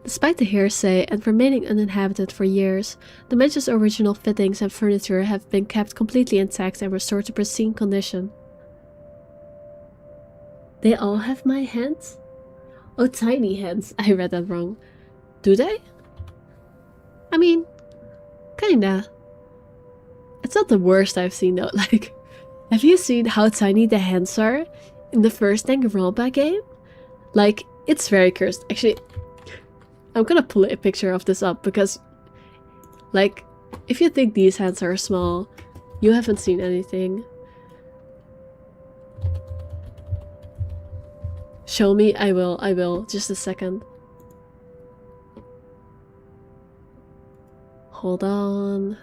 Despite the hearsay and remaining uninhabited for years, the mansion's original fittings and furniture have been kept completely intact and restored to pristine condition. They all have my hands? Oh, tiny hands. I read that wrong. Do they? I mean, kinda. It's not the worst I've seen though. Like, have you seen how tiny the hands are in the first Danganronpa game? Like, it's very cursed. Actually, I'm gonna pull a picture of this up because, like, if you think these hands are small, you haven't seen anything. Show me, I will. Just a second. Hold on.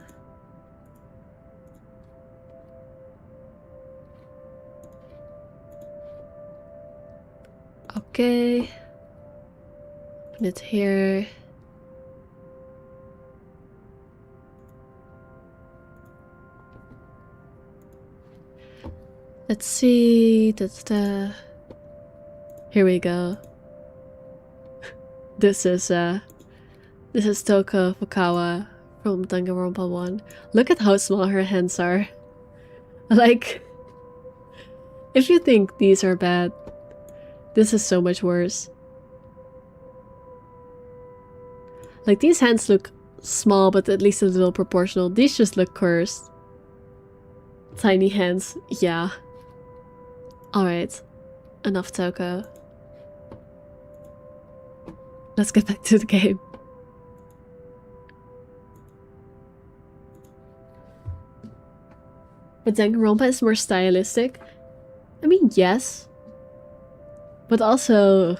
Okay. Put it here. Let's see. Here we go. This is Toko Fukawa from Danganronpa 1. Look at how small her hands are. Like, if you think these are bad, this is so much worse. Like, these hands look small, but at least a little proportional. These just look cursed. Tiny hands, yeah. Alright. Enough Toko. Let's get back to the game. But Danganronpa is more stylistic. I mean, yes. But also,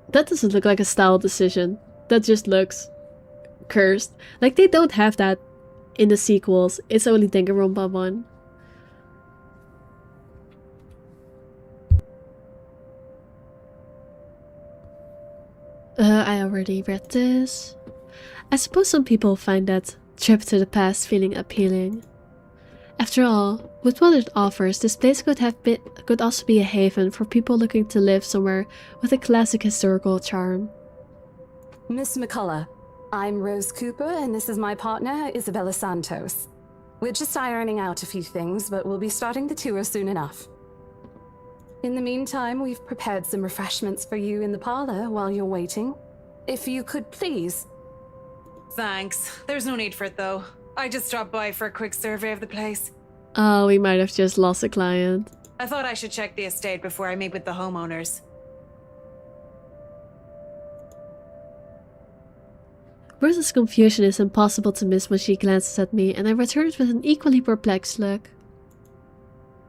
that doesn't look like a style decision. That just looks cursed. Like, they don't have that in the sequels. It's only Danganronpa 1. I already read this. I suppose some people find that trip to the past feeling appealing. After all, with what it offers, this place could also be a haven for people looking to live somewhere with a classic historical charm. Miss McCullough, I'm Rose Cooper, and this is my partner, Isabella Santos. We're just ironing out a few things, but we'll be starting the tour soon enough. In the meantime, we've prepared some refreshments for you in the parlor while you're waiting. If you could please. Thanks. There's no need for it, though. I just dropped by for a quick survey of the place. Oh, we might have just lost a client. I thought I should check the estate before I meet with the homeowners. Rose's confusion is impossible to miss when she glances at me, and I returned with an equally perplexed look.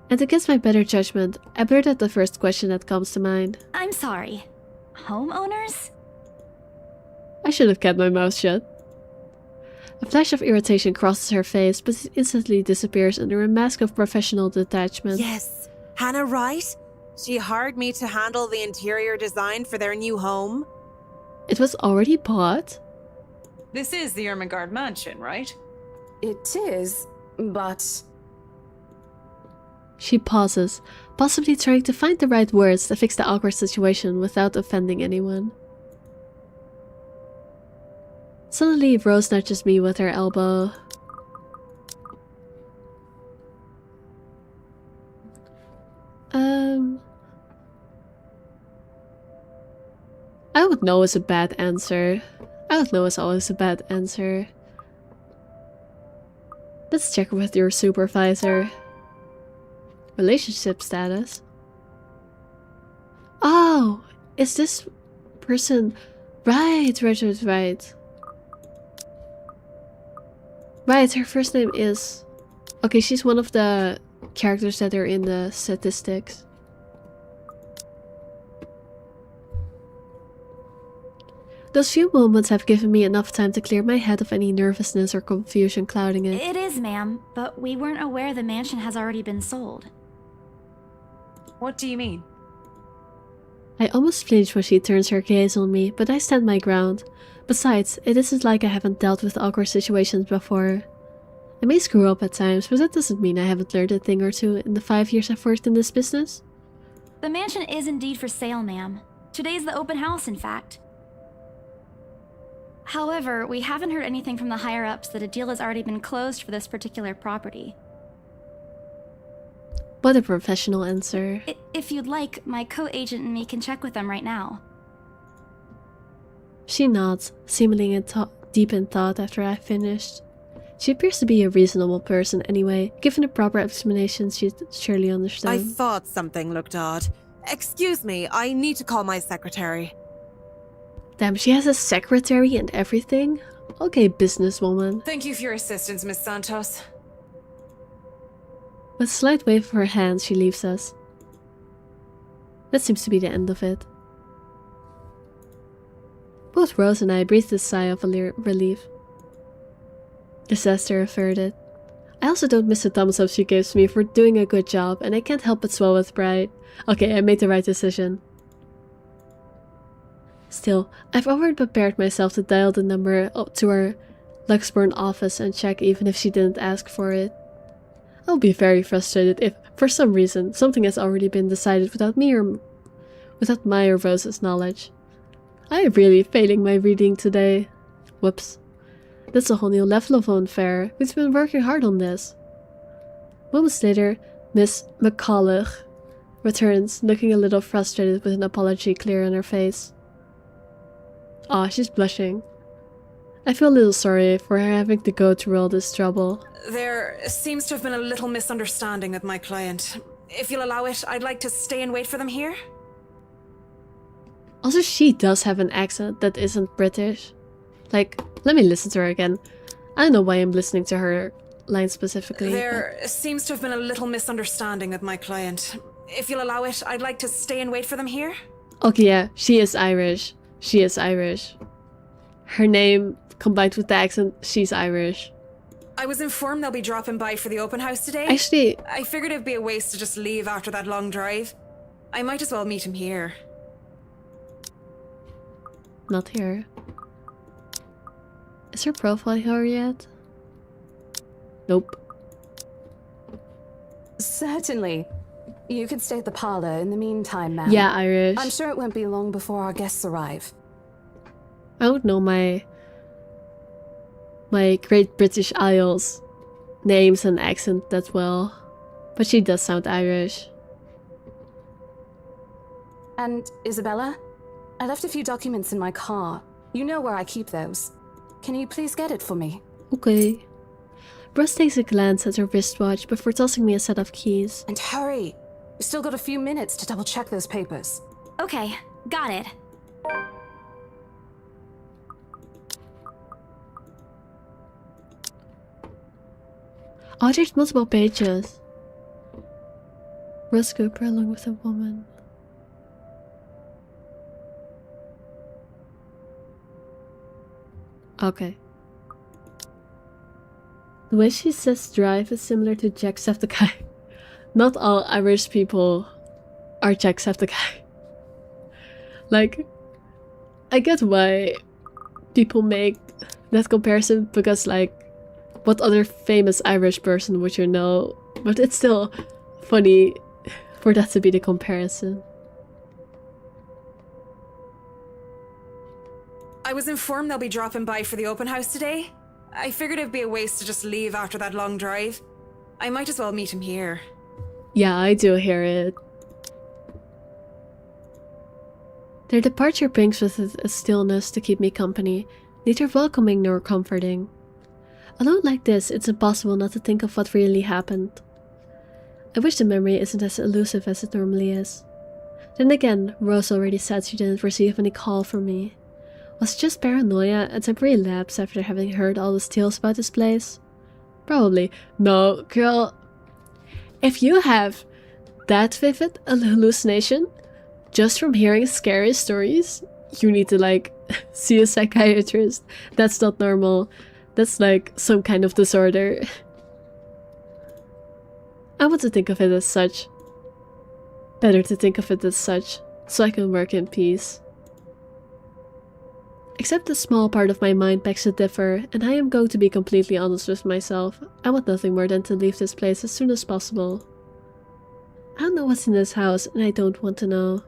And against my better judgment, I blurt out the first question that comes to mind. I'm sorry. Homeowners? I should have kept my mouth shut. A flash of irritation crosses her face, but it instantly disappears under a mask of professional detachment. Yes. Hannah Wright? She hired me to handle the interior design for their new home. It was already bought? This is the Ermengarde mansion, right? It is, but... She pauses, possibly trying to find the right words to fix the awkward situation without offending anyone. Suddenly, Rose nudges me with her elbow. I would know is a bad answer. I would know is always a bad answer. Let's check with your supervisor. Relationship status. Oh, is this person... Right. Right, her first name is... Okay, she's one of the characters that are in the statistics. Those few moments have given me enough time to clear my head of any nervousness or confusion clouding it. It is, ma'am, but we weren't aware the mansion has already been sold. What do you mean? I almost flinch when she turns her gaze on me, but I stand my ground. Besides, it isn't like I haven't dealt with awkward situations before. I may screw up at times, but that doesn't mean I haven't learned a thing or two in the 5 years I've worked in this business. The mansion is indeed for sale, ma'am. Today's the open house, in fact. However, we haven't heard anything from the higher-ups that a deal has already been closed for this particular property. What a professional answer. If you'd like, my co-agent and me can check with them right now. She nods, seemingly deep in thought after I finished. She appears to be a reasonable person anyway. Given a proper explanation, she'd surely understand. I thought something looked odd. Excuse me, I need to call my secretary. Damn, she has a secretary and everything? Okay, businesswoman. Thank you for your assistance, Miss Santos. With a slight wave of her hand, she leaves us. That seems to be the end of it. Both Rose and I breathed a sigh of relief. Disaster averted. I also don't miss the thumbs up she gives me for doing a good job, and I can't help but swell with pride. Okay, I made the right decision. Still, I've already prepared myself to dial the number up to our Luxburn office and check even if she didn't ask for it. I'll be very frustrated if, for some reason, something has already been decided without my or Rose's knowledge. I am really failing my reading today. Whoops. That's a whole new level of unfair. We've been working hard on this. Moments later, Miss MacLeod returns, looking a little frustrated with an apology clear on her face. Aw, she's blushing. I feel a little sorry for her having to go through all this trouble. There seems to have been a little misunderstanding with my client. If you'll allow it, I'd like to stay and wait for them here. Also, she does have an accent that isn't British. Like, let me listen to her again. I don't know why I'm listening to her line specifically. There seems to have been a little misunderstanding with my client. If you'll allow it, I'd like to stay and wait for them here. Okay, yeah, she is Irish. She is Irish. Her name, combined with the accent, she's Irish. I was informed they'll be dropping by for the open house today. Actually, I figured it'd be a waste to just leave after that long drive. I might as well meet him here. not here. Is her profile here yet? Nope. Certainly. You could stay at the parlor in the meantime, ma'am. Yeah, Irish. I'm sure it won't be long before our guests arrive. I don't know my Great British Isles names and accent that well, but she does sound Irish. And Isabella? I left a few documents in my car. You know where I keep those. Can you please get it for me? Okay. Rose takes a glance at her wristwatch before tossing me a set of keys. And hurry! We've still got a few minutes to double check those papers. Okay, got it. Oh, there's multiple pages. Rose Cooper along with a woman. Okay. The way she says drive is similar to Jacksepticeye. Not all Irish people are Jacksepticeye. Like, I get why people make that comparison, because like, what other famous Irish person would you know? But it's still funny for that to be the comparison. I was informed they'll be dropping by for the open house today. I figured it'd be a waste to just leave after that long drive. I might as well meet him here. Yeah, I do hear it. Their departure brings with it a stillness to keep me company, neither welcoming nor comforting. A note like this, it's impossible not to think of what really happened. I wish the memory isn't as elusive as it normally is. Then again, Rose already said she didn't receive any call from me. Was it just paranoia, a temporary lapse after having heard all the tales about this place? Probably. No, girl. If you have that vivid a hallucination, just from hearing scary stories, you need to like see a psychiatrist. That's not normal. That's like some kind of disorder. I want to think of it as such. Better to think of it as such, so I can work in peace. Except a small part of my mind begs to differ, and I am going to be completely honest with myself. I want nothing more than to leave this place as soon as possible. I don't know what's in this house, and I don't want to know.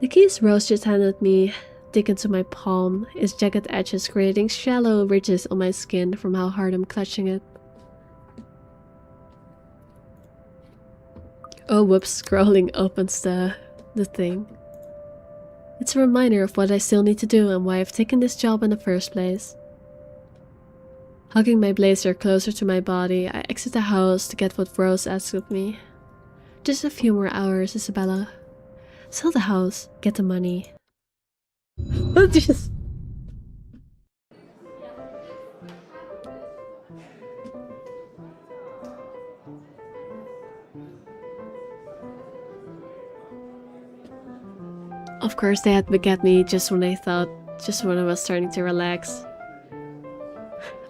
The keys Rose just handed me dig into my palm, its jagged edges creating shallow ridges on my skin from how hard I'm clutching it. Oh whoops, scrolling opens the thing. It's a reminder of what I still need to do and why I've taken this job in the first place. Hugging my blazer closer to my body, I exit the house to get what Rose asked of me. Just a few more hours, Isabella. Sell the house, get the money. Just... Of course they had to get me just when I was starting to relax.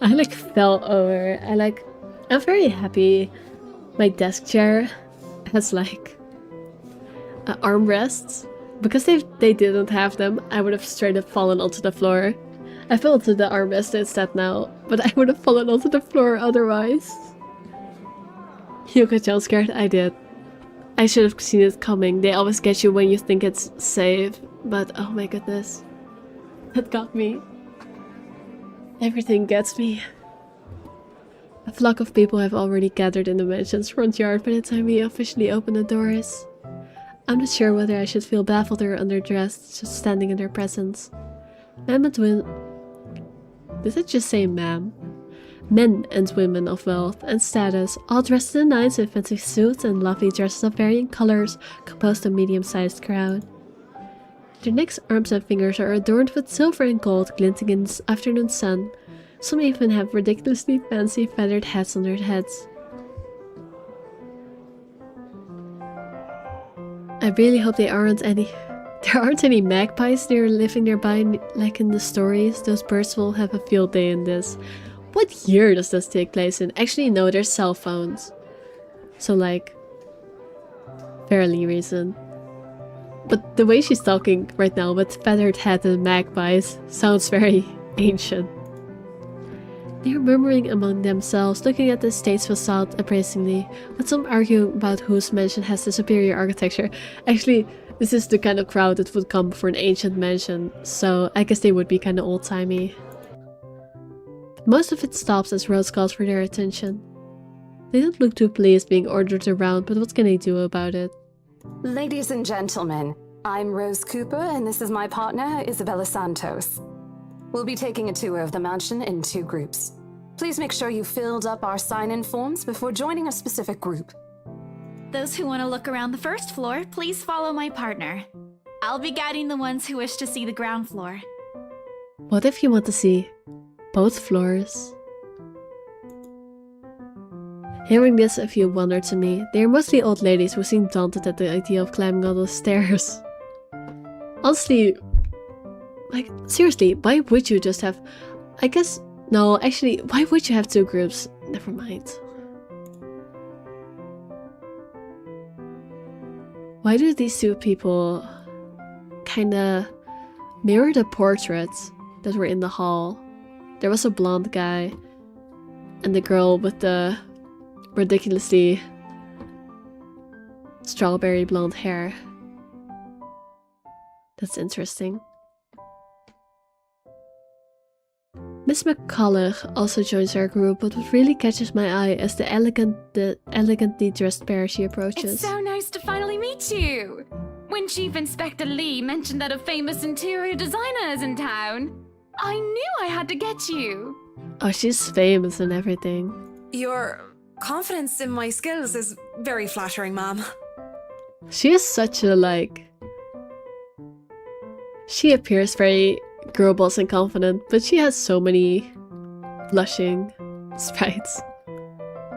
I like fell over. I'm very happy my desk chair has like armrests. Because they didn't have them, I would have straight up fallen onto the floor. I fell into the armrest instead now, but I would have fallen onto the floor otherwise. You got jump scared? I did. I should have seen it coming. They always get you when you think it's safe, but oh my goodness. That got me. Everything gets me. A flock of people have already gathered in the mansion's front yard by the time we officially open the doors. I'm not sure whether I should feel baffled or underdressed just standing in their presence. Men and women... Did it just say ma'am? Men and women of wealth and status, all dressed in nice and fancy suits and lovely dresses of varying colors, composed a medium-sized crowd. Their necks, arms and fingers are adorned with silver and gold glinting in the afternoon sun. Some even have ridiculously fancy feathered hats on their heads. I really hope there aren't any magpies that are living nearby like in the stories. Those birds will have a field day in this. What year does this take place in? Actually, no, there's cell phones. So like, fairly recent. But the way she's talking right now with feathered hat and magpies sounds very ancient. They're murmuring among themselves, looking at the estate's facade appraisingly, with some arguing about whose mansion has the superior architecture. Actually, this is the kind of crowd that would come for an ancient mansion, so I guess they would be kind of old-timey. Most of it stops as Rose calls for their attention. They don't look too pleased being ordered around, but what can they do about it? Ladies and gentlemen, I'm Rose Cooper, and this is my partner, Isabella Santos. We'll be taking a tour of the mansion in 2 groups. Please make sure you filled up our sign-in forms before joining a specific group. Those who want to look around the first floor, please follow my partner. I'll be guiding the ones who wish to see the ground floor. What if you want to see both floors? Hearing this, a few wondered to me. They are mostly old ladies who seem daunted at the idea of climbing all those stairs. Honestly, like, seriously, why would you just have... I guess... No, actually, why would you have 2 groups? Never mind. Why do these 2 people kinda mirror the portraits that were in the hall? There was a blonde guy and the girl with the ridiculously strawberry blonde hair. That's interesting. Miss McCulloch also joins our group, but what really catches my eye is the elegantly dressed pair she approaches. It's so nice to finally meet you! When Chief Inspector Lee mentioned that a famous interior designer is in town, I knew I had to get you! Oh, she's famous and everything. Your confidence in my skills is very flattering, ma'am. She is such a, like... She appears very girl boss and confident, but she has so many blushing sprites.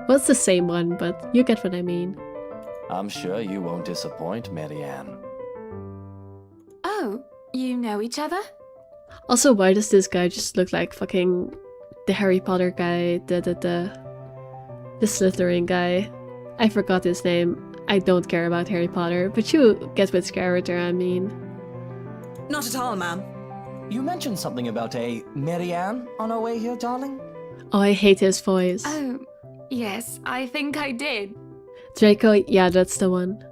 Well, it's the same one, but you get what I mean. I'm sure you won't disappoint, Marianne. Oh, you know each other? Also, why does this guy just look like fucking the Harry Potter guy, the Slytherin guy? I forgot his name. I don't care about Harry Potter, but you get which character I mean. Not at all, ma'am. You mentioned something about a Marianne on our way here, darling? Oh, I hate his voice. Oh, yes, I think I did. Draco, yeah, that's the one.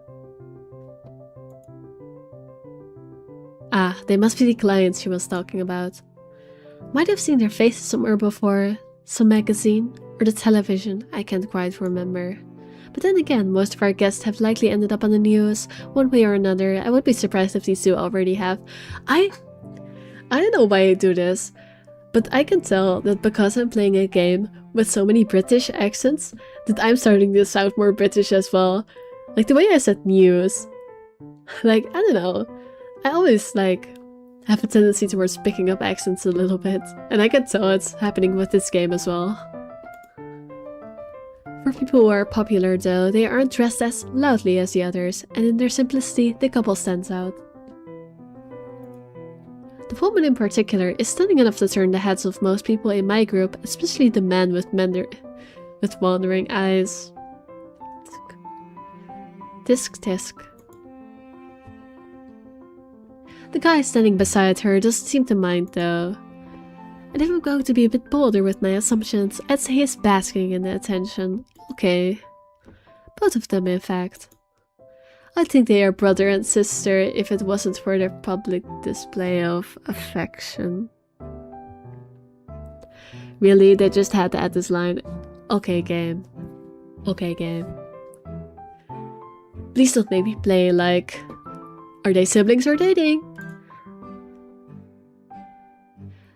Ah, they must be the clients she was talking about. Might have seen their faces somewhere before. Some magazine or the television, I can't quite remember. But then again, most of our guests have likely ended up on the news, one way or another. I would be surprised if these 2 already have. I don't know why I do this, but I can tell that because I'm playing a game with so many British accents, that I'm starting to sound more British as well. Like the way I said news. Like, I don't know. I always, like, have a tendency towards picking up accents a little bit. And I can tell it's happening with this game as well. For people who are popular though, they aren't dressed as loudly as the others, and in their simplicity, the couple stands out. The woman in particular is stunning enough to turn the heads of most people in my group, especially the man with wandering eyes. Tisk tisk. The guy standing beside her doesn't seem to mind though. And if I'm going to be a bit bolder with my assumptions, I'd say he's basking in the attention. Okay. Both of them, in fact. I think they are brother and sister if it wasn't for their public display of affection. Really? They just had to add this line. Okay, game. Okay, game. Please don't make me play like... Are they siblings or dating?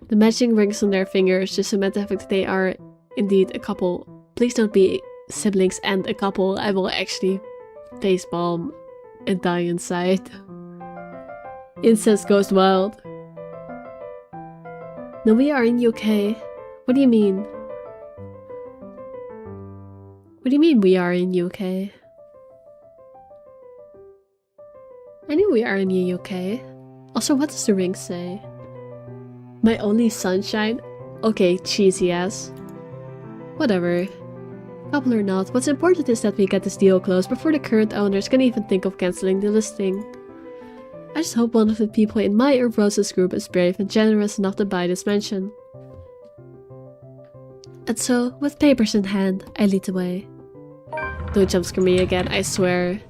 The matching rings on their fingers just cement the fact that they are indeed a couple. Please don't be siblings and a couple. I will actually facepalm and die inside. Incest goes wild. No, we are in UK. What do you mean? What do you mean we are in UK? I knew we are in the UK. Also, what does the ring say? My only sunshine? Okay, cheesy ass. Whatever. Couple or not, what's important is that we get this deal closed before the current owners can even think of cancelling the listing. I just hope one of the people in my or Rose's group is brave and generous enough to buy this mansion. And so, with papers in hand, I lead the way. Don't jumpscare me again, I swear.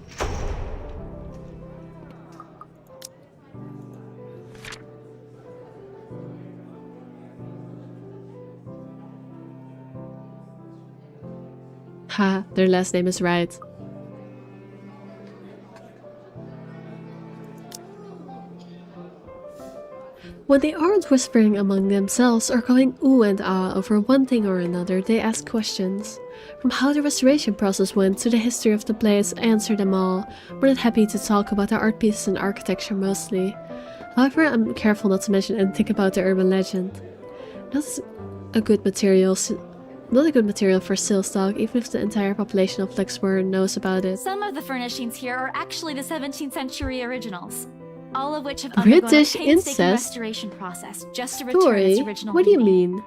Ha, their last name is right. When they aren't whispering among themselves or going ooh and ah over one thing or another, they ask questions. From how the restoration process went to the history of the place, I answer them all, more than happy to talk about the art pieces and architecture mostly. However, I'm careful not to mention anything about the urban legend. Not a good material for sales talk, even if the entire population of Lexmore knows about it. Some of the furnishings here are actually the 17th century originals, all of which have undergone British a painstaking incest? restoration process just to return Story? its original What do you meaning. mean?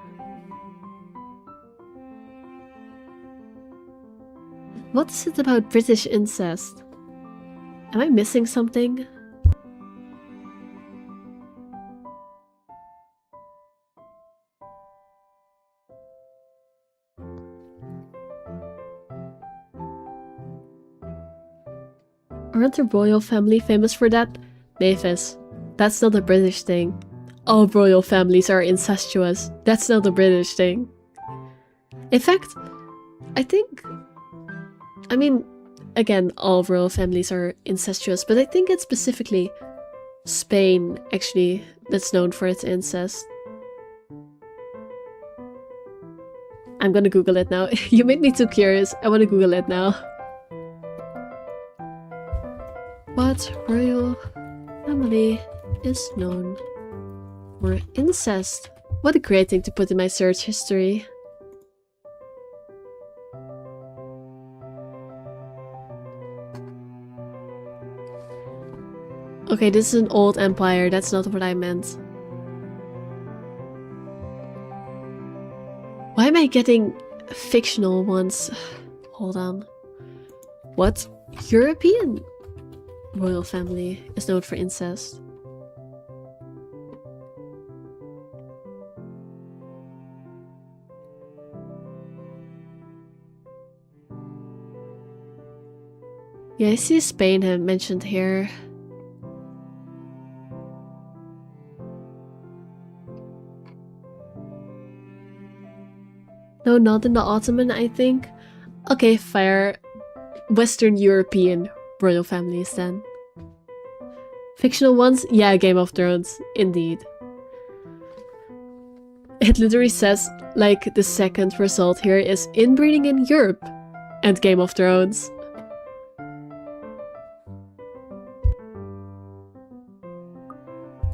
What is it about British incest? Am I missing something? Aren't the royal family famous for that? Mavis, that's not a British thing. All royal families are incestuous. That's not a British thing. In fact, I mean, again, all royal families are incestuous, but I think it's specifically Spain, actually, that's known for its incest. I'm gonna Google it now. You made me too curious. I wanna Google it now. What royal family is known for incest? What a great thing to put in my search history. Okay, this is an old empire. That's not what I meant. Why am I getting fictional ones? Hold on. What European royal family is known for incest? Yeah, I see Spain mentioned here. No, not in the Ottoman, I think. Okay, fair. Western European royal families then. Fictional ones? Yeah, Game of Thrones. Indeed. It literally says, like, the second result here is inbreeding in Europe and Game of Thrones.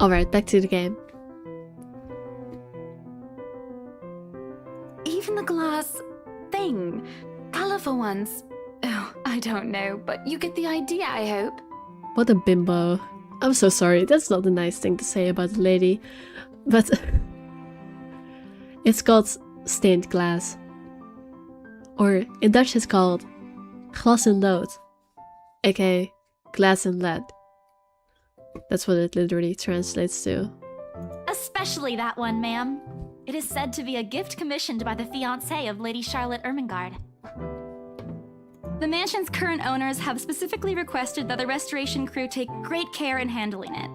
Alright, back to the game. Even the glass thing. Colorful ones. Oh, I don't know, but you get the idea, I hope. What a bimbo. I'm so sorry, that's not a nice thing to say about a lady. But it's called stained glass. Or in Dutch it's called glas en lood, aka glass and lead. That's what it literally translates to. Especially that one, ma'am. It is said to be a gift commissioned by the fiancé of Lady Charlotte Ermengarde. The mansion's current owners have specifically requested that the restoration crew take great care in handling it.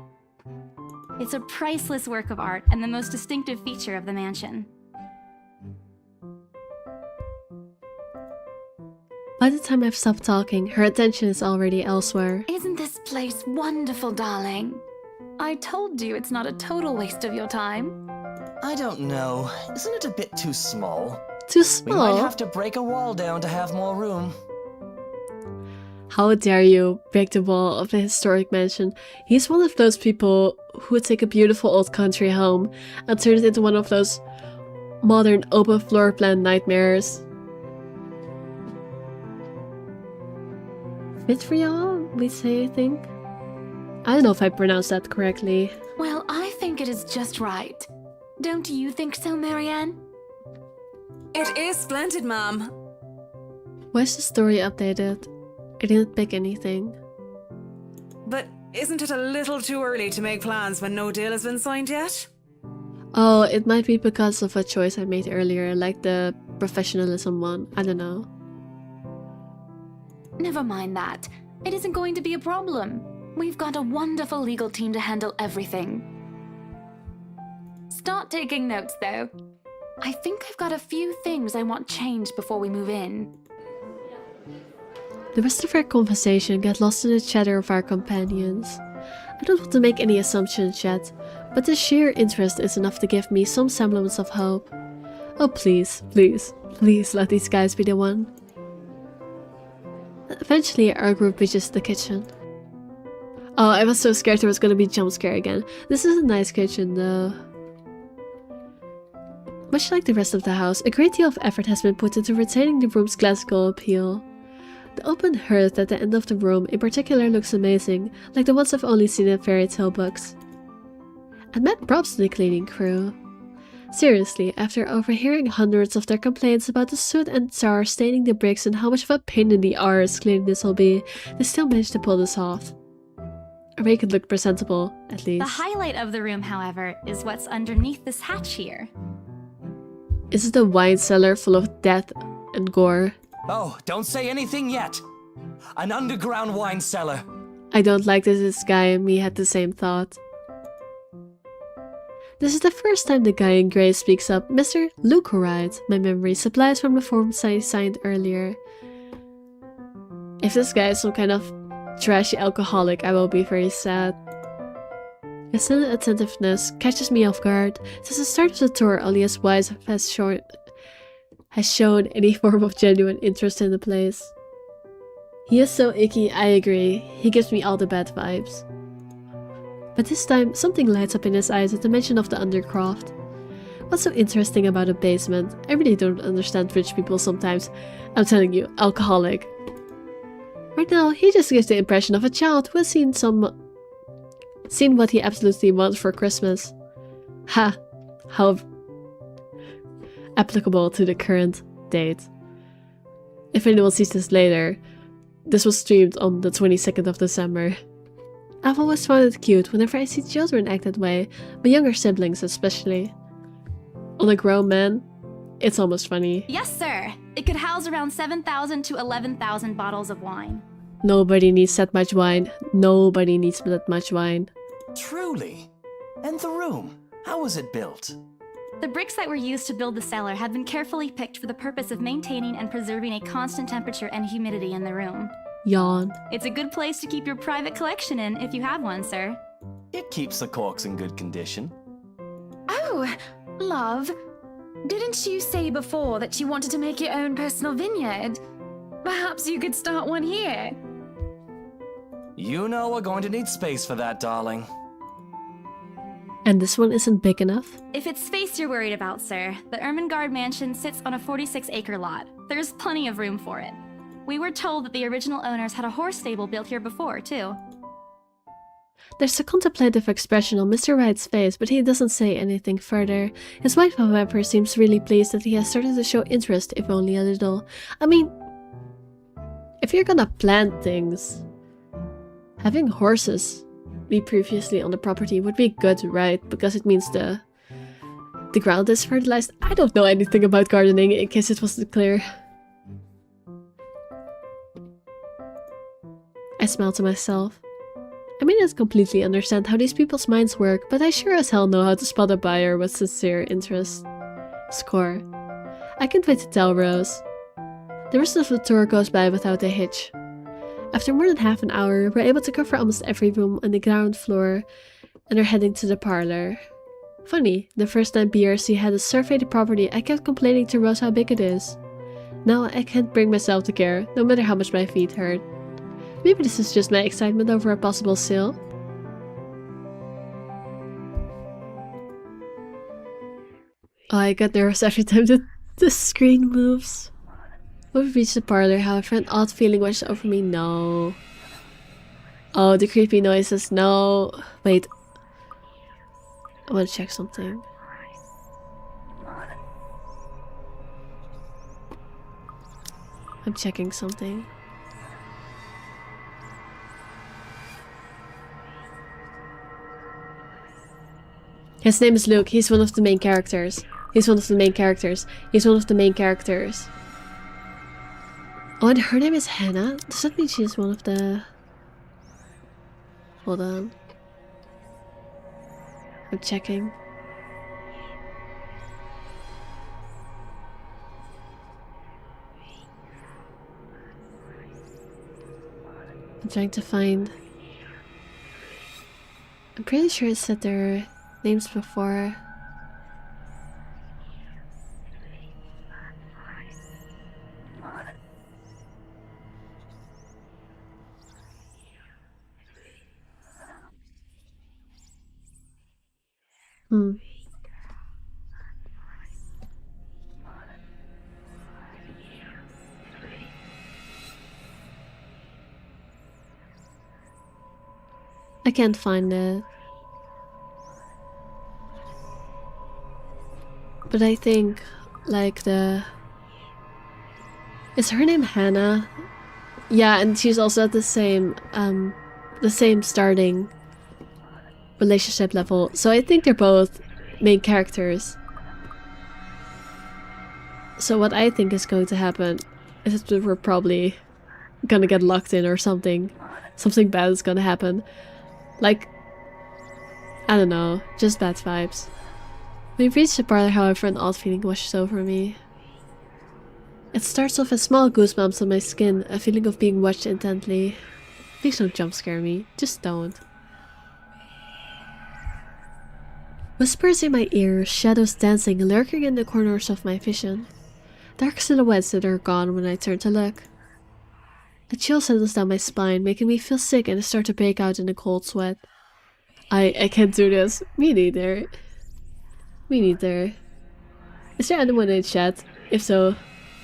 It's a priceless work of art and the most distinctive feature of the mansion. By the time I've stopped talking, her attention is already elsewhere. Isn't this place wonderful, darling? I told you it's not a total waste of your time. I don't know. Isn't it a bit too small? Too We small? might have to break a wall down to have more room. How dare you break the wall of the historic mansion? He's one of those people who would take a beautiful old country home and turn it into one of those modern open floor plan nightmares. Fit for y'all, we say, I think. I don't know if I pronounced that correctly. Well, I think it is just right. Don't you think so, Marianne? It is splendid, ma'am. Why is the story updated? I didn't pick anything. But isn't it a little too early to make plans when no deal has been signed yet? Oh, it might be because of a choice I made earlier, like the professionalism one. I don't know. Never mind that. It isn't going to be a problem. We've got a wonderful legal team to handle everything. Start taking notes, though. I think I've got a few things I want changed before we move in. The rest of our conversation got lost in the chatter of our companions. I don't want to make any assumptions yet, but the sheer interest is enough to give me some semblance of hope. Oh please, please, please let these guys be the one. Eventually our group reaches the kitchen. Oh, I was so scared there was gonna be a jump scare again. This is a nice kitchen though. Much like the rest of the house, a great deal of effort has been put into retaining the room's classical appeal. The open hearth at the end of the room in particular looks amazing, like the ones I've only seen in fairy tale books. And mad props to the cleaning crew. Seriously, after overhearing hundreds of their complaints about the soot and tar staining the bricks and how much of a pain in the arse cleaning this will be, they still managed to pull this off. Or make it look presentable, at least. The highlight of the room, however, is what's underneath this hatch here. Is it a wine cellar full of death and gore? Oh, don't say anything yet. An underground wine cellar. I don't like that this guy and me had the same thought. This is the first time the guy in grey speaks up. Mr. Leucoride, my memory supplies from the forms I signed earlier. If this guy is some kind of trashy alcoholic, I will be very sad. His sudden attentiveness catches me off guard. Since the start of the tour, only his wife has shown any form of genuine interest in the place. He is so icky, I agree. He gives me all the bad vibes. But this time, something lights up in his eyes at the mention of the undercroft. What's so interesting about a basement? I really don't understand rich people sometimes. I'm telling you, alcoholic. Right now, he just gives the impression of a child who has seen what he absolutely wants for Christmas. Ha! How applicable to the current date. If anyone sees this later, this was streamed on the 22nd of December. I've always found it cute whenever I see children act that way, my younger siblings especially. On a grown man, it's almost funny. Yes, sir. It could house around 7,000 to 11,000 bottles of wine. Nobody needs that much wine. Nobody needs that much wine. Truly? And the room? How was it built? The bricks that were used to build the cellar have been carefully picked for the purpose of maintaining and preserving a constant temperature and humidity in the room. Yawn. It's a good place to keep your private collection in if you have one, sir. It keeps the corks in good condition. Oh, love. Didn't you say before that you wanted to make your own personal vineyard? Perhaps you could start one here. You know we're going to need space for that, darling. And this one isn't big enough? If it's space you're worried about, sir, the Ermengarde mansion sits on a 46-acre lot. There's plenty of room for it. We were told that the original owners had a horse stable built here before, too. There's a contemplative expression on Mr. Wright's face, but he doesn't say anything further. His wife, however, seems really pleased that he has started to show interest, if only a little. I mean, if you're gonna plant things, having horses be previously on the property would be good, right? Because it means the ground is fertilized. I don't know anything about gardening, in case it wasn't clear. I smile to myself. I may not completely understand how these people's minds work, but I sure as hell know how to spot a buyer with sincere interest. Score. I can't wait to tell Rose. The rest of the tour goes by without a hitch. After more than half an hour, we're able to cover almost every room on the ground floor and are heading to the parlor. Funny, the first time BRC had us survey the property, I kept complaining to Rose how big it is. Now I can't bring myself to care, no matter how much my feet hurt. Maybe this is just my excitement over a possible sale. Oh, I get nervous every time the screen moves. When we reached the parlor, however, an odd feeling washed over me. No. Oh, the creepy noises. No. Wait. I want to check something. I'm checking something. His name is Luke. He's one of the main characters. He's one of the main characters. He's one of the main characters. Oh, and her name is Hannah? Does that mean she's one of the... Hold on. I'm checking. I'm trying to find... I'm pretty sure it said they're names before. I can't find it. But I think, like, is her name Hannah? Yeah, and she's also at the same starting relationship level. So I think they're both main characters. So what I think is going to happen is that we're probably gonna get locked in or something. Something bad is gonna happen. Like, I don't know, just bad vibes. When we reached the parlor, however, an odd feeling washes over me. It starts off as small goosebumps on my skin, a feeling of being watched intently. Please don't jump scare me, just don't. Whispers in my ears, shadows dancing, lurking in the corners of my vision. Dark silhouettes that are gone when I turn to look. A chill settles down my spine, making me feel sick and I start to break out in a cold sweat. I can't do this. Me neither. Me neither. Is there anyone in chat? If so,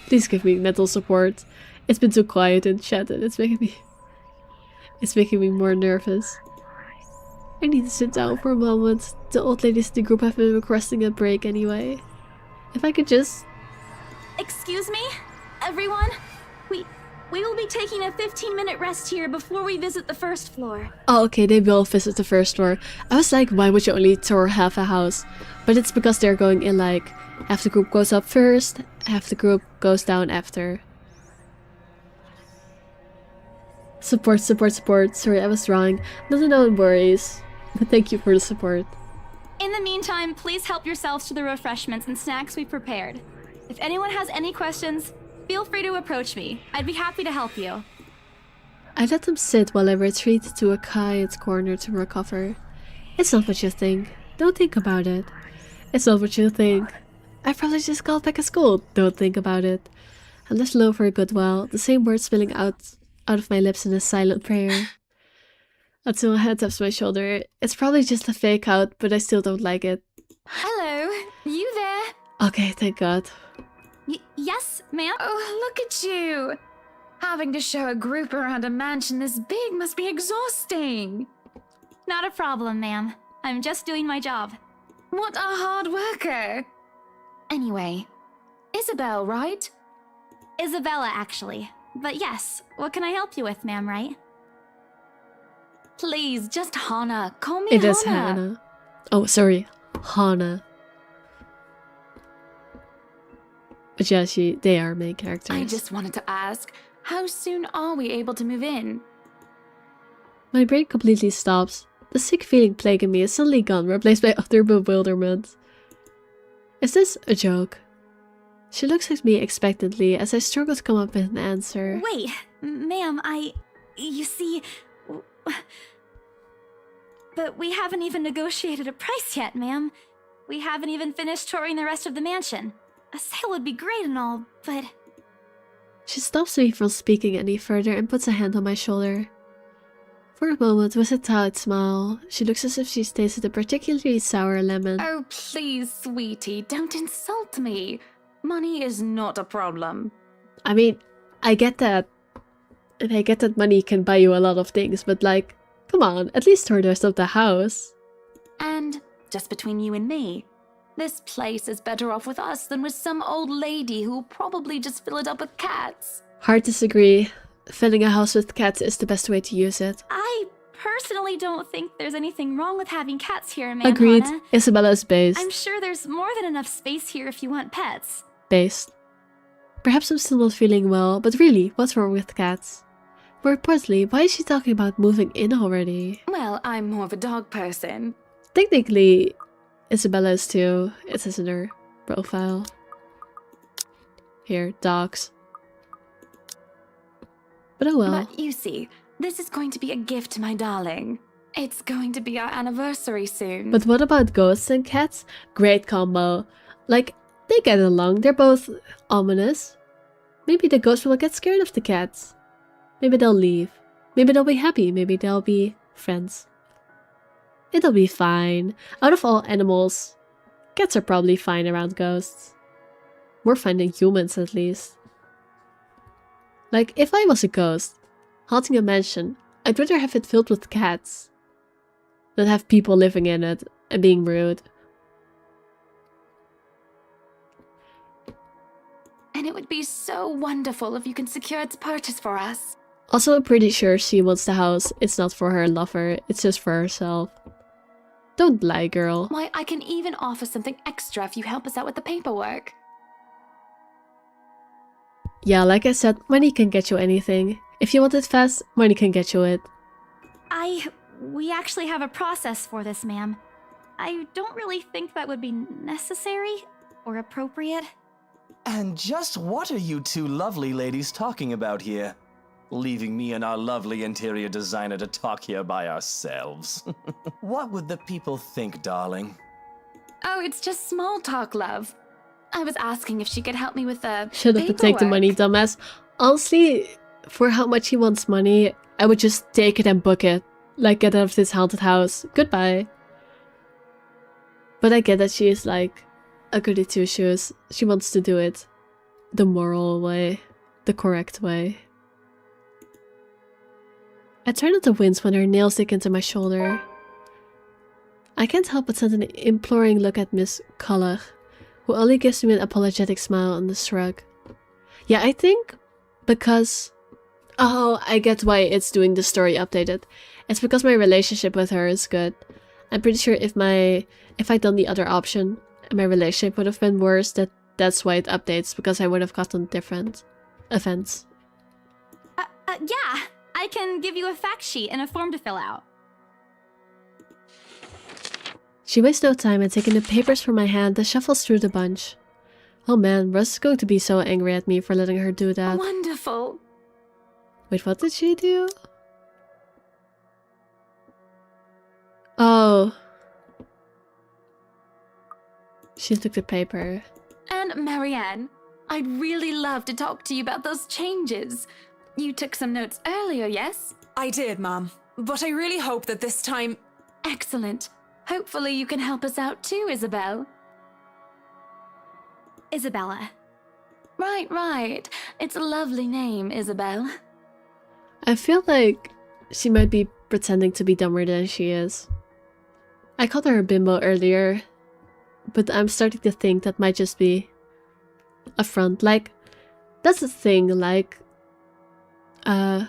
please give me mental support. It's been too quiet in chat and it's making me more nervous. I need to sit down for a moment. The old ladies in the group have been requesting a break anyway. If I could just... Excuse me, everyone? We will be taking a 15-minute rest here before we visit the first floor. Oh, okay, they will visit the first floor. I was like, why would you only tour half a house? But it's because they're going in like, half the group goes up first, half the group goes down after. Support, support, support. Sorry, I was wrong. No worries. But thank you for the support. In the meantime, please help yourselves to the refreshments and snacks we prepared. If anyone has any questions, feel free to approach me. I'd be happy to help you. I let them sit while I retreat to a quiet corner to recover. It's not what you think. Don't think about it. It's not what you think. I probably just called back at school. Don't think about it. I left alone for a good while, the same words spilling out of my lips in a silent prayer. Until a hand taps my shoulder. It's probably just a fake out, but I still don't like it. Hello, you there? Okay, thank God. Yes, ma'am? Oh, look at you! Having to show a group around a mansion this big must be exhausting. Not a problem, ma'am. I'm just doing my job. What a hard worker! Anyway, Isabel, right? Isabella, actually. But yes, what can I help you with, ma'am, right? Please, just Hannah. Call me It Hannah. is Hannah. Oh, sorry. Hannah. But yeah, they are main characters. I just wanted to ask, how soon are we able to move in? My brain completely stops. The sick feeling plaguing me is suddenly gone, replaced by utter bewilderment. Is this a joke? She looks at me expectantly as I struggle to come up with an answer. Wait, ma'am, you see... But we haven't even negotiated a price yet, ma'am. We haven't even finished touring the rest of the mansion. A sale would be great and all, but... She stops me from speaking any further and puts a hand on my shoulder. For a moment, with a tight smile, she looks as if she's tasted a particularly sour lemon. Oh, please, sweetie, don't insult me. Money is not a problem. I mean, I get that. And I get that money can buy you a lot of things, but like, come on, at least tour the rest of the house. And, just between you and me, this place is better off with us than with some old lady who'll probably just fill it up with cats. Hard disagree. Filling a house with cats is the best way to use it. I personally don't think there's anything wrong with having cats here, ma'am. Agreed. Hannah. Isabella's based. I'm sure there's more than enough space here if you want pets. Based. Perhaps I'm still not feeling well, but really, what's wrong with cats? More importantly, why is she talking about moving in already? Well, I'm more of a dog person. Technically, Isabella is too. It says in her profile. Here, dogs. But oh well. But you see, this is going to be a gift to my darling. It's going to be our anniversary soon. But what about ghosts and cats? Great combo. Like, they get along. They're both ominous. Maybe the ghost will get scared of the cats. Maybe they'll leave. Maybe they'll be happy. Maybe they'll be friends. It'll be fine. Out of all animals, cats are probably fine around ghosts. More fine than humans, at least. Like, if I was a ghost, haunting a mansion, I'd rather have it filled with cats than have people living in it and being rude. And it would be so wonderful if you can secure its purchase for us. Also, I'm pretty sure she wants the house. It's not for her lover, it's just for herself. Don't lie, girl. Why, I can even offer something extra if you help us out with the paperwork. Yeah, like I said, money can get you anything. If you want it fast, money can get you it. We actually have a process for this, ma'am. I don't really think that would be necessary or appropriate. And just what are you two lovely ladies talking about here? Leaving me and our lovely interior designer to talk here by ourselves. What would the people think, darling? Oh, it's just small talk, love. I was asking if she could help me with the Shut up and take the money, dumbass. Honestly, for how much he wants money, I would just take it and book it. Like, get out of this haunted house. Goodbye. But I get that she is like a goody two-shoes. She wants to do it the moral way, the correct way. I try not to wince when her nails dig into my shoulder. I can't help but send an imploring look at Miss Culler, who only gives me an apologetic smile and a shrug. Yeah, I think because... Oh, I get why it's doing the story updated. It's because my relationship with her is good. I'm pretty sure if I'd done the other option, my relationship would have been worse, that's why it updates, because I would have gotten different events. Yeah, I can give you a fact sheet and a form to fill out. She wastes no time and taking the papers from my hand and shuffles through the bunch. Oh man, Russ is going to be so angry at me for letting her do that. Wonderful. Wait, what did she do? Oh. She took the paper. And Marianne, I'd really love to talk to you about those changes. You took some notes earlier, yes? I did, Mom. But I really hope that this time... Excellent. Hopefully you can help us out too, Isabel. Isabella. Right. It's a lovely name, Isabel. I feel like she might be pretending to be dumber than she is. I called her a bimbo earlier, but I'm starting to think that might just be a front. Like, that's a thing, like an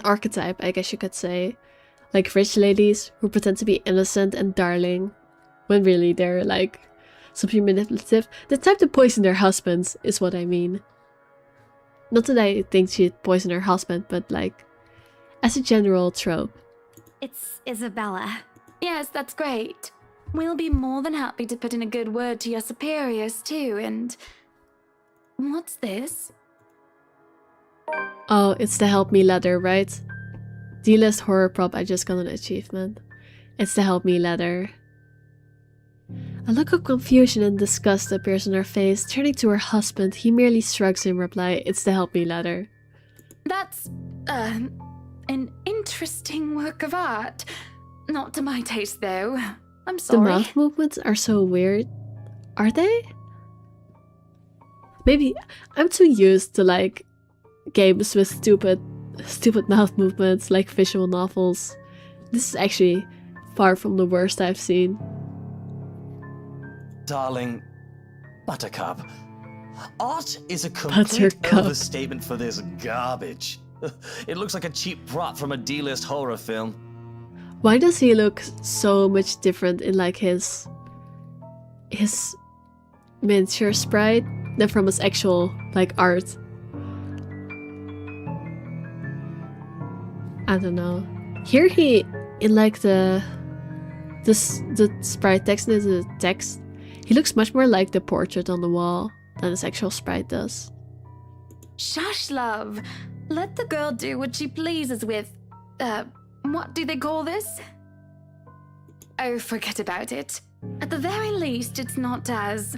archetype, I guess you could say. Like rich ladies who pretend to be innocent and darling, when really they're like super manipulative. The type to poison their husbands is what I mean. Not that I think she'd poison her husband, but like, as a general trope. It's Isabella. Yes, that's great. We'll be more than happy to put in a good word to your superiors too, and... What's this? Oh, it's the help me letter, right? D-list horror prop, I just got an achievement. It's the help me letter. A look of confusion and disgust appears on her face. Turning to her husband, he merely shrugs in reply, it's the help me letter. That's, an interesting work of art. Not to my taste, though. I'm sorry. The mouth movements are so weird. Are they? Maybe I'm too used to, like, games with stupid mouth movements, like visual novels. This is actually far from the worst I've seen. Darling, Buttercup, art is a complete overstatement for this garbage. It looks like a cheap prop from a D-list horror film. Why does he look so much different in like his miniature sprite than from his actual like art? I don't know. Here he, in like the sprite text and the text, he looks much more like the portrait on the wall than his actual sprite does. Shush, love. Let the girl do what she pleases with, what do they call this? Oh, forget about it. At the very least, it's not as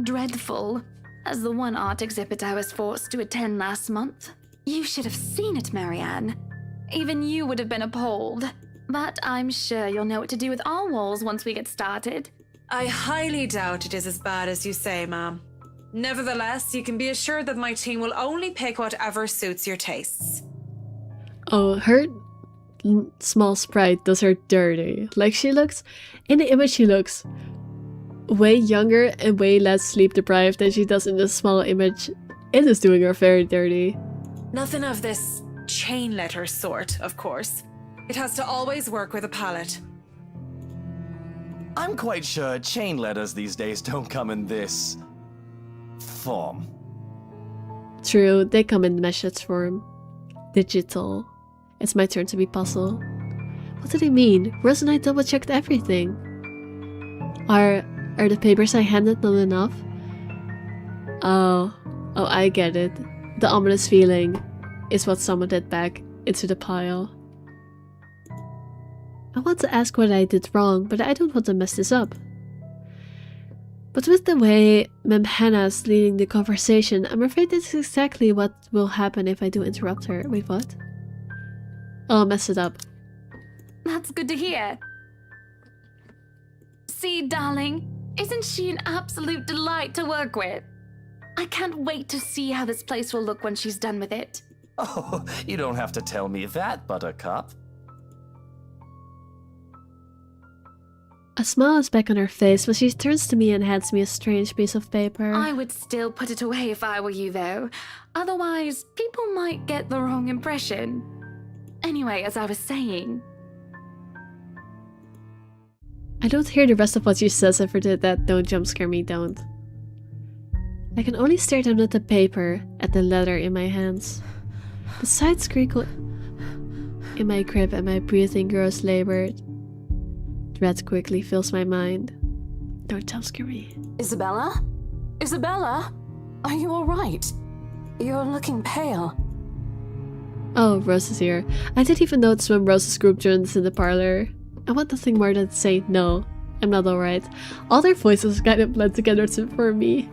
dreadful as the one art exhibit I was forced to attend last month. You should have seen it, Marianne. Even you would have been appalled. But I'm sure you'll know what to do with our walls once we get started. I highly doubt it is as bad as you say, ma'am. Nevertheless, you can be assured that my team will only pick whatever suits your tastes. Oh, her small sprite does her dirty. Like, she looks, in the image she looks way younger and way less sleep deprived than she does in the small image. It is doing her very dirty. Nothing of this chain letter sort, of course. It has to always work with a palette. I'm quite sure chain letters these days don't come in this form. True, they come in message form. Digital. It's my turn to be puzzled. What did he mean? Rose and I double-checked everything. Are the papers I handed not enough? Oh, I get it. The ominous feeling is what summoned it back into the pile. I want to ask what I did wrong, but I don't want to mess this up. But with the way Mem Hannah's leading the conversation, I'm afraid this is exactly what will happen if I do interrupt her. Wait, what? I'll mess it up. That's good to hear. See, darling, isn't she an absolute delight to work with? I can't wait to see how this place will look when she's done with it. Oh, you don't have to tell me that, Buttercup. A smile is back on her face, but she turns to me and hands me a strange piece of paper. I would still put it away if I were you, though. Otherwise, people might get the wrong impression. Anyway, as I was saying... I don't hear the rest of what she says. If I did that, don't jump scare me, don't. I can only stare down at the paper, at the letter in my hands. The sides crinkle in my grip and my breathing grows labored. Dread quickly fills my mind. Don't jump scare me. Isabella? Isabella? Are you alright? You're looking pale. Oh, Rose is here. I didn't even notice when Rose's group joined us in the parlor. I want nothing more than to say, no, I'm not alright. All their voices kind of blend together for me.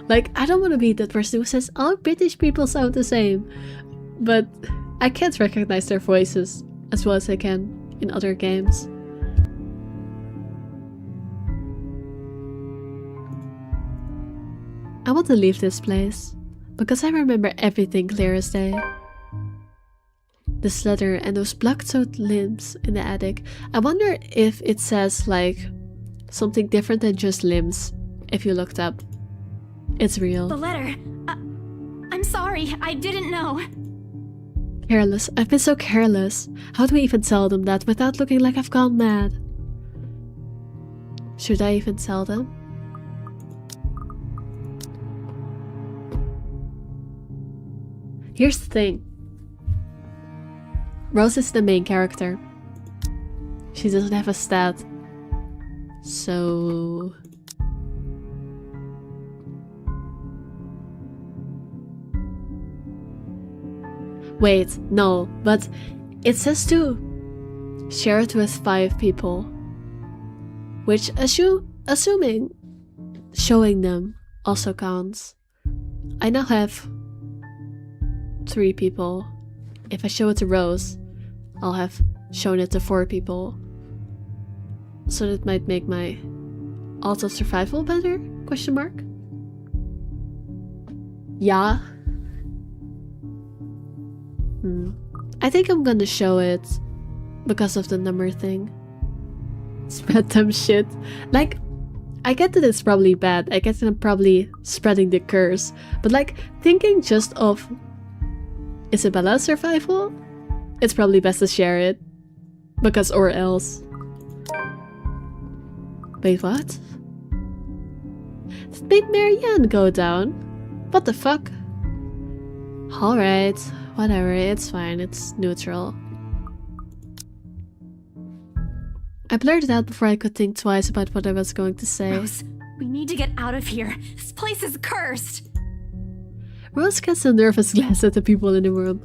Like, I don't want to be that person who says all British people sound the same. But I can't recognize their voices as well as I can in other games. I want to leave this place, because I remember everything clear as day. This letter and those blood-soaked limbs in the attic. I wonder if it says, like, something different than just limbs, if you looked up. It's real. The letter. I'm sorry, I didn't know. Careless. I've been so careless. How do I even tell them that without looking like I've gone mad? Should I even tell them? Here's the thing. Rose is the main character. She doesn't have a stat. So... Wait, no, but it says to share it with 5 people. Which, assuming showing them also counts. I now have 3 people. If I show it to Rose, I'll have shown it to 4 people. So that might make my odds of survival better? Question mark? Yeah. I think I'm gonna show it because of the number thing. Spread them shit. Like, I get that it's probably bad. I get that I'm probably spreading the curse. But like, thinking just of Isabella's survival, it's probably best to share it. Because or else. Wait, what? That made Marianne go down? What the fuck? Alright, whatever, it's fine, it's neutral. I blurted out before I could think twice about what I was going to say. Rose, we need to get out of here. This place is cursed. Rose casts a nervous glance at the people in the room.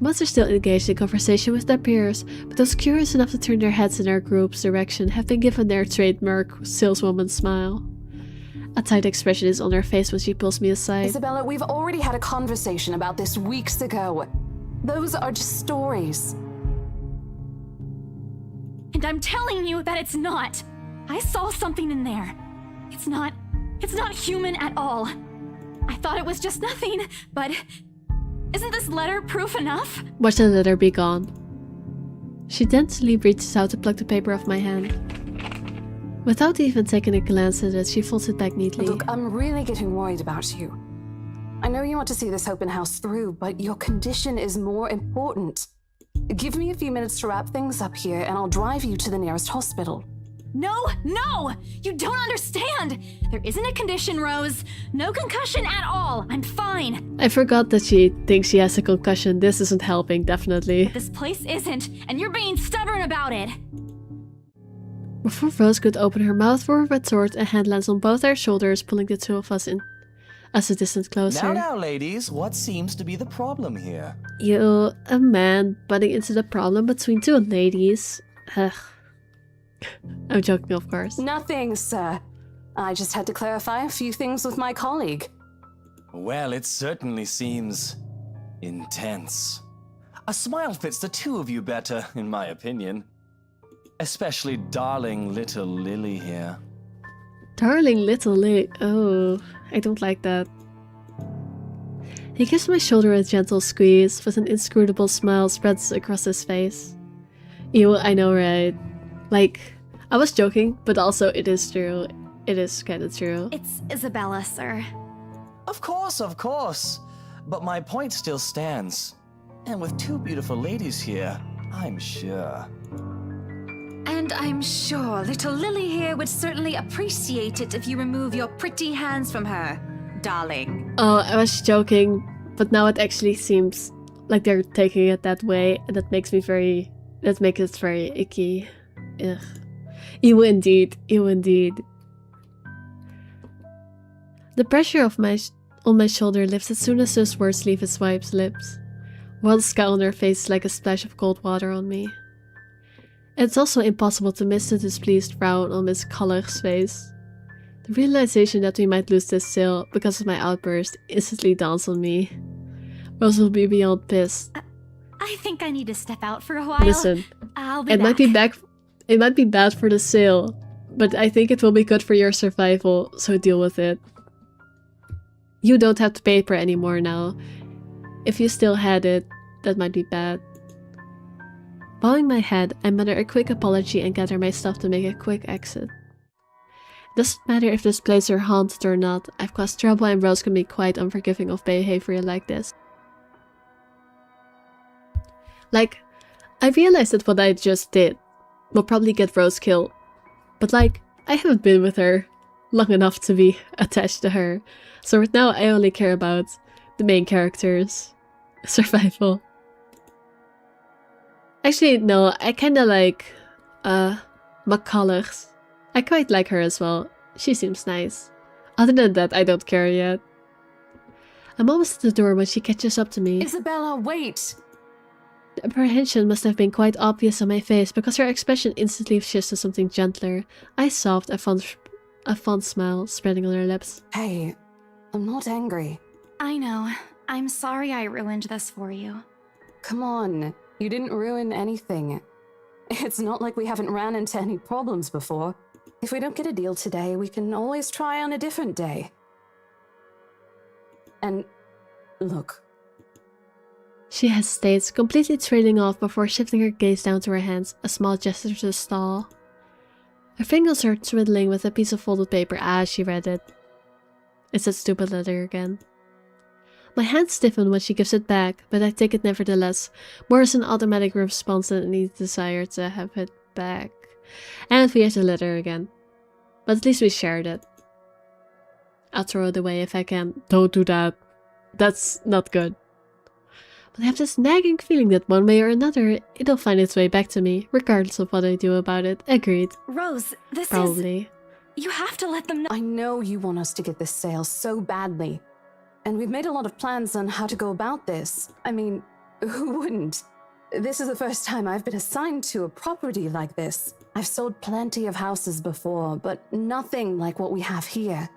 Most are still engaged in conversation with their peers, but those curious enough to turn their heads in our group's direction have been given their trademark saleswoman smile. A tight expression is on her face when she pulls me aside. Isabella, we've already had a conversation about this weeks ago. Those are just stories. And I'm telling you that it's not. I saw something in there. It's not human at all. I thought it was just nothing, but isn't this letter proof enough? Watch the letter be gone. She daintily reaches out to pluck the paper off my hand. Without even taking a glance at it, she folds it back neatly. Look, I'm really getting worried about you. I know you want to see this open house through, but your condition is more important. Give me a few minutes to wrap things up here, and I'll drive you to the nearest hospital. No! You don't understand! There isn't a condition, Rose. No concussion at all. I'm fine. I forgot that she thinks she has a concussion. This isn't helping, definitely. This place isn't, and you're being stubborn about it. Before Rose could open her mouth for a retort, a hand lands on both our shoulders, pulling the two of us in as a distance closer. Now, ladies, what seems to be the problem here? You, a man, butting into the problem between two ladies. Ugh. I'm joking, of course. Nothing, sir. I just had to clarify a few things with my colleague. Well, it certainly seems intense. A smile fits the two of you better, in my opinion. Especially darling little Lily here. Darling little Lily. Oh, I don't like that. He gives my shoulder a gentle squeeze, with an inscrutable smile spreads across his face. Ew, I know, right? Like, I was joking, but also it is true. It is kinda true. It's Isabella, sir. Of course. But my point still stands. And with two beautiful ladies here, I'm sure. And I'm sure little Lily here would certainly appreciate it if you remove your pretty hands from her, darling. Oh, I was joking, but now it actually seems like they're taking it that way, and that makes it very icky. Ugh. Ew indeed. The pressure on my shoulder lifts as soon as those words leave his wife's lips. While the scowl on her face is like a splash of cold water on me. It's also impossible to miss the displeased frown on Miss Culler's face. The realization that we might lose this sale because of my outburst instantly dawns on me. Rose will be beyond pissed. I think I need to step out for a while. Listen, I'll be it back. might be bad for the sale, but I think it will be good for your survival, so deal with it. You don't have the paper anymore now. If you still had it, that might be bad. Bowing my head, I mutter a quick apology and gather my stuff to make a quick exit. It doesn't matter if this place are haunted or not, I've caused trouble and Rose can be quite unforgiving of behavior like this. Like, I realize that what I just did will probably get Rose killed, but like, I haven't been with her long enough to be attached to her, so right now I only care about the main character's survival. Actually, no, I kinda like, McCullers. I quite like her as well. She seems nice. Other than that, I don't care yet. I'm almost at the door when she catches up to me. Isabella, wait! The apprehension must have been quite obvious on my face because her expression instantly shifts to something gentler. Eyes soft, a fond smile spreading on her lips. Hey, I'm not angry. I know. I'm sorry I ruined this for you. Come on, you didn't ruin anything. It's not like we haven't ran into any problems before. If we don't get a deal today, we can always try on a different day. And look. She hesitates, completely trailing off before shifting her gaze down to her hands, a small gesture to stall. Her fingers are twiddling with a piece of folded paper as she read it. It's that stupid letter again. My hands stiffen when she gives it back, but I take it nevertheless, more as an automatic response than any desire to have it back. And we have the letter again. But at least we shared it. I'll throw it away if I can. Don't do that. That's not good. But I have this nagging feeling that one way or another, it'll find its way back to me, regardless of what I do about it. Agreed. Rose, this Probably. You have to let them know. I know you want us to get this sale so badly. And we've made a lot of plans on how to go about this. I mean, who wouldn't? This is the first time I've been assigned to a property like this. I've sold plenty of houses before, but nothing like what we have here.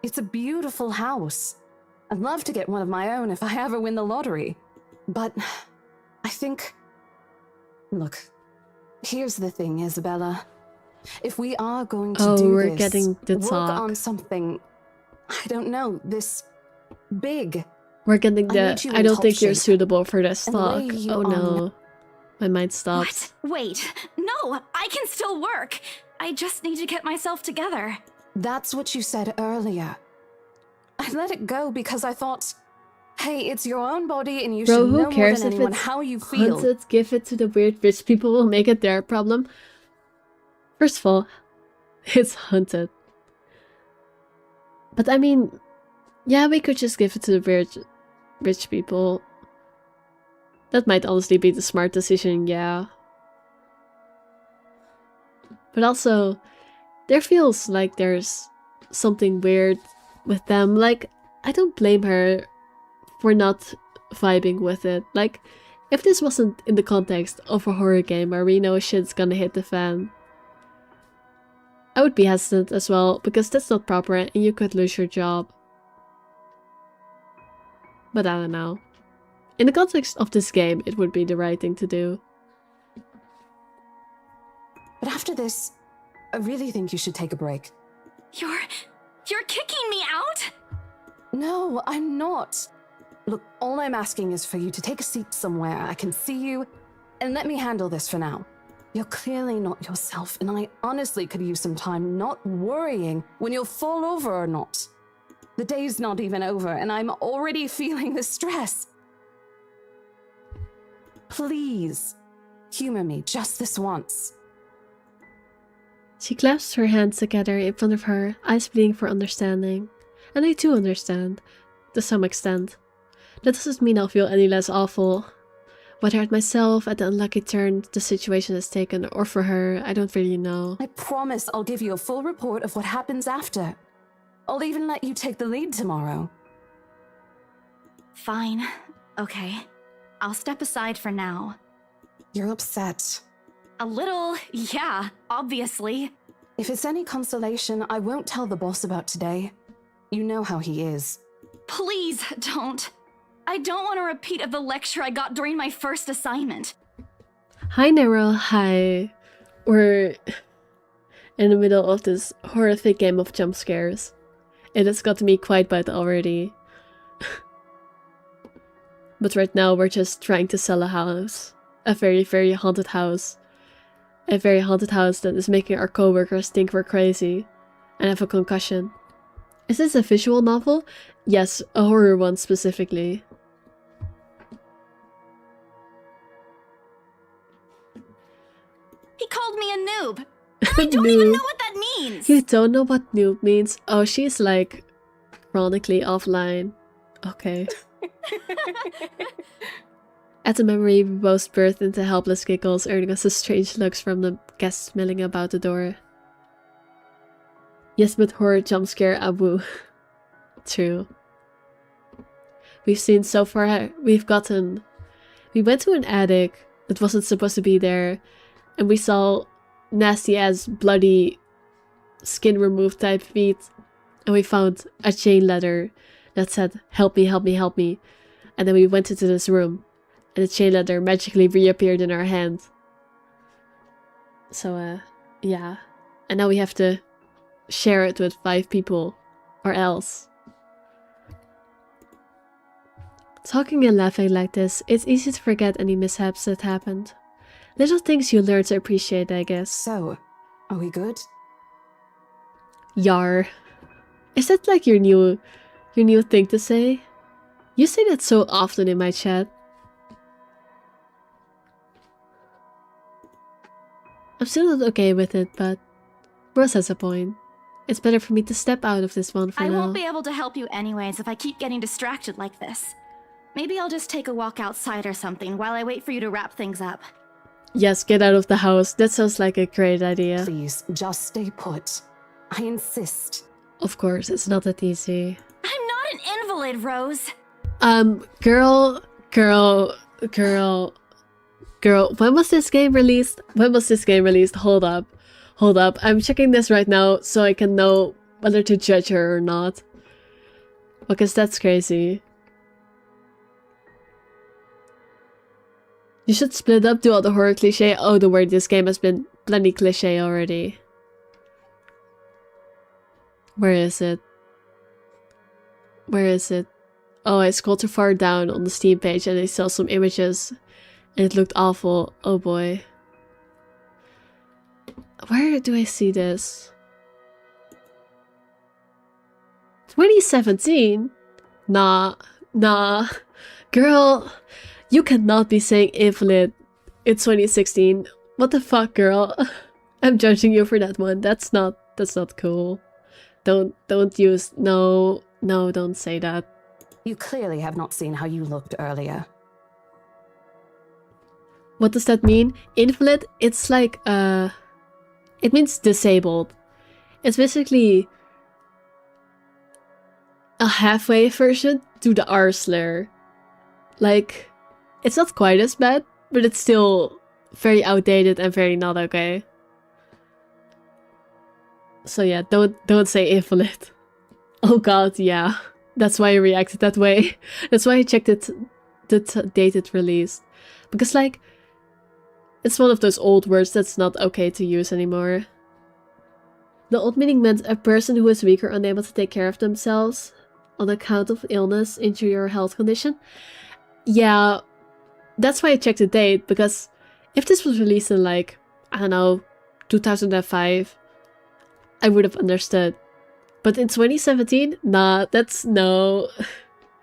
It's a beautiful house. I'd love to get one of my own if I ever win the lottery. But I think... Look, here's the thing, Isabella. If we are going to do we're this, getting the work talk. on something, I don't know, this big. We're getting I the... need you I in don't top think you're shape. suitable for this And talk. lay you Oh on- no. My mind stops. What? Wait. No, I can still work. I just need to get myself together. That's what you said earlier. I let it go because I thought, hey, it's your own body and you Bro, should who know more cares than if anyone it's how you feel. haunted? Give it to the weird rich people, will make it their problem. First of all, it's haunted. But I mean, yeah, we could just give it to the weird rich people. That might honestly be the smart decision, yeah. But also, there feels like there's something weird with them. Like, I don't blame her for not vibing with it. Like, if this wasn't in the context of a horror game where we know shit's gonna hit the fan, I would be hesitant as well, because that's not proper and you could lose your job. But I don't know. In the context of this game, it would be the right thing to do. But after this, I really think you should take a break. You're kicking me out? No, I'm not. Look, all I'm asking is for you to take a seat somewhere I can see you, and let me handle this for now. You're clearly not yourself, and I honestly could use some time not worrying when you'll fall over or not. The day's not even over, and I'm already feeling the stress. Please, humor me just this once. She clasps her hands together in front of her, eyes bleeding for understanding. And I too understand, to some extent. That doesn't mean I'll feel any less awful. Whether at myself, at the unlucky turn the situation has taken, or for her, I don't really know. I promise I'll give you a full report of what happens after. I'll even let you take the lead tomorrow. Fine. Okay. I'll step aside for now. You're upset. A little, yeah, obviously. If it's any consolation, I won't tell the boss about today. You know how he is. Please don't. I don't want a repeat of the lecture I got during my first assignment. Hi Nero, hi. We're in the middle of this horrific game of jump scares. It has got me quite bad already. But right now we're just trying to sell a house. A very, very haunted house. A very haunted house that is making our coworkers think we're crazy. And have a concussion. Is this a visual novel? Yes, a horror one specifically. He called me a noob. I don't even know what that means. You don't know what noob means? Oh, she's like chronically offline. Okay. At the memory, we both burst into helpless giggles, earning us strange looks from the guests milling about the door. Yes, but horror jump scare Abu. True. We've seen so far, we went to an attic that wasn't supposed to be there, and we saw nasty ass bloody skin removed type feet, and we found a chain letter that said, "Help me, help me, help me." And then we went into this room, and the chain letter magically reappeared in our hand. So, yeah. And now we have to share it with 5 people, or else. Talking and laughing like this, it's easy to forget any mishaps that happened. Little things you learn to appreciate, I guess. So, are we good? Yar. Is that like your new thing to say? You say that so often in my chat. I'm still not okay with it, but Rose has a point. It's better for me to step out of this one for I now. won't be able to help you anyways if I keep getting distracted like this. Maybe I'll just take a walk outside or something while I wait for you to wrap things up. Yes, get out of the house. That sounds like a great idea. Please, just stay put. I insist. Of course, it's not that easy. I'm not an invalid, Rose. Girl, Girl, when was this game released? When was this game released? Hold up. I'm checking this right now so I can know whether to judge her or not. Because that's crazy. You should split up, do all the horror cliche. Oh, don't worry, this game has been plenty cliche already. Where is it? Oh, I scrolled too far down on the Steam page and I saw some images. And it looked awful. Oh boy. Where do I see this? 2017? Nah. Girl, you cannot be saying Infinite in 2016. What the fuck, girl? I'm judging you for that one. That's not cool. Don't use no, don't say that. You clearly have not seen how you looked earlier. What does that mean? Invalid? It's like, it means disabled. It's basically a halfway version to the R slur. Like, it's not quite as bad, but it's still very outdated and very not okay. So yeah, don't say invalid. Oh god, yeah. That's why I reacted that way. That's why I checked the date it released. Because like, it's one of those old words that's not okay to use anymore. The old meaning meant a person who is weak or unable to take care of themselves on account of illness, injury, or health condition. Yeah, that's why I checked the date, because if this was released in like, I don't know, 2005, I would have understood. But in 2017, nah, that's not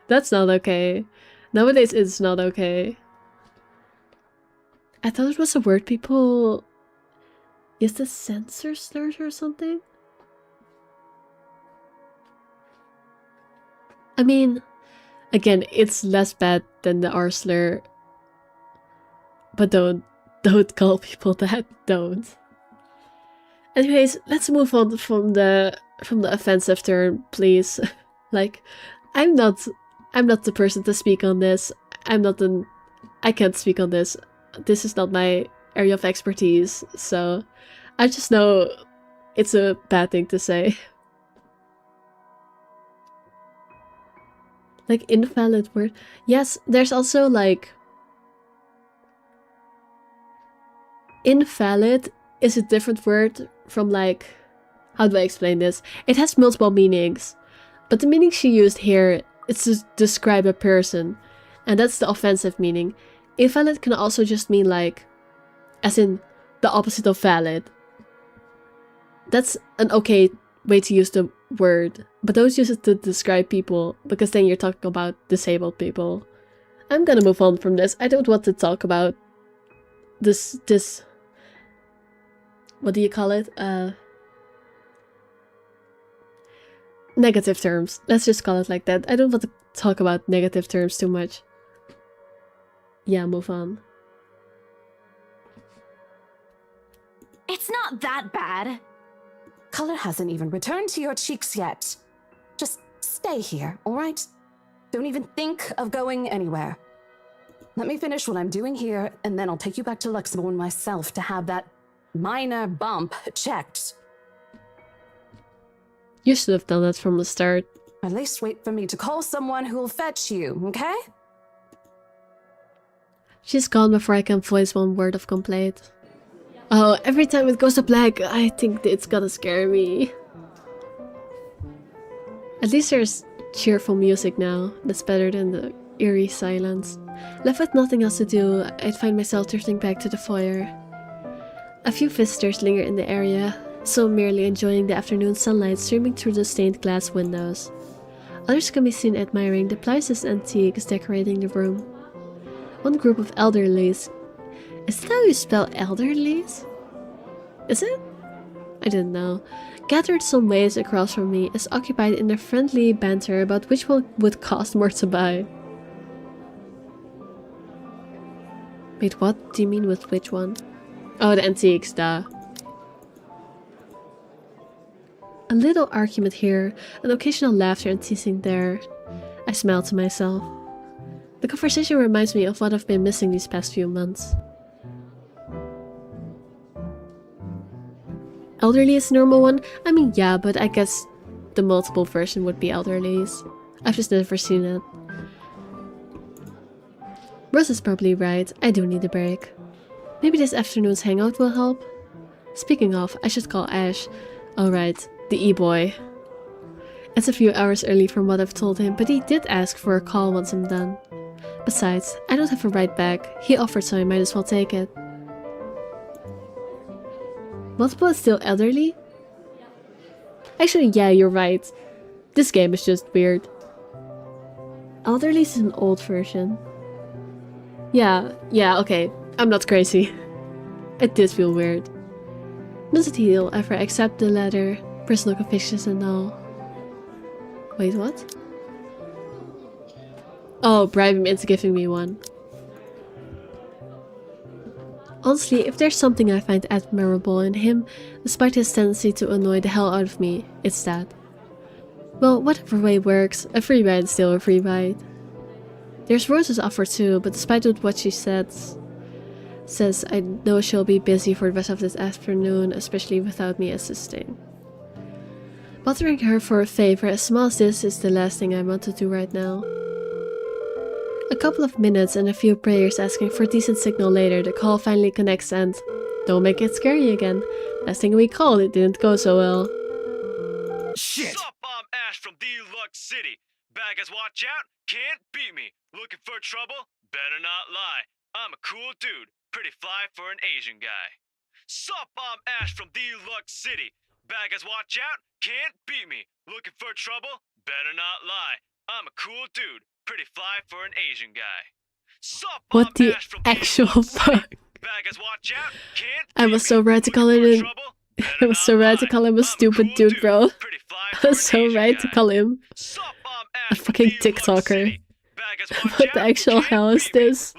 okay. Nowadays, it's not okay. I thought it was a word people used to censor slurs or something. I mean, again, it's less bad than the R slur. But don't call people that. Don't. Anyways, let's move on from the offensive term, please. Like, I'm not the person to speak on this. I can't speak on this. This is not my area of expertise, so I just know it's a bad thing to say. Like, invalid word. Yes, there's also like, invalid is a different word from like, how do I explain this? It has multiple meanings, but the meaning she used here is to describe a person, and that's the offensive meaning. Invalid can also just mean like, as in the opposite of valid. That's an okay way to use the word, but don't use it to describe people, because then you're talking about disabled people. I'm gonna move on from this. I don't want to talk about this what do you call it? Negative terms. Let's just call it like that. I don't want to talk about negative terms too much. Yeah, move on. It's not that bad. Color hasn't even returned to your cheeks yet. Just stay here, alright? Don't even think of going anywhere. Let me finish what I'm doing here, and then I'll take you back to Luxembourg myself to have that minor bump checked. You should have done that from the start. At least wait for me to call someone who'll fetch you, okay? She's gone before I can voice one word of complaint. Oh, every time it goes to black, I think it's gonna scare me. At least there's cheerful music now. That's better than the eerie silence. Left with nothing else to do, I'd find myself drifting back to the foyer. A few visitors linger in the area, some merely enjoying the afternoon sunlight streaming through the stained glass windows. Others can be seen admiring the priceless antiques decorating the room. One group of elderlies. Is that how you spell elderlies? Is it? I didn't know. Gathered some ways across from me, is occupied in a friendly banter about which one would cost more to buy. Wait, what do you mean with which one? Oh, the antiques, duh. A little argument here, an occasional laughter and teasing there. I smiled to myself. The conversation reminds me of what I've been missing these past few months. Elderly is the normal one? I mean, yeah, but I guess the multiple version would be elderly's. I've just never seen it. Rose is probably right. I do need a break. Maybe this afternoon's hangout will help? Speaking of, I should call Ash. Alright, the e-boy. It's a few hours early from what I've told him, but he did ask for a call once I'm done. Besides, I don't have a ride back. He offered, so I might as well take it. Multiple is still elderly? Actually, yeah, you're right. This game is just weird. Elderly is an old version. Yeah, okay. I'm not crazy. It did feel weird. Doesn't he'll ever accept the letter, personal convictions and all. Wait, what? Oh, bribe him into giving me one. Honestly, if there's something I find admirable in him, despite his tendency to annoy the hell out of me, it's that. Well, whatever way works, a free ride is still a free ride. There's Rose's offer too, but despite what she says I know she'll be busy for the rest of this afternoon, especially without me assisting. Bothering her for a favor as small as this is the last thing I want to do right now. A couple of minutes and a few prayers asking for decent signal later, the call finally connects and... Don't make it scary again. Last thing we called, it didn't go so well. Shit! Sup, I'm Ash from Deluxe City. Baggers, watch out, can't beat me. Looking for trouble? Better not lie. I'm a cool dude, pretty fly for an Asian guy. Sup, I'm Ash from Deluxe City. Baggers, watch out, can't beat me. Looking for trouble? Better not lie. I'm a cool dude, pretty fly for an Asian guy. Sup, what the actual fuck? Baggers, watch out, can't I was so right to call him I was so right to call him a stupid dude, bro. I was so right to call him a fucking TikToker. What the actual hell is this?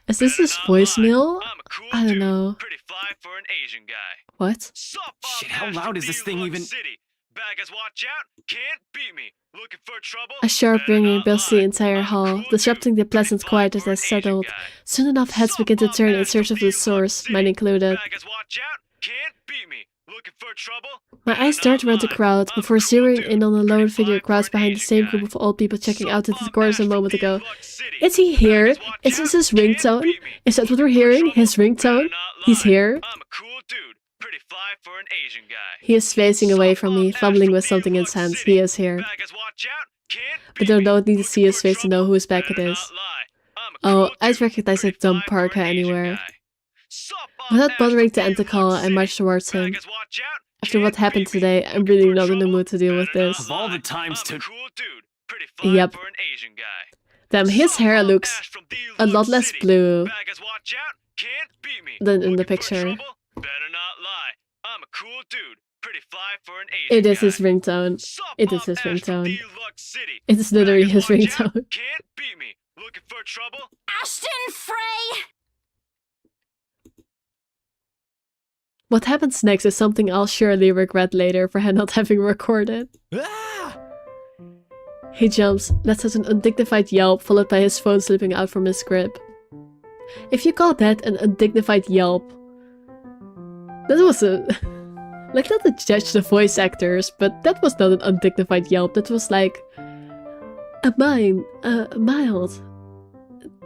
Is this his voicemail? I don't know. What? Shit, how loud is this thing even? A sharp ringing fills the entire hall, disrupting the pleasant quiet that has settled. Soon enough, heads begin to turn in search of the source, mine included. My eyes dart around the crowd before zeroing in on a lone figure crouched behind the same group of old people checking out into the corners a moment ago. Is he here? Is this his ringtone? Is that what we're hearing? His ringtone? He's here? He is facing away from me, fumbling with something in his hands. He is here. But I don't need to see his face to know whose back it is. Oh, I'd recognize that dumb parka anywhere. Without bothering to end the call, I marched towards him. After what happened today, I'm really not in the mood to deal with this. Of all the times to... Yep. Damn, his hair looks a lot less blue than in the picture. It is his ringtone. It is his ringtone. It is literally his ringtone. Ashton Frey! What happens next is something I'll surely regret later for not having recorded. He jumps, lets out an undignified yelp, followed by his phone slipping out from his grip. If you call that an undignified yelp... That was a... Like, not to judge the voice actors, but that was not an undignified yelp. That was like... a mild...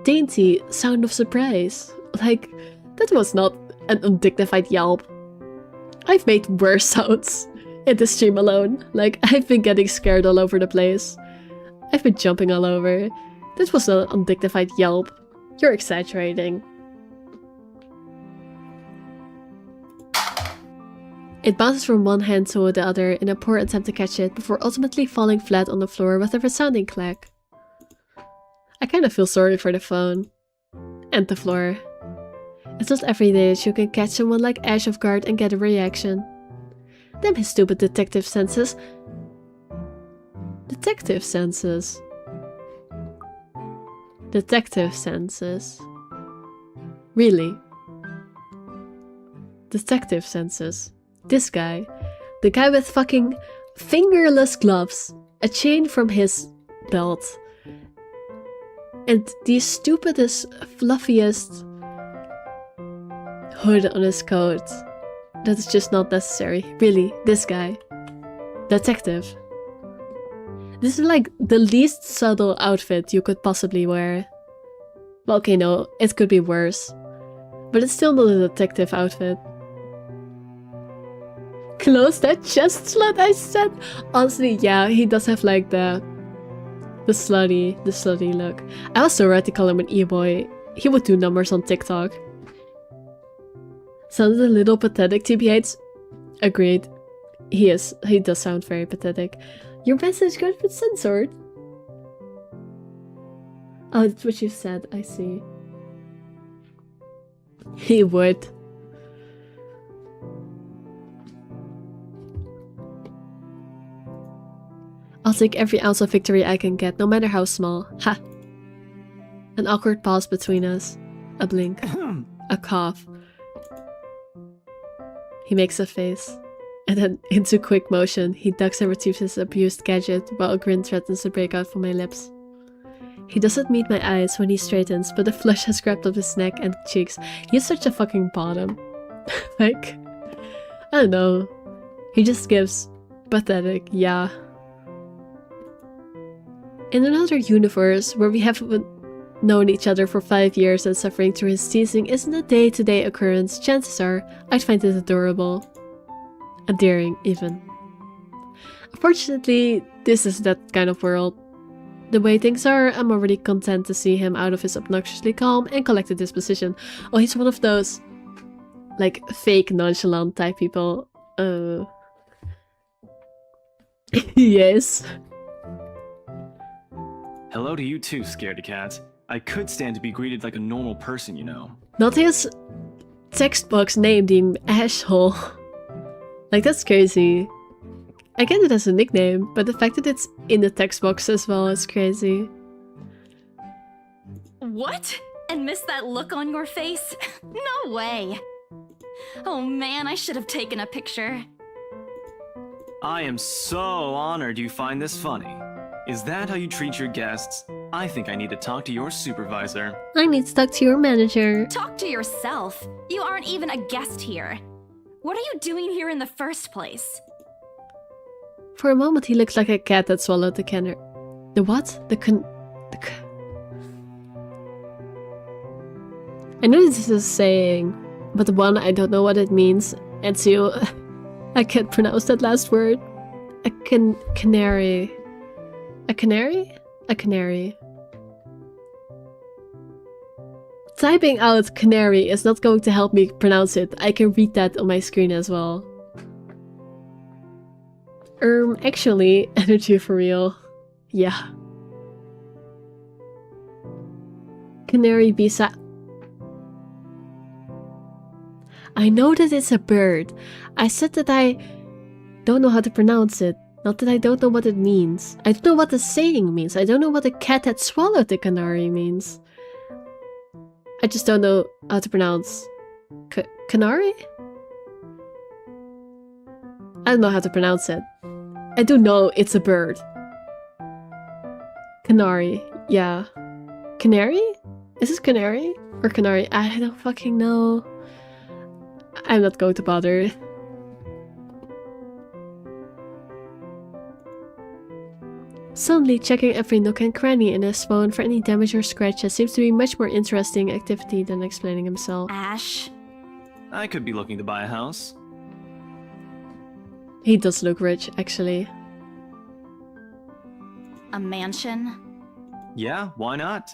dainty sound of surprise. Like, that was not an undignified yelp. I've made worse sounds in the stream alone. Like, I've been getting scared all over the place. I've been jumping all over. This was not an undignified yelp. You're exaggerating. It bounces from one hand to the other in a poor attempt to catch it before ultimately falling flat on the floor with a resounding clack. I kind of feel sorry for the phone. And the floor. It's not every day that you can catch someone like Ash off guard and get a reaction. Damn his stupid detective senses. Detective senses. Detective senses. Really? Detective senses. This guy. The guy with fucking fingerless gloves. A chain from his belt. And the stupidest, fluffiest hood on his coat. That is just not necessary. Really, this guy. Detective. This is like the least subtle outfit you could possibly wear. Well, okay, no, it could be worse. But it's still not a detective outfit. Close that chest slut, I said. Honestly, yeah, he does have like the slutty look. I was so right to call him an e-boy. He would do numbers on TikTok. Sounded a little pathetic, TBH. Agreed. He does sound very pathetic. Your message got been censored. Oh, that's what you said, I see. He would. I'll take every ounce of victory I can get, no matter how small. Ha! An awkward pause between us. A blink. A cough. He makes a face. And then, into quick motion, he ducks and retrieves his abused gadget while a grin threatens to break out from my lips. He doesn't meet my eyes when he straightens, but a flush has crept up his neck and cheeks. He's such a fucking bottom. Like, I don't know. He just gives pathetic, yeah. In another universe, where we haven't known each other for 5 years and suffering through his teasing isn't a day-to-day occurrence, chances are I'd find it adorable. Endearing, even. Unfortunately, this is that kind of world. The way things are, I'm already content to see him out of his obnoxiously calm and collected disposition. Oh, he's one of those, like, fake nonchalant type people. Yes. Hello to you too, scaredy cat. I could stand to be greeted like a normal person, you know. Not his text box named him Asshole. Like, that's crazy. I get it as a nickname, but the fact that it's in the text box as well is crazy. What? And miss that look on your face? No way. Oh man, I should have taken a picture. I am so honored you find this funny. Is that how you treat your guests? I think I need to talk to your supervisor. I need to talk to your manager. Talk to yourself. You aren't even a guest here. What are you doing here in the first place? For a moment, he looks like a cat that swallowed the canner. The what? I know this is a saying, but one, I don't know what it means, and two, I can't pronounce that last word. A canary. A canary? A canary. Typing out canary is not going to help me pronounce it. I can read that on my screen as well. Actually, energy for real. Yeah. Canary bisa. I know that it's a bird. I said that I don't know how to pronounce it. Not that I don't know what it means. I don't know what the saying means. I don't know what the cat that swallowed the canary means. I just don't know how to pronounce canary? I don't know how to pronounce it. I do know it's a bird. Canary, yeah. Canary? Is this canary? Or canary? I don't fucking know. I'm not going to bother. Suddenly checking every nook and cranny in his phone for any damage or scratches seems to be much more interesting activity than explaining himself. Ash? I could be looking to buy a house. He does look rich, actually. A mansion? Yeah, why not?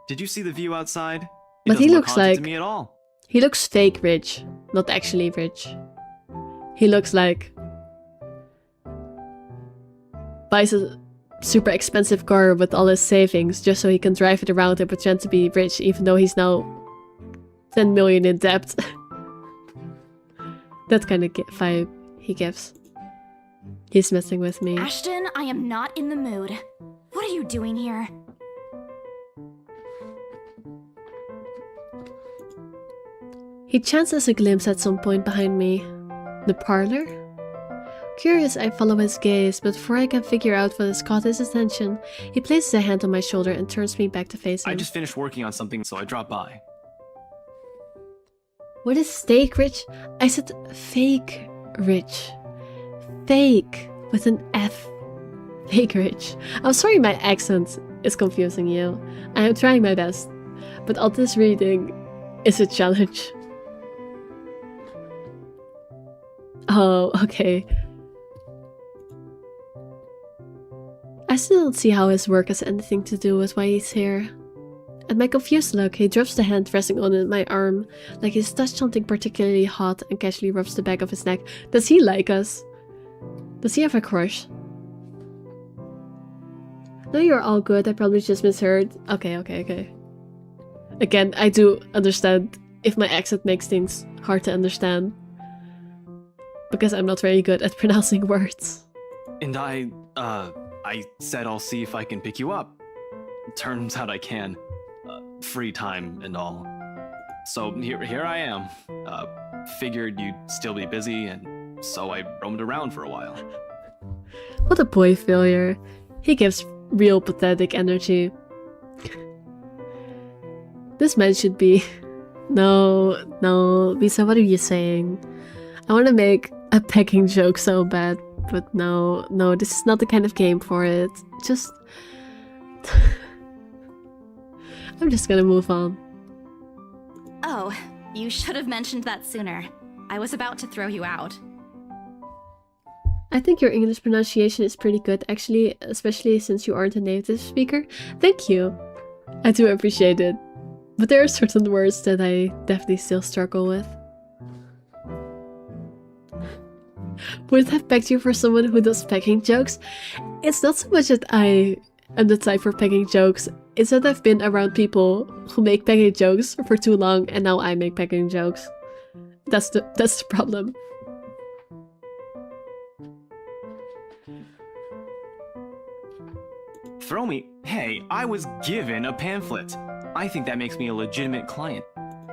Did you see the view outside? It But he doesn't looks look haunted like... to me at all. He looks fake rich, not actually rich. He looks like... buys a super expensive car with all his savings just so he can drive it around and pretend to be rich even though he's now 10 million in debt. That kind of vibe he gives. He's messing with me. Ashton, I am not in the mood. What are you doing here? He chances a glimpse at some point behind me. The parlor? Curious, I follow his gaze, but before I can figure out what has caught his attention, he places a hand on my shoulder and turns me back to face him. I just finished working on something, so I dropped by. What is steak rich? I said fake rich. Fake with an F. Fake rich. I'm sorry my accent is confusing you. I am trying my best, but all this reading is a challenge. Oh, okay. I still don't see how his work has anything to do with why he's here. At my confused look, he drops the hand resting on my arm, like he's touched something particularly hot, and casually rubs the back of his neck. Does he like us? Does he have a crush? No, you're all good. I probably just misheard. Okay. Again, I do understand if my accent makes things hard to understand. Because I'm not very good at pronouncing words. And I said I'll see if I can pick you up. Turns out I can. Free time and all. So here I am. Figured you'd still be busy, and so I roamed around for a while. What a boy failure. He gives real pathetic energy. This man should be... No, Lisa, what are you saying? I want to make a pegging joke so bad, but no, this is not the kind of game for it. Just... I'm just gonna move on. Oh, you should have mentioned that sooner. I was about to throw you out. I think your English pronunciation is pretty good, actually, especially since you aren't a native speaker. Thank you. I do appreciate it. But there are certain words that I definitely still struggle with. Would have pegged you for someone who does pegging jokes? It's not so much that I am the type for pegging jokes, it's that I've been around people who make pegging jokes for too long, and now I make pegging jokes. That's the problem. Throw me? Hey, I was given a pamphlet. I think that makes me a legitimate client.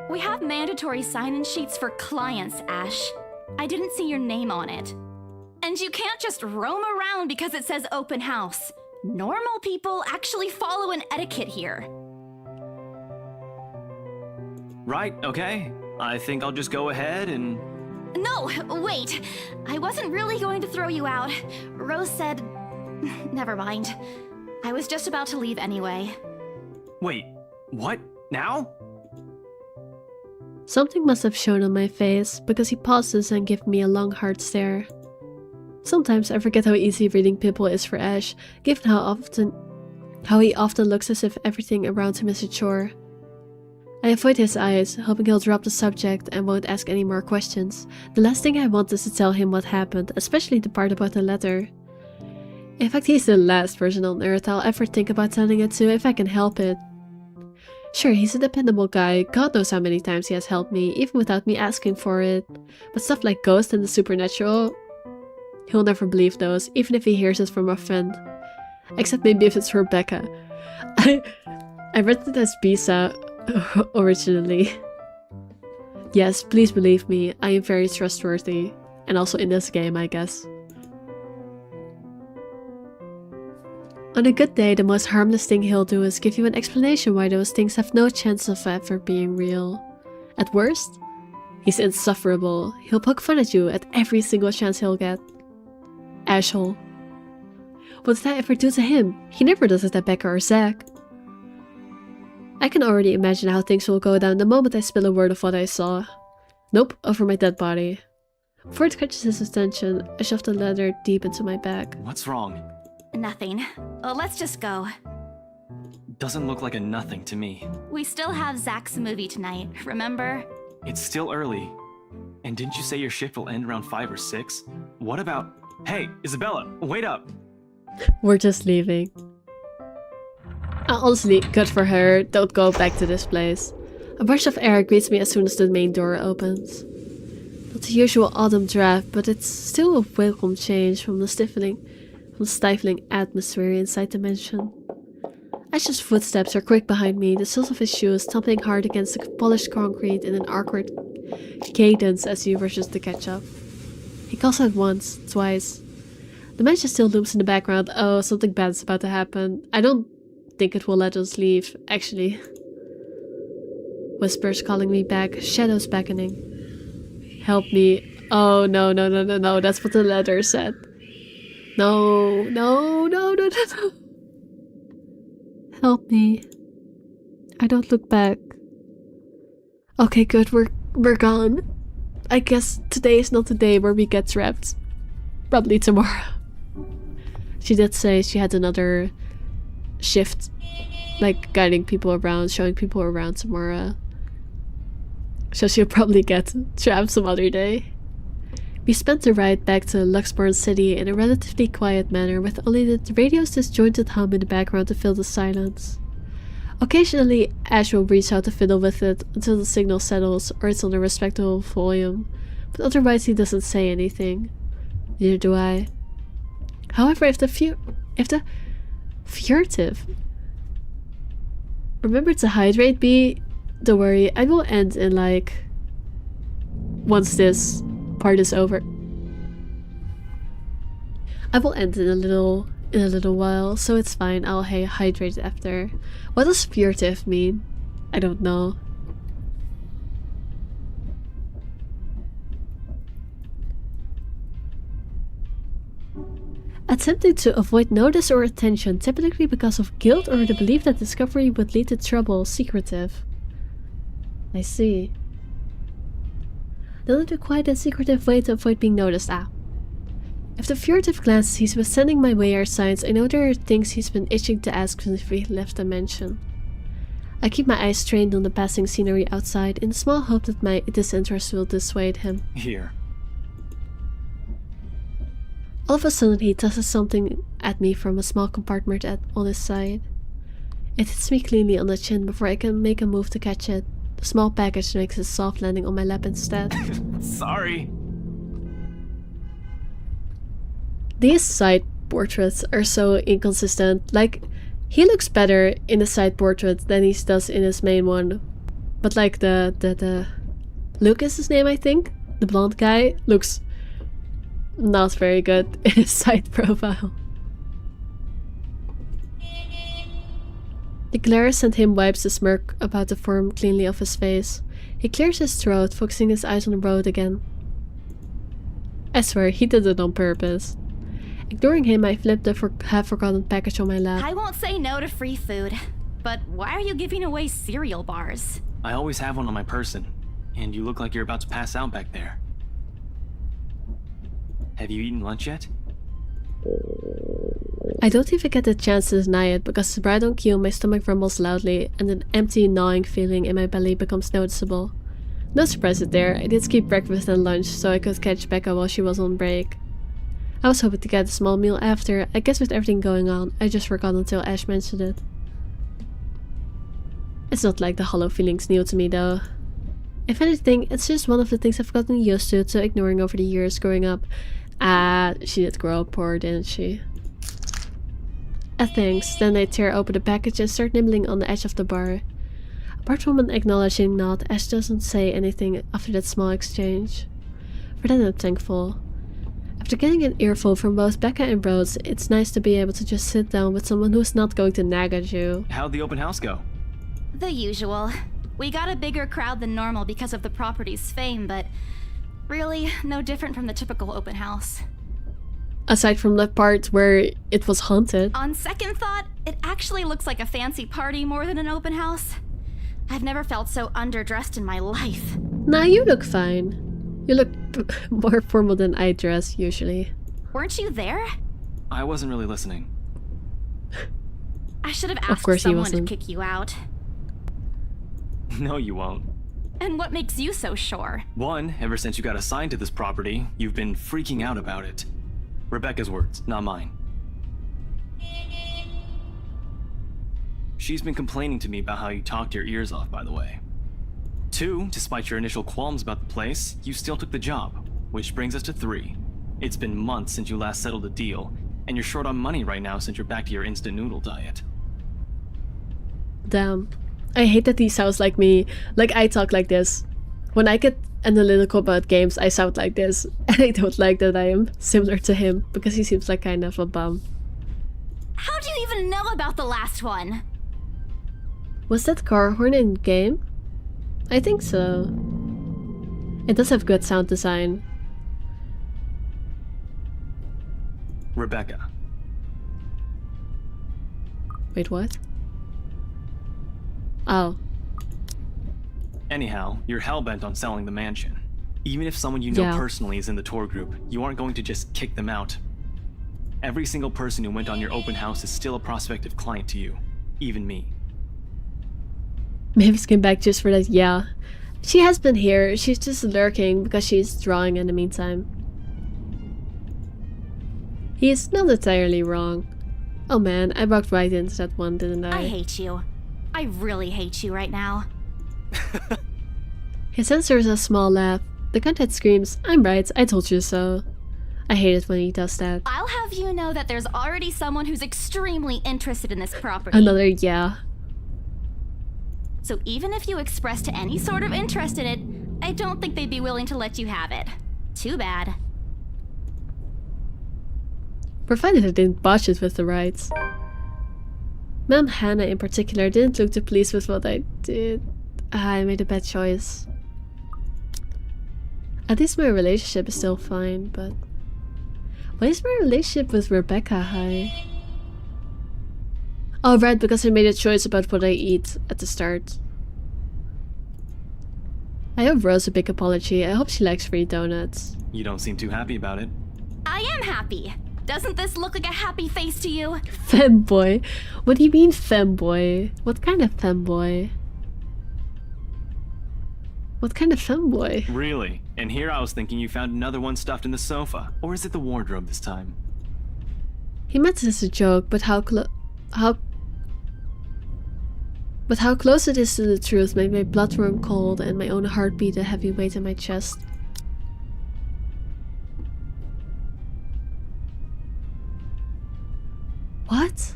We have mandatory sign-in sheets for clients, Ash. I didn't see your name on it. And you can't just roam around because it says open house. Normal people actually follow an etiquette here. Right, okay. I think I'll just go ahead and... No, wait. I wasn't really going to throw you out. Rose said... Never mind. I was just about to leave anyway. Wait, what? Now? Something must have shown on my face, because he pauses and gives me a long hard stare. Sometimes I forget how easy reading people is for Ash, given how he often looks as if everything around him is a chore. I avoid his eyes, hoping he'll drop the subject and won't ask any more questions. The last thing I want is to tell him what happened, especially the part about the letter. In fact, he's the last person on Earth I'll ever think about telling it to if I can help it. Sure, he's a dependable guy, God knows how many times he has helped me, even without me asking for it. But stuff like ghosts and the supernatural... He'll never believe those, even if he hears it from a friend. Except maybe if it's Rebecca. I read it as Bisa originally. Yes, please believe me, I am very trustworthy. And also in this game, I guess. On a good day, the most harmless thing he'll do is give you an explanation why those things have no chance of ever being real. At worst, he's insufferable. He'll poke fun at you at every single chance he'll get. Asshole. What did I ever do to him? He never does it at Becca or Zach. I can already imagine how things will go down the moment I spill a word of what I saw. Nope, over my dead body. Before it catches his attention, I shove the letter deep into my bag. What's wrong? Nothing. Let's just go. Doesn't look like a nothing to me. We still have Zach's movie tonight, remember? It's still early. And didn't you say your shift will end around 5 or 6? What about... Hey, Isabella, wait up! We're just leaving. Honestly, good for her. Don't go back to this place. A burst of air greets me as soon as the main door opens. Not the usual autumn draft, but it's still a welcome change from the stifling atmosphere inside the mansion. Ash's footsteps are quick behind me, the soles of his shoes thumping hard against the polished concrete in an awkward cadence as he rushes to catch up. He Calls out once, twice. The mansion still looms in the background. Oh, something bad is about to happen. I don't think it will let us leave, actually. Whispers calling me back, shadows beckoning. Help me. Oh, no, no, no, no, no. That's what the letter said. No, no, no, no, no, no. Help me. I don't look back. Okay, good. We're gone. I guess today is not the day where we get trapped. Probably tomorrow. She did say she had another shift, like guiding people around, showing people around tomorrow. So she'll probably get trapped some other day. We spent the ride back to Luxborn City in a relatively quiet manner, with only the radio's disjointed hum in the background to fill the silence. Occasionally, Ash will reach out to fiddle with it until the signal settles or it's on a respectable volume, but otherwise he doesn't say anything. Neither do I. However, if the furtive remember to hydrate me, don't worry, I will end in like once this part is over. I will end in a little while, so it's fine. I'll hydrate after. What does furtive mean? I don't know. Attempting to avoid notice or attention, typically because of guilt or the belief that discovery would lead to trouble, secretive. I see. Not a quiet and secretive way to avoid being noticed. If the furtive glances he's been sending my way are signs, I know there are things he's been itching to ask since we left the mansion. I keep my eyes trained on the passing scenery outside, in the small hope that my disinterest will dissuade him. Here. All of a sudden he tosses something at me from a small compartment on his side. It hits me cleanly on the chin before I can make a move to catch it. The small package makes a soft landing on my lap instead. Sorry. These side portraits are so inconsistent. Like, he looks better in the side portrait than he does in his main one. But like the Luke is his name, I think? The blonde guy looks not very good in his side profile. The glare sent him wipes the smirk about to form cleanly off his face. He clears his throat, focusing his eyes on the road again. I swear, he did it on purpose. Ignoring him, I flipped the half-forgotten package on my lap. I won't say no to free food, but why are you giving away cereal bars? I always have one on my person, and you look like you're about to pass out back there. Have you eaten lunch yet? I don't even get the chance to deny it, because right on cue my stomach rumbles loudly and an empty gnawing feeling in my belly becomes noticeable. No surprises there, I did skip breakfast and lunch so I could catch Becca while she was on break. I was hoping to get a small meal after. I guess with everything going on, I just forgot until Ash mentioned it. It's not like the hollow feeling's new to me though. If anything, it's just one of the things I've gotten used to ignoring over the years growing up. She did grow up poor, didn't she? Thanks. Then I tear open the package and start nibbling on the edge of the bar. Apart from an acknowledging nod, Ash doesn't say anything after that small exchange. For that I'm thankful. After getting an earful from both Becca and Rhodes, it's nice to be able to just sit down with someone who's not going to nag at you. How'd the open house go? The usual. We got a bigger crowd than normal because of the property's fame, but really no different from the typical open house. Aside from the part where it was haunted. On second thought, it actually looks like a fancy party more than an open house. I've never felt so underdressed in my life. Nah, you look fine. You look more formal than I dress usually. Weren't you there? I wasn't really listening. I should have asked someone to kick you out. No, you won't. And what makes you so sure? One, ever since you got assigned to this property, you've been freaking out about it. Rebecca's words, not mine. She's been complaining to me about how you talked your ears off, by the way. Two, despite your initial qualms about the place, you still took the job. Which brings us to three. It's been months since you last settled a deal, and you're short on money right now since you're back to your instant noodle diet. Damn. I hate that he sounds like me. Like I talk like this. When I get analytical about games, I sound like this. And I don't like that I am similar to him, because he seems like kind of a bum. How do you even know about the last one? Was that car horn in game? I think so. It does have good sound design. Rebecca. Wait, what? Oh. Anyhow, you're hellbent on selling the mansion. Even if someone you know Yeah. personally is in the tour group, you aren't going to just kick them out. Every single person who went on your open house is still a prospective client to you. Even me. Mavis came back just for that, yeah. She has been here, she's just lurking because she's drawing in the meantime. He is not entirely wrong. Oh man, I walked right into that one, didn't I? I hate you. I really hate you right now. His answers a small laugh. The kind that screams, I'm right, I told you so. I hate it when he does that. I'll have you know that there's already someone who's extremely interested in this property. Another yeah. So even if you expressed any sort of interest in it, I don't think they'd be willing to let you have it. Too bad. Provided I didn't botch it with the rights. Ma'am Hannah in particular didn't look too pleased with what I did. I made a bad choice. At least my relationship is still fine, but... Why is my relationship with Rebecca high? Oh right, because I made a choice about what I eat at the start. I owe Rose a big apology. I hope she likes free donuts. You don't seem too happy about it. I am happy. Doesn't this look like a happy face to you? Femboy? What do you mean femboy? What kind of femboy? What kind of femboy? Really? And here I was thinking you found another one stuffed in the sofa. Or is it the wardrobe this time? He meant it as a joke, but how close it is to the truth made my blood run cold and my own heartbeat a heavy weight in my chest. What?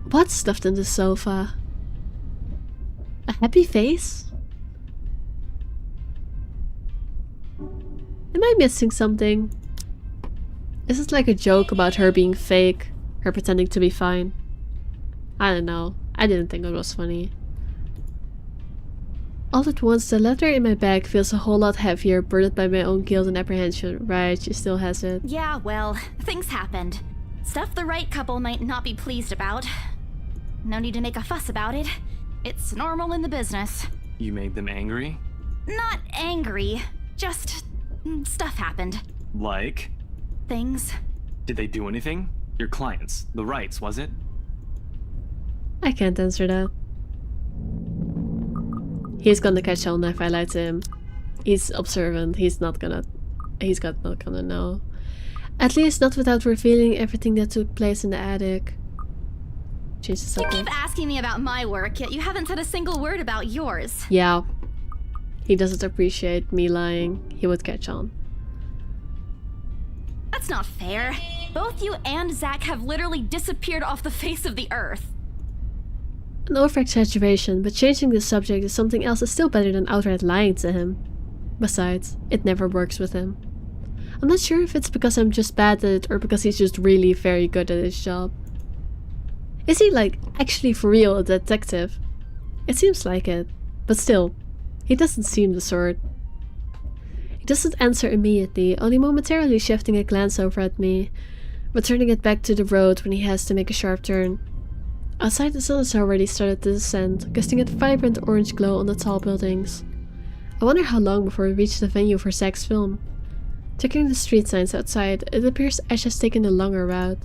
What's stuffed in the sofa? A happy face? Am I missing something? Is this like a joke about her being fake? Her pretending to be fine? I don't know. I didn't think it was funny. All at once, the letter in my bag feels a whole lot heavier, burdened by my own guilt and apprehension. Right, she still has it. Yeah, well, things happened. Stuff the right couple might not be pleased about. No need to make a fuss about it. It's normal in the business. You made them angry? Not angry, just stuff happened. Like? Things. Did they do anything? Your clients, the rights, was it? I can't answer that. He's gonna catch on if I lie to him. He's observant, he's not gonna know. At least not without revealing everything that took place in the attic. Change the You subject. keep asking me about my work, yet you haven't said a single word about yours. Yeah. He doesn't appreciate me lying. He would catch on. That's not fair. Both you and Zach have literally disappeared off the face of the earth. An over-exaggeration, but changing the subject to something else is still better than outright lying to him. Besides, it never works with him. I'm not sure if it's because I'm just bad at it or because he's just really very good at his job. Is he, like, actually for real a detective? It seems like it, but still, he doesn't seem the sort. He doesn't answer immediately, only momentarily shifting a glance over at me, returning it back to the road when he has to make a sharp turn. Outside, the sun has already started to descend, casting a vibrant orange glow on the tall buildings. I wonder how long before we reach the venue for Zach's film. Checking the street signs outside, it appears Ash has taken the longer route.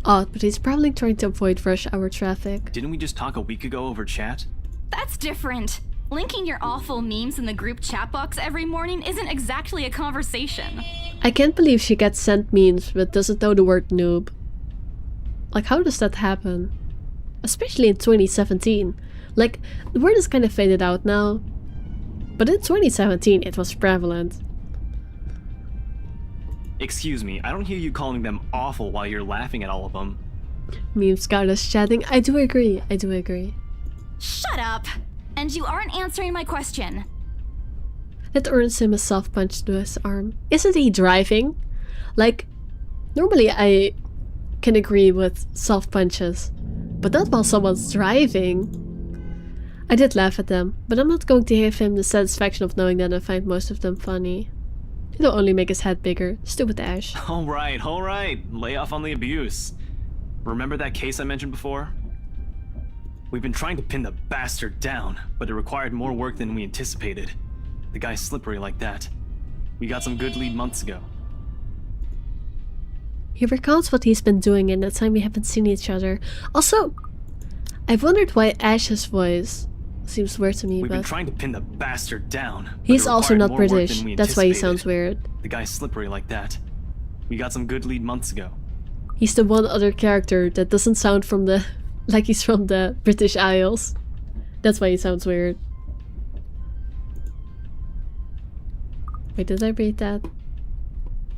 Odd, but he's probably trying to avoid rush hour traffic. Didn't we just talk a week ago over chat? That's different. Linking your awful memes in the group chat box every morning isn't exactly a conversation. I can't believe she gets sent memes but doesn't know the word noob. Like, how does that happen? Especially in 2017. Like, the word is kind of faded out now. But in 2017, it was prevalent. Excuse me, I don't hear you calling them awful while you're laughing at all of them. Meme Scout is chatting. I do agree. Shut up! and you aren't answering my question. That earns him a soft punch to his arm. Isn't he driving? Like, normally I can agree with soft punches, but not while someone's driving. I did laugh at them, but I'm not going to give him the satisfaction of knowing that I find most of them funny. It'll only make his head bigger. Stupid Ash. Alright. Lay off on the abuse. Remember that case I mentioned before? We've been trying to pin the bastard down, but it required more work than we anticipated. The guy's slippery like that. We got some good lead months ago. He recounts what he's been doing in the time we haven't seen each other. Also, I've wondered why Ash's voice seems weird to me, We've but been trying to pin the bastard down. He's also not British. That's why he sounds weird. The guy's slippery like that. We got some good lead months ago. He's the one other character that doesn't sound from the like he's from the British Isles. That's why he sounds weird. Wait, did I read that?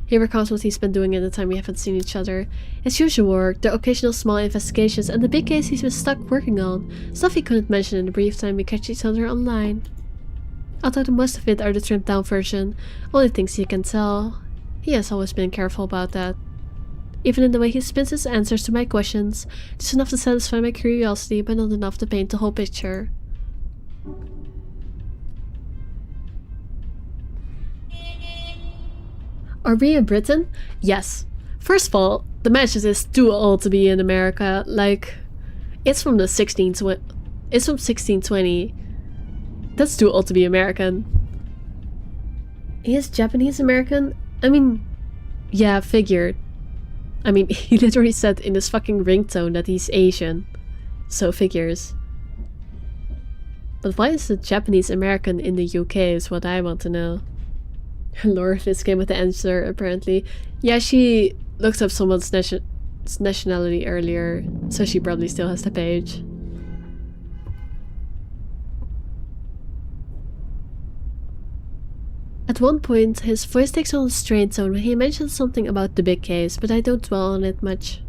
He recounts what he's been doing in the time we haven't seen each other. His usual work, the occasional small investigations, and the big case he's been stuck working on. Stuff he couldn't mention in the brief time we catch each other online. Although the most of it are the trimmed down version, only things he can tell. He has always been careful about that. Even in the way he spins his answers to my questions, just enough to satisfy my curiosity, but not enough to paint the whole picture. Are we in Britain? Yes. First of all, the mansion is too old to be in America. Like, it's from 1620. That's too old to be American. He is Japanese American? I mean, yeah, figured. I mean, he literally said in his fucking ringtone that he's Asian. So figures. But why is the Japanese American in the UK is what I want to know. Loris came with the answer, apparently. Yeah, she looked up someone's nationality earlier, so she probably still has the page. At one point, his voice takes on a strained tone when he mentions something about the big case, but I don't dwell on it much.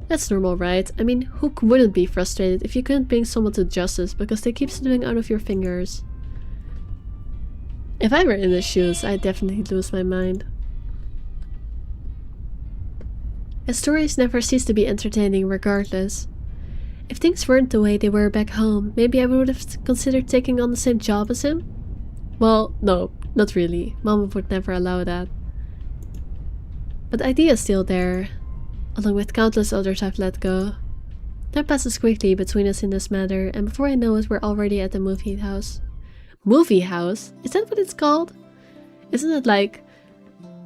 That's normal, right? I mean, who wouldn't be frustrated if you couldn't bring someone to justice because they keep slipping out of your fingers? If I were in his shoes, I'd definitely lose my mind. His stories never cease to be entertaining regardless. If things weren't the way they were back home, maybe I would have considered taking on the same job as him? Well, no, not really. Mama would never allow that. But the idea is still there, along with countless others I've let go. Time passes quickly between us in this matter, and before I know it, we're already at the movie house. Movie house? Is that what it's called? Isn't it like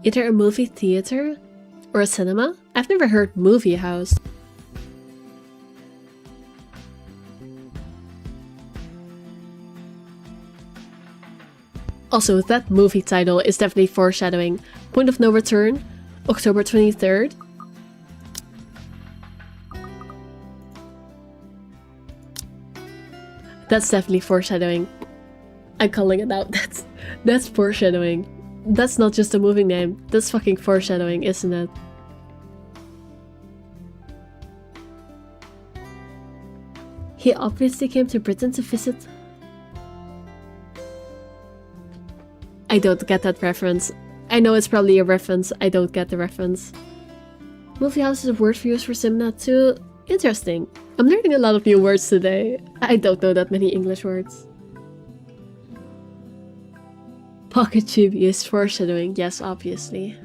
either a movie theater or a cinema? I've never heard movie house. Also, that movie title is definitely foreshadowing. Point of No Return, October 23rd. That's definitely foreshadowing. I'm calling it out. That's foreshadowing. That's not just a movie name. That's fucking foreshadowing, isn't it? He obviously came to Britain to visit. I don't get that reference. I know it's probably a reference. I don't get the reference. Movie house is a word for use for Simna too. Interesting. I'm learning a lot of new words today. I don't know that many English words. Pocket chibi is foreshadowing, yes, obviously.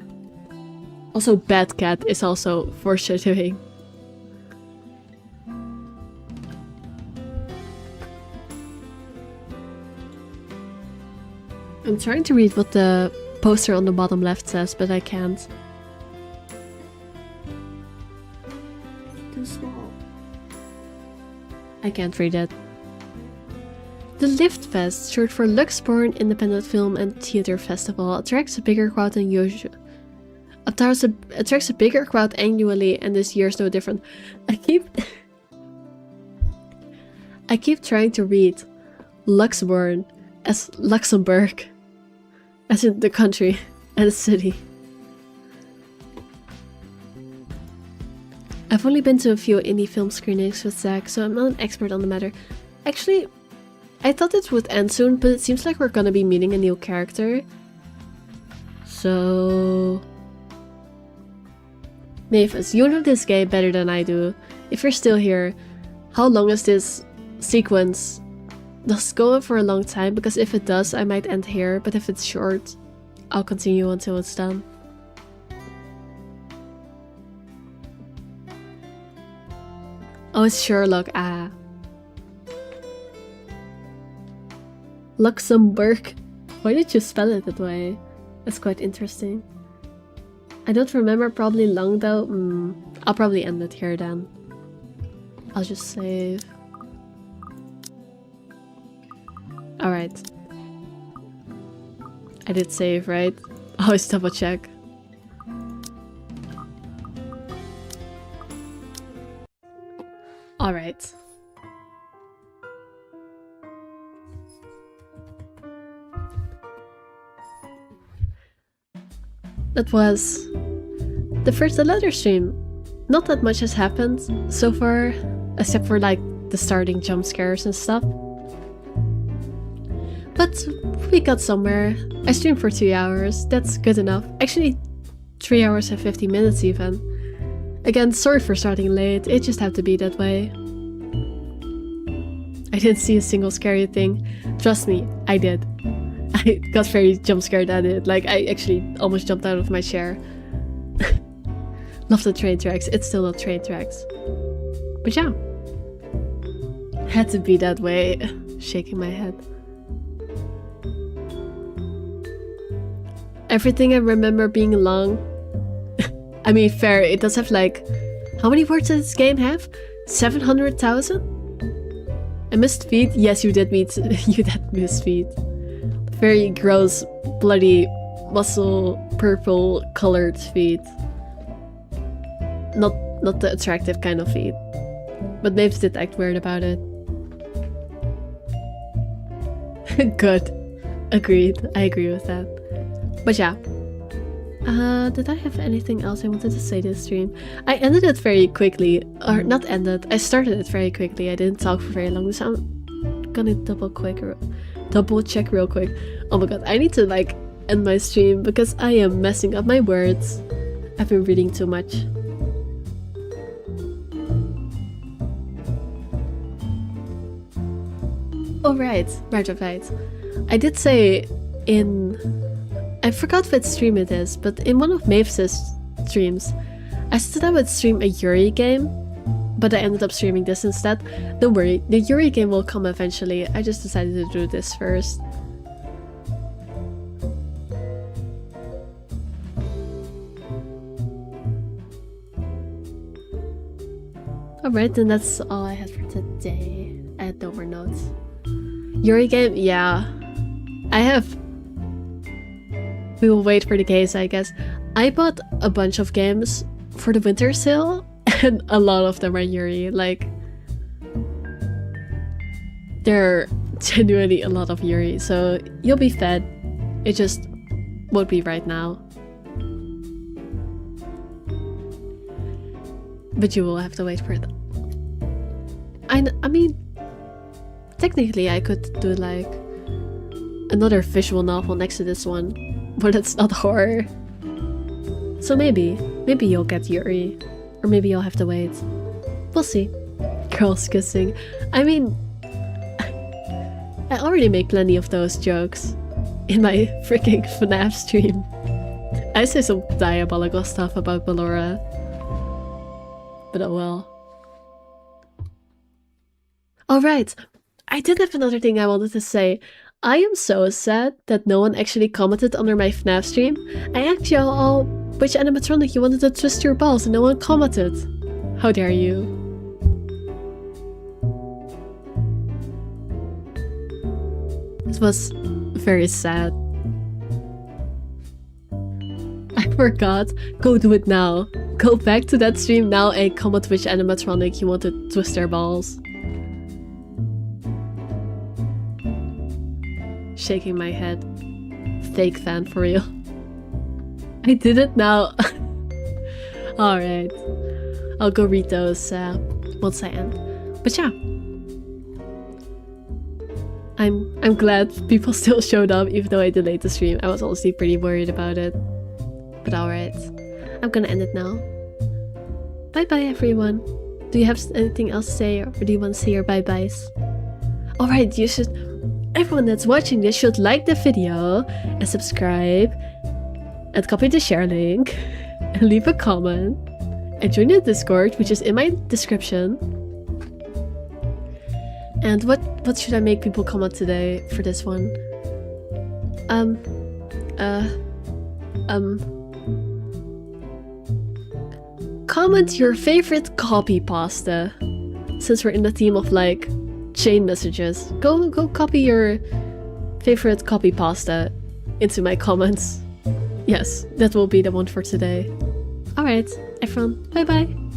Also, bad cat is also foreshadowing. I'm trying to read what the poster on the bottom left says, but I can't. Too small. I can't read it. The Lift Fest, short for Luxembourg Independent Film and Theatre Festival, attracts a bigger crowd than usual. Attracts a bigger crowd annually, and this year's no different. I keep trying to read Luxembourg as Luxembourg, as in the country and the city. I've only been to a few indie film screenings with Zach, so I'm not an expert on the matter. Actually, I thought it would end soon, but it seems like we're gonna be meeting a new character. So... Mavis, you know this game better than I do. If you're still here, how long is this sequence? Does it go on for a long time? Because if it does, I might end here, but if it's short, I'll continue until it's done. Oh, it's Sherlock. Ah. Luxembourg. Why did you spell it that way? That's quite interesting. I don't remember probably long though. I'll probably end it here then. I'll just save. Alright. I did save, right? Always double check. Alright. That was the first letter stream. Not that much has happened so far, except for like the starting jump scares and stuff. But we got somewhere. I streamed for 2 hours, that's good enough. Actually, 3 hours and 50 minutes even. Again, sorry for starting late, it just had to be that way. I didn't see a single scary thing. Trust me, I did. I got very jump scared at it, like I actually almost jumped out of my chair. Love the train tracks, it's still not train tracks. But yeah. Had to be that way. Shaking my head. Everything I remember being long. I mean, fair, it does have like... How many words does this game have? 700,000? I missed feet? Yes, you did meet. You did miss feet. Very gross, bloody, muscle, purple colored feet. Not the attractive kind of feet. But Maves did act weird about it. Good. Agreed. I agree with that. But yeah. Did I have anything else I wanted to say this stream? I ended it very quickly. Or not ended. I started it very quickly. I didn't talk for very long. So I'm gonna double check real quick. Oh my god, I need to like end my stream because I am messing up my words. I've been reading too much. Oh right. I did say in... I forgot what stream it is, but in one of Maves' streams, I said I would stream a Yuri game, but I ended up streaming this instead. Don't worry, the Yuri game will come eventually. I just decided to do this first. Alright, then that's all I had for today. I had no more notes. Yuri game? Yeah. I have... We will wait for the case, I guess. I bought a bunch of games for the winter sale, and a lot of them are Yuri. Like, there are genuinely a lot of Yuri, so you'll be fed. It just won't be right now. But you will have to wait for it. I mean, technically I could do like another visual novel next to this one, but it's not horror. So maybe you'll get Yuri, or maybe you'll have to wait. We'll see. Girls kissing. I mean, I already make plenty of those jokes in my freaking FNAF stream. I say some diabolical stuff about Ballora. But oh well. Alright, I did have another thing I wanted to say. I am so sad that no one actually commented under my FNAF stream. I asked y'all all which animatronic you wanted to twist your balls and no one commented. How dare you? It was very sad. I forgot. Go do it now. Go back to that stream now and comment which animatronic you want to twist their balls. Shaking my head. Fake fan for real. I did it now. Alright. I'll go read those once I end. But yeah. I'm glad people still showed up even though I delayed the stream. I was honestly pretty worried about it. But alright. I'm gonna end it now. Bye bye everyone. Do you have anything else to say, or do you want to say your bye byes? Alright, you should. Everyone that's watching this should like the video and subscribe and copy the share link and leave a comment and join the Discord, which is in my description. And what should I make people comment today for this one? Comment your favorite copy pasta. Since we're in the theme of like chain messages, go copy your favorite copy pasta into my comments. Yes, that will be the one for today. Alright, everyone, bye bye.